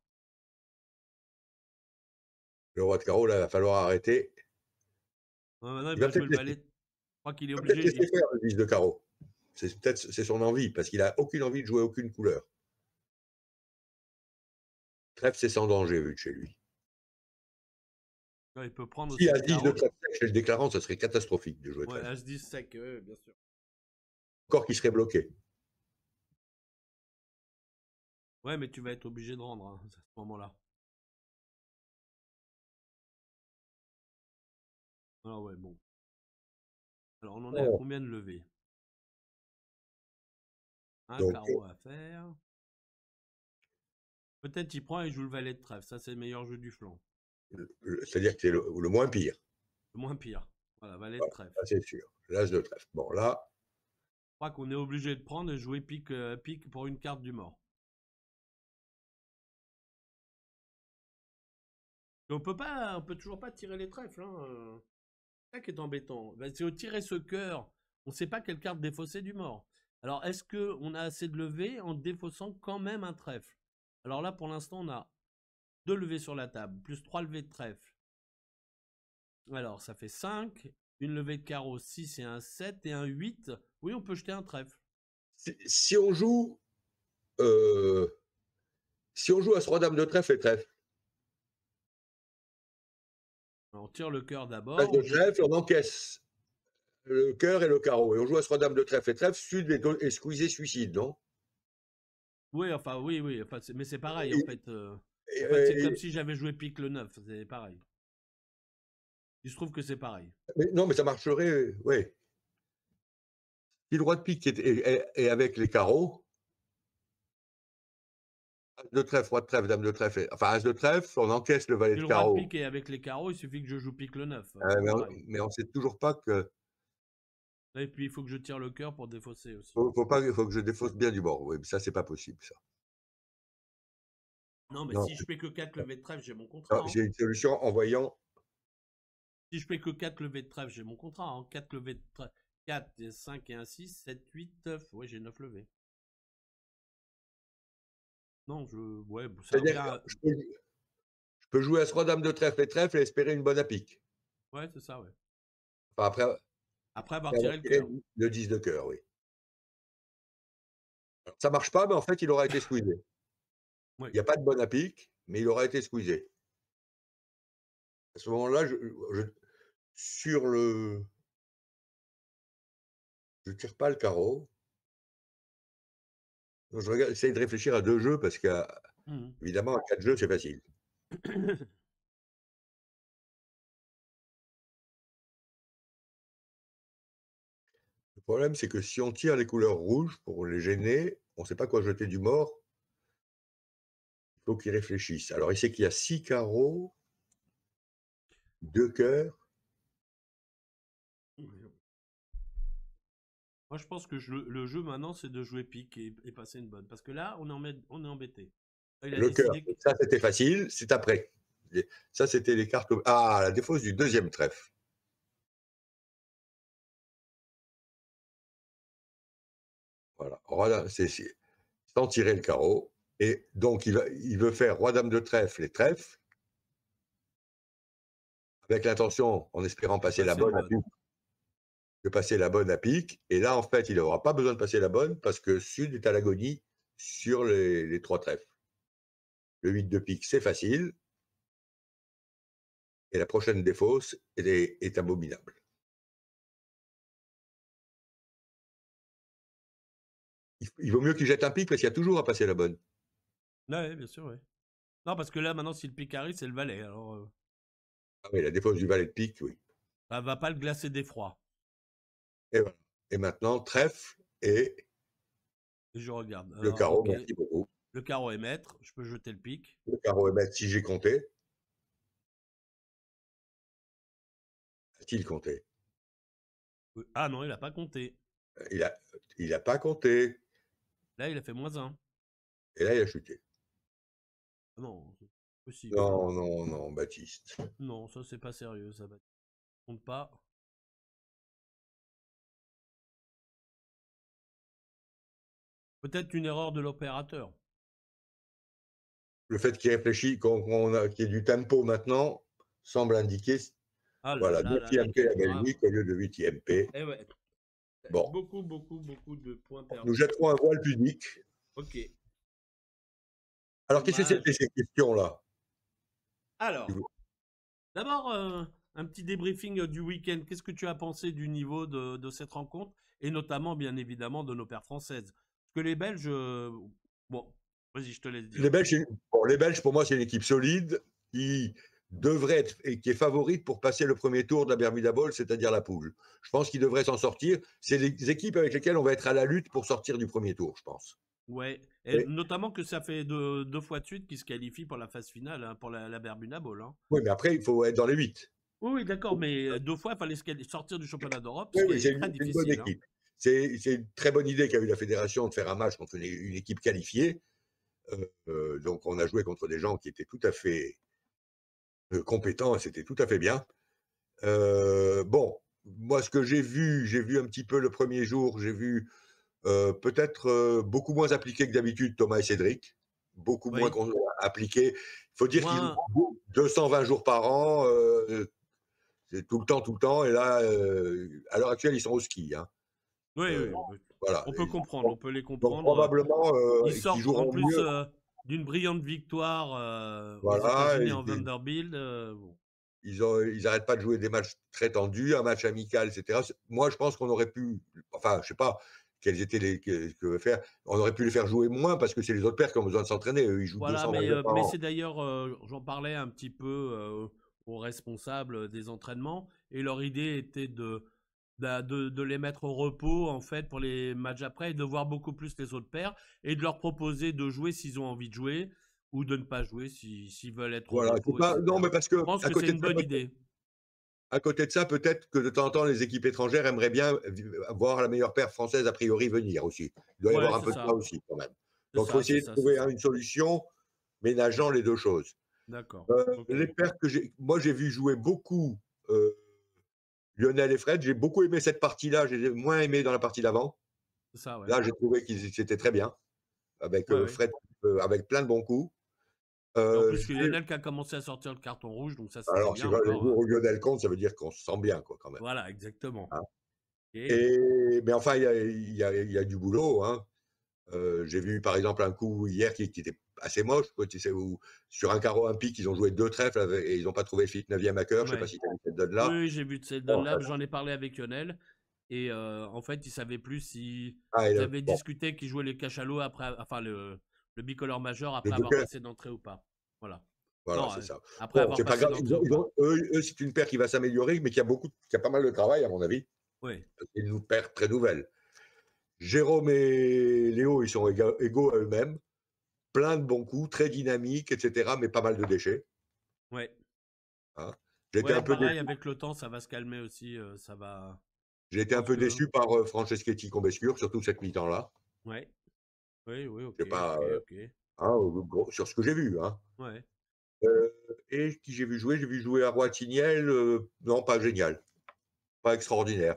Le roi de carreau, là, il va falloir arrêter.
Maintenant, il
Il va
va jouer
peut-être
le valet. Je crois qu'il est
peut-être
obligé.
laisser faire le 10 de carreau. C'est son envie, parce qu'il n'a aucune envie de jouer aucune couleur. Trèfle, c'est sans danger, vu de chez lui.
Il peut prendre
Si
aussi
As 10 de
carreau.
trèfle sec chez le déclarant, ça serait catastrophique de jouer
Ouais,
trèfle.
As-10 sec, bien sûr.
Encore qu'il serait bloqué.
Ouais, mais tu vas être obligé de rendre hein, à ce moment-là. Ah ouais, bon. Alors, on en est à combien de levées? Un
Donc,
carreau à faire. Peut-être il prend et joue le valet de trèfle. Ça, c'est le meilleur jeu du flanc.
c'est-à-dire que c'est le moins pire.
Le moins pire. Voilà, valet de
Voilà,
trèfle.
ça c'est sûr. L'as de trèfle. Bon, là,
Je crois qu'on est obligé de prendre et jouer pique, pique pour une carte du mort. Et on peut toujours pas tirer les trèfles. Hein. C'est ça qui est embêtant. Ben, si on tirait ce cœur, on ne sait pas quelle carte défausser du mort. Alors, est-ce qu'on a assez de levées en défaussant quand même un trèfle? Alors là, pour l'instant, on a 2 levées sur la table, plus 3 levées de trèfle. Alors, ça fait 5. Une levée de carreau, 6 et un 7 et un 8. Oui, on peut jeter un trèfle.
si on joue As-Roi Dame de trèfle et trèfle,
Alors, on tire le cœur
As
d'abord.
de trèfle, on encaisse le cœur et le carreau. Et on joue As-Roi Dame de trèfle et trèfle, sud et squeezé suicide, non?
Oui, enfin, oui. Enfin, mais c'est pareil, en fait. En
Et,
fait, c'est comme si j'avais joué pique le 9. C'est pareil. Il se trouve que c'est pareil.
non, mais ça marcherait, oui. Si le roi de pique est avec les carreaux, As de trèfle, roi de trèfle, dame de trèfle, enfin As de trèfle, on encaisse le valet
Si
de
le roi de
carreau.
pique est avec les carreaux, il suffit que je joue pique le 9. C'est pareil.
Mais on ne sait toujours pas que.
Et puis, il faut que je tire le cœur pour défausser aussi.
Faut que je défausse bien du bord. Oui, mais ça, c'est pas possible, ça.
Non, mais
Non.
si je fais que 4 levées de trèfle, j'ai mon contrat. Hein.
J'ai une solution en voyant.
Si je fais que 4 levées de trèfle, j'ai mon contrat. Hein. 4 levées de trèfle. 4, 5 et un 6, 7, 8, 9. Oui, j'ai 9 levées. Non, ouais, ça
C'est-à-dire
revient.
que je peux jouer As-Roi Dame de trèfle et trèfle et espérer une bonne à pique.
Ouais, c'est ça, ouais.
Enfin,
Après avoir tiré le cœur.
le 10 de cœur, oui. Ça marche pas, mais en fait, il aura été squeezé.
Oui.
Il n'y a pas de bonne à pique, mais il aura été squeezé. À ce moment-là, sur le. Je tire pas le carreau. J'essaie de réfléchir à 2 jeux parce qu'évidemment, à 4 jeux, c'est facile. Le problème, c'est que si on tire les couleurs rouges pour les gêner, on ne sait pas quoi jeter du mort. Il faut qu'ils réfléchissent. Alors, il sait qu'il y a 6 carreaux, 2 cœurs.
Moi, je pense que le jeu maintenant, c'est de jouer pique et passer une bonne. Parce que là, on est embêté. Il a
Le cœur,
décidé que...
ça c'était facile, c'est après. Ça c'était les cartes. Ah, la défausse du deuxième trèfle. Voilà, c'est sans tirer le carreau. Et donc il veut faire roi-dame de trèfle et trèfle, avec l'intention, en espérant
de
passer la
passer une
bonne à
bonne.
pique, de passer la bonne à pique. Et là, en fait, il n'aura pas besoin de passer la bonne parce que Sud est à l'agonie sur les trois trèfles. Le 8 de pique, c'est facile. Et la prochaine défausse est abominable. Il vaut mieux qu'il jette un pique parce qu'il y a toujours à passer la bonne.
Ouais, bien sûr, ouais. Non, parce que là, maintenant, si le pique arrive, c'est le valet. Alors,
Ah oui, la défausse du valet de pique, oui.
ça va pas le glacer d'effroi.
Et voilà. Et maintenant, trèfle et
Et je regarde.
le
Alors,
carreau,
ok.
merci beaucoup.
Le carreau est maître. Je peux jeter le pique.
Le carreau est maître si j'ai compté. A-t-il compté?
Ah non, il a pas compté.
Il a, il a pas compté.
Là, il a fait -1.
Et là, il a chuté.
Non, c'est possible.
Non, non, non, Baptiste.
Non, ça, c'est pas sérieux. Ça compte pas. Peut-être une erreur de l'opérateur.
Le fait qu'il réfléchit, qu'il y ait du tempo maintenant, semble indiquer,
Ah là
voilà,
là là là,
9e P
quel
à
drame.
Belgique au lieu de 8e P.
Eh ouais.
Bon,
Beaucoup, beaucoup, beaucoup de points
nous
perdus.
jetterons un voile pudique.
Ok.
Alors, qu'est-ce que
Dommage.
c'était ces questions-là?
Alors, d'abord, un petit débriefing du week-end. Qu'est-ce que tu as pensé du niveau de cette rencontre et notamment, bien évidemment, de nos paires françaises? Parce que les Belges, bon, vas-y, je te laisse dire.
Les Belges, pour moi, c'est une équipe solide qui devrait être et qui est favorite pour passer le premier tour de la Bermuda Bowl, c'est-à-dire la poule. Je pense qu'ils devraient s'en sortir. C'est les équipes avec lesquelles on va être à la lutte pour sortir du premier tour, je pense.
Ouais, et
Et,
notamment que ça fait deux fois de suite qu'ils se qualifient pour la phase finale, hein, pour la Bermuda Bowl. Hein.
oui, mais après, il faut être dans les 8.
Oui, oui, d'accord, mais deux fois, il fallait sortir du championnat d'Europe,
Oui,
ce qui
oui,
est
c'est
très
une bonne
difficile. Hein.
équipe. C'est une très bonne idée qu'a eu la fédération de faire un match contre une équipe qualifiée. Donc, on a joué contre des gens qui étaient tout à fait compétents et c'était tout à fait bien. Bon, moi, ce que j'ai vu un petit peu le premier jour, j'ai vu peut-être beaucoup moins appliqué que d'habitude Thomas et Cédric, beaucoup moins
Oui,
appliqué. Il faut dire qu'ils jouent
moins.
220 jours par an, c'est tout le temps. Et là, à l'heure actuelle, ils sont au ski. Hein.
Oui,
Euh,
oui, oui.
voilà.
On peut comprendre, on peut les
Donc
comprendre.
probablement
Ils
qu'ils
sortent en
joueront
plus
mieux.
d'une brillante victoire aux
Voilà.
États-Unis en Vanderbilt. Bon.
Ils n'arrêtent pas de jouer des matchs très tendus, un match amical, etc. Moi, je pense qu'on aurait pu, enfin, je sais pas quels étaient que faire. On aurait pu les faire jouer moins parce que c'est les autres pairs qui ont besoin de s'entraîner. Eux, ils jouent
Voilà,
220 jours par
mais
an.
c'est d'ailleurs, j'en parlais un petit peu aux responsables des entraînements, et leur idée était de les mettre au repos, en fait, pour les matchs après, et de voir beaucoup plus les autres pairs, et de leur proposer de jouer s'ils ont envie de jouer, ou de ne pas jouer s'ils veulent être au
Voilà.
repos,
Non,
etc.
mais parce que
Je pense que c'est une bonne idée.
à côté de ça, peut-être que de temps en temps, les équipes étrangères aimeraient bien voir la meilleure paire française a priori venir aussi. Il doit y
Ouais,
avoir un
c'est
peu de ça
ça.
aussi, quand même.
C'est
Donc, il faut
ça, c'est
essayer de
ça, c'est
trouver
ça.
une solution ménageant les deux choses.
D'accord. Ok.
Les paires moi, j'ai vu jouer beaucoup Lionel et Fred. J'ai beaucoup aimé cette partie-là. J'ai moins aimé dans la partie d'avant.
C'est ça, ouais.
Là, j'ai trouvé qu'ils étaient très bien, avec
Ouais, ouais.
Fred, avec plein de bons coups.
Et en plus que
J'ai
Lionel qui a commencé à sortir le carton rouge, donc ça c'était
Alors,
bien
c'est vrai, le
encore.
jour où Lionel compte, ça veut dire qu'on se sent bien, quoi, quand même.
Voilà, exactement.
Hein.
Et
Mais enfin, il y a du boulot. Hein. J'ai vu, par exemple, un coup hier qui était assez moche, quoi, tu sais, où sur un carreau olympique, ils ont joué deux trèfles et ils n'ont pas trouvé le fit 9e à cœur. Je ne sais pas
ouais.
si tu as vu cette
Oui,
donne-là.
oui, j'ai vu de cette
Bon,
donne-là, j'en ai parlé avec Lionel. Et en fait, il savait plus si ils avaient
bon,
discuté qu'ils jouaient les cachalots après, enfin le bicolore majeur
le
après avoir
Joker,
passé d'entrée ou pas. Voilà.
voilà,
Non,
c'est ça.
après
Bon,
avoir
c'est pas
passé
grave.
d'entrée ou pas.
Eux, c'est une paire qui va s'améliorer, mais qui a pas mal de travail, à mon avis.
Oui.
C'est une paire très nouvelle. Jérôme et Léo, ils sont égaux à eux-mêmes. Plein de bons coups, très dynamiques, etc., mais pas mal de déchets.
Ouais.
Hein. J'étais
Ouais,
un peu
pareil,
déçu.
avec le temps, ça va se calmer aussi. Ça va.
J'ai été un
Parce
peu
que
déçu par, Franceschetti-Combescure, surtout cette mi-temps là.
ouais, oui, oui, OK,
C'est pas,
OK, OK.
hein, gros sur ce que j'ai vu, hein.
Ouais.
Heu et qui j'ai vu jouer? J'ai vu jouer Arroy Tignel, non, pas génial, pas extraordinaire.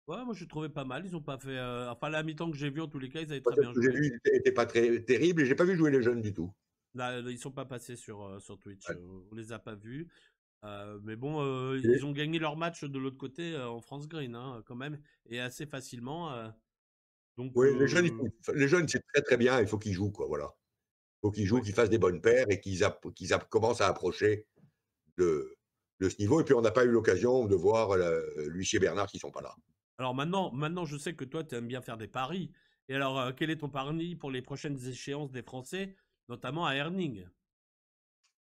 Ouais, moi je trouvais pas mal. Ils ont pas fait, enfin la mi-temps que j'ai vu en tous les cas, ils avaient très
Peut-être
bien
que j'ai
joué.
vu était pas très terrible et j'ai pas vu jouer les jeunes du tout.
Là, ils sont pas passés sur Twitch,
Ouais.
on les a pas vus. Mais bon,
Et
ils ont gagné leur match de l'autre côté en France Green, hein, quand même, et assez facilement. Donc,
oui, les jeunes, c'est très, très bien, il faut qu'ils jouent, quoi, voilà. Il faut qu'ils jouent,
ouais.
qu'ils fassent des bonnes paires et commencent à approcher de de ce niveau et puis on n'a pas eu l'occasion de voir, l'huissier Bernard qui sont pas là.
Alors maintenant, je sais que toi, tu aimes bien faire des paris. Et alors, quel est ton pari pour les prochaines échéances des Français, notamment à Herning,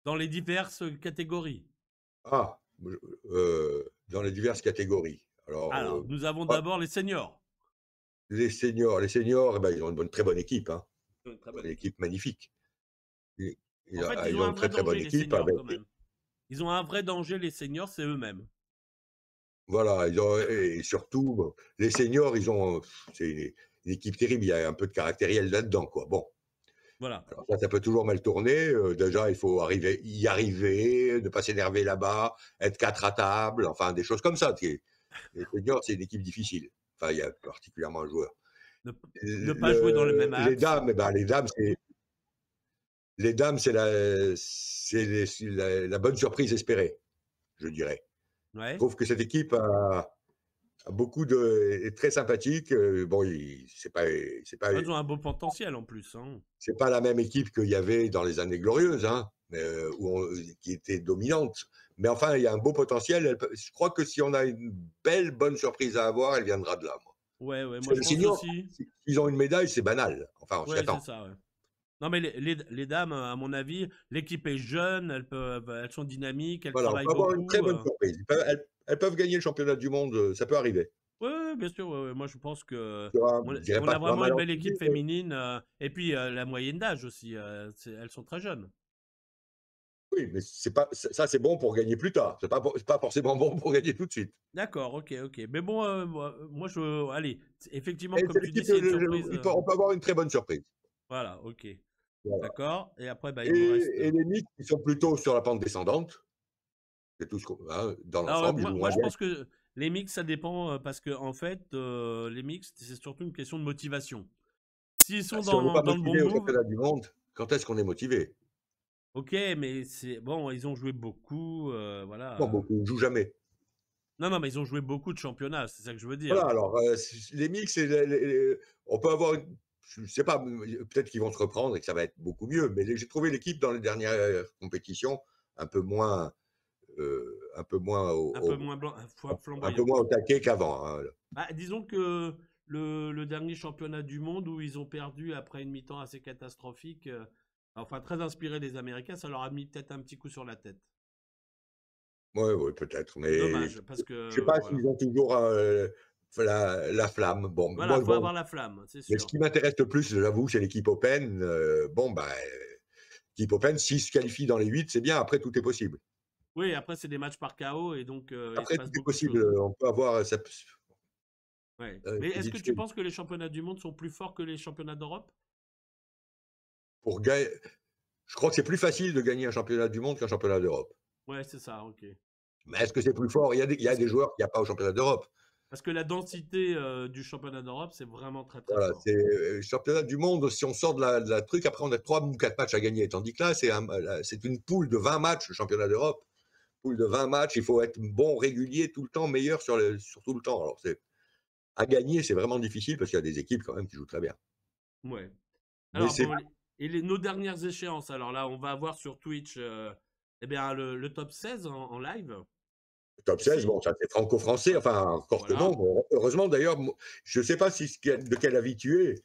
dans les diverses catégories?
Ah, dans les diverses catégories. Alors,
Alors, nous avons
ah,
d'abord les seniors.
les seniors, eh ben, ils ont une très bonne équipe, hein,
Une très bonne
une
équipe.
équipe magnifique. Ils
En fait, ils
ils
ont
ont
un
une
vrai
très, très bonne
danger, les
équipe
seniors,
avec
quand même. Ils ont un vrai danger, les seniors, c'est eux-mêmes.
voilà, ils ont et surtout, bon, les seniors, ils ont, c'est une équipe terrible, il y a un peu de caractériel là-dedans, quoi. Bon,
Voilà.
alors ça peut toujours mal tourner, déjà, il faut y arriver, ne pas s'énerver là-bas, être 4 à table, enfin des choses comme ça. Les seniors, c'est une équipe difficile. Enfin, il y a particulièrement un joueur.
Ne, ne pas jouer dans le même
Les
axe.
dames, eh ben, les dames, c'est la bonne surprise espérée, je dirais. Je
Ouais.
trouve que cette équipe a beaucoup de est très sympathique, bon, il
Elles ont un beau potentiel en plus, hein.
c'est pas la même équipe qu'il y avait dans les années glorieuses, hein, qui était dominante. Mais enfin, il y a un beau potentiel. Je crois que si on a une belle, bonne surprise à avoir, elle viendra de là, moi.
Ouais, ouais,
Parce
moi
que
je
les
pense
seniors,
aussi.
s'ils ont une médaille, c'est banal. Enfin, on s'y
Ouais, c'est
attend.
ça, ouais. Non, mais les dames, à mon avis, l'équipe est jeune, elles sont dynamiques, elles
Voilà, on
travaillent
peut avoir une très
beaucoup.
bonne surprise. Elles peuvent gagner le championnat du monde, ça peut arriver.
Ouais, ouais, bien sûr, ouais, ouais. Moi je pense que
Je dirais
on
pas
a
sur un
vraiment une belle équipe
malentendu, mais
féminine, et puis la moyenne d'âge aussi, elles sont très jeunes.
oui, mais c'est pas ça, c'est bon pour gagner plus tard. C'est pas forcément bon pour gagner tout de suite.
D'accord, ok, ok. Mais bon, moi allez, effectivement,
Et
comme
c'est
tu dis,
l'équipe,
s'il y a une surprise,
on peut avoir une très bonne surprise.
voilà, ok.
Voilà.
D'accord. Et après, bah,
Et
il nous reste.
et les Knicks, ils sont plutôt sur la pente descendante. C'est tout ce qu'on hein, dans
Alors,
l'ensemble, ils
moi,
jouent
moi,
moins
je
bien.
pense que les mix, ça dépend parce que, en fait, les mix, c'est surtout une question de motivation. S'ils
Bah,
sont
si on n'est pas
dans le bon
motivé au
move,
championnat du monde, quand est-ce qu'on est motivé?
ok, mais c'est bon, ils ont joué beaucoup,
Non,
voilà.
beaucoup ne jouent jamais.
Non, non, mais ils ont joué beaucoup de championnats, c'est ça que je veux
Voilà,
dire.
alors, les Knicks et on peut avoir une je sais pas, peut-être qu'ils vont se reprendre et que ça va être beaucoup mieux, mais j'ai trouvé l'équipe dans les dernières compétitions un peu moins, un peu moins
Un peu moins blanc,
un peu
flamboyant.
moins au taquet qu'avant, hein.
Bah, disons que le dernier championnat du monde où ils ont perdu après une mi-temps assez catastrophique, enfin très inspiré des Américains, ça leur a mis peut-être un petit coup sur la tête.
Ouais, ouais, peut-être, mais
Dommage, parce
je sais
que
pas
voilà.
s'ils ont toujours, la flamme. Bon,
Voilà,
moi,
faut
bon,
avoir la flamme, c'est
mais ce
sûr.
qui m'intéresse le plus, j'avoue, c'est l'équipe Open. Bon, bah, l'équipe Open, s'ils se qualifient dans les 8, c'est bien, après tout est possible.
Oui, après c'est des matchs par KO et donc il se
Après
passe
tout est
beaucoup de
possible,
choses.
on peut avoir ça peut
Ouais. Mais
c'est
est-ce que tu
difficile
penses que les championnats du monde sont plus forts que les championnats d'Europe?
pour gagner. Je crois que c'est plus facile de gagner un championnat du monde qu'un championnat d'Europe.
Ouais, c'est ça, ok.
Mais est-ce que c'est plus fort? Il y a
Parce
des
que,
joueurs qu'il y a pas au championnat d'Europe.
parce que la densité du championnat d'Europe, c'est vraiment très très
Voilà,
fort.
c'est, championnat du monde, si on sort de la truc, après on a 3 ou 4 matchs à gagner. Tandis que là, c'est une poule de 20 matchs, le championnat d'Europe. Poule de 20 matchs, il faut être bon, régulier tout le temps, meilleur sur tout le temps. Alors c'est à gagner, c'est vraiment difficile parce qu'il y a des équipes quand même qui jouent très bien.
Ouais.
Mais
Alors
c'est
bon, nos dernières échéances, alors là, on va avoir sur Twitch eh bien, le top 16 en live
top 16,
aussi.
bon, ça c'est franco-français, enfin, encore que non.
Voilà.
Bon, heureusement d'ailleurs, je ne sais pas de quel avis tu es.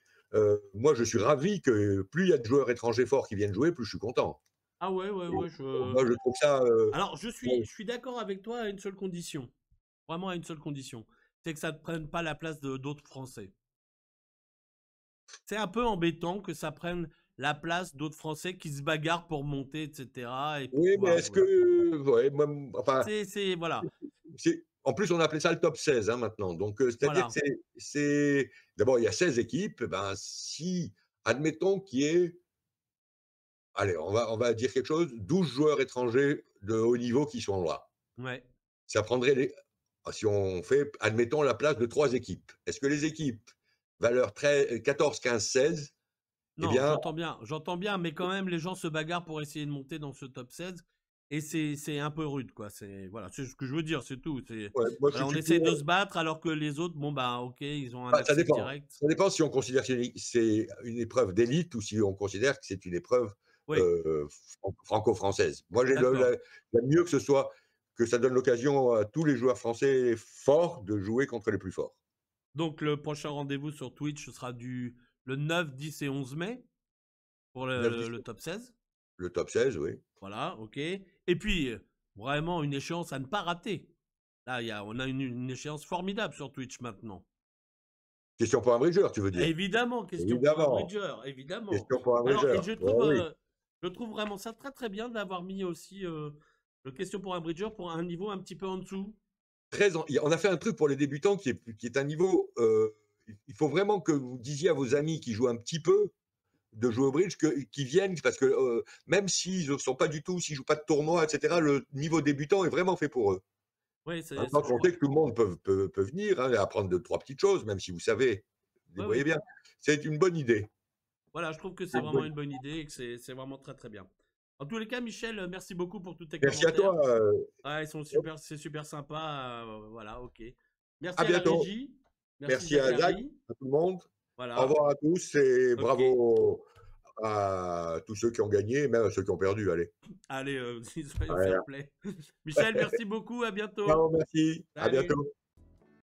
Moi, je suis ravi que plus il y a de joueurs étrangers forts qui viennent jouer, plus je suis content.
Ah ouais, ouais,
Et
ouais.
moi, je trouve ça.
Alors,
Ouais,
je suis d'accord avec toi à une seule condition. Vraiment à une seule condition. C'est que ça ne prenne pas la place de d'autres Français. C'est un peu embêtant que ça prenne la place d'autres Français qui se bagarrent pour monter, etc. et pour
oui, mais
pouvoir
est-ce
jouer.
que. Ouais, enfin,
Voilà.
En plus, on appelait ça le top 16 hein, maintenant. Donc, c'est-à-dire que
Voilà.
c'est d'abord, il y a 16 équipes. Eh ben, si, admettons qu'il y ait, allez, on va dire quelque chose, 12 joueurs étrangers de haut niveau qui sont là.
Ouais.
Ça prendrait si on fait, admettons, la place de 3 équipes. Est-ce que les équipes valeur 14, 15, 16, eh
Non,
bien,
j'entends bien, mais quand même, les gens se bagarrent pour essayer de monter dans ce top 16 et c'est un peu rude, quoi. C'est voilà, c'est ce que je veux dire, c'est tout. C'est
ouais, moi, je
voilà, on
suis
essaye de
pour.
se battre alors que les autres, bon bah ok, ils ont un
Bah, ça
accès
dépend.
direct.
Ça dépend si on considère que c'est une épreuve d'élite ou si on considère que c'est une épreuve,
Oui,
franco-française. Moi, j'ai
d'accord.
j'aime mieux que ça donne l'occasion à tous les joueurs français forts de jouer contre les plus forts.
Donc le prochain rendez-vous sur Twitch, ce sera le 9, 10 et 11 mai pour
9-10,
le top 16.
le top 16, oui.
Voilà, ok. Et puis, vraiment une échéance à ne pas rater. Là, on a une échéance formidable sur Twitch maintenant.
Question pour un bridgeur, tu veux dire?
Évidemment, question pour un
Évidemment,
bridger, évidemment.
question pour un
Alors, et
bridgeur. Ouais, oui.
je trouve vraiment ça très très bien d'avoir mis aussi le question pour un bridger pour un niveau un petit peu en dessous.
On a fait un truc pour les débutants qui est un niveau, il faut vraiment que vous disiez à vos amis qui jouent un petit peu de jouer au bridge qu'ils viennent parce que, même s'ils ne sont pas du tout, s'ils jouent pas de tournoi et cetera, le niveau débutant est vraiment fait pour eux.
Oui,
Maintenant
je
qu'on
crois.
sait que tout le monde peut venir, hein, et apprendre 2-3 petites choses, même si vous savez,
Oui,
débrouillez
oui.
bien. C'est une bonne idée.
Voilà, je trouve que
C'est
c'est
une
vraiment
bonne
une bonne idée et que c'est vraiment très très bien. En tous les cas, Michel, merci beaucoup pour tous tes
Merci à
commentaires.
toi,
Ouais, ils sont super, c'est super sympa. Voilà, ok.
à
Merci à la
bientôt.
régie. Merci
Merci à Zach,
Zachary.
à tout le monde. Au
Voilà,
revoir à tous et
ok.
bravo à tous ceux qui ont gagné et même à ceux qui ont perdu, allez.
Allez, soyons
Ouais.
fair play. Michel, merci beaucoup. À bientôt.
Ciao, merci, à
Salut.
bientôt.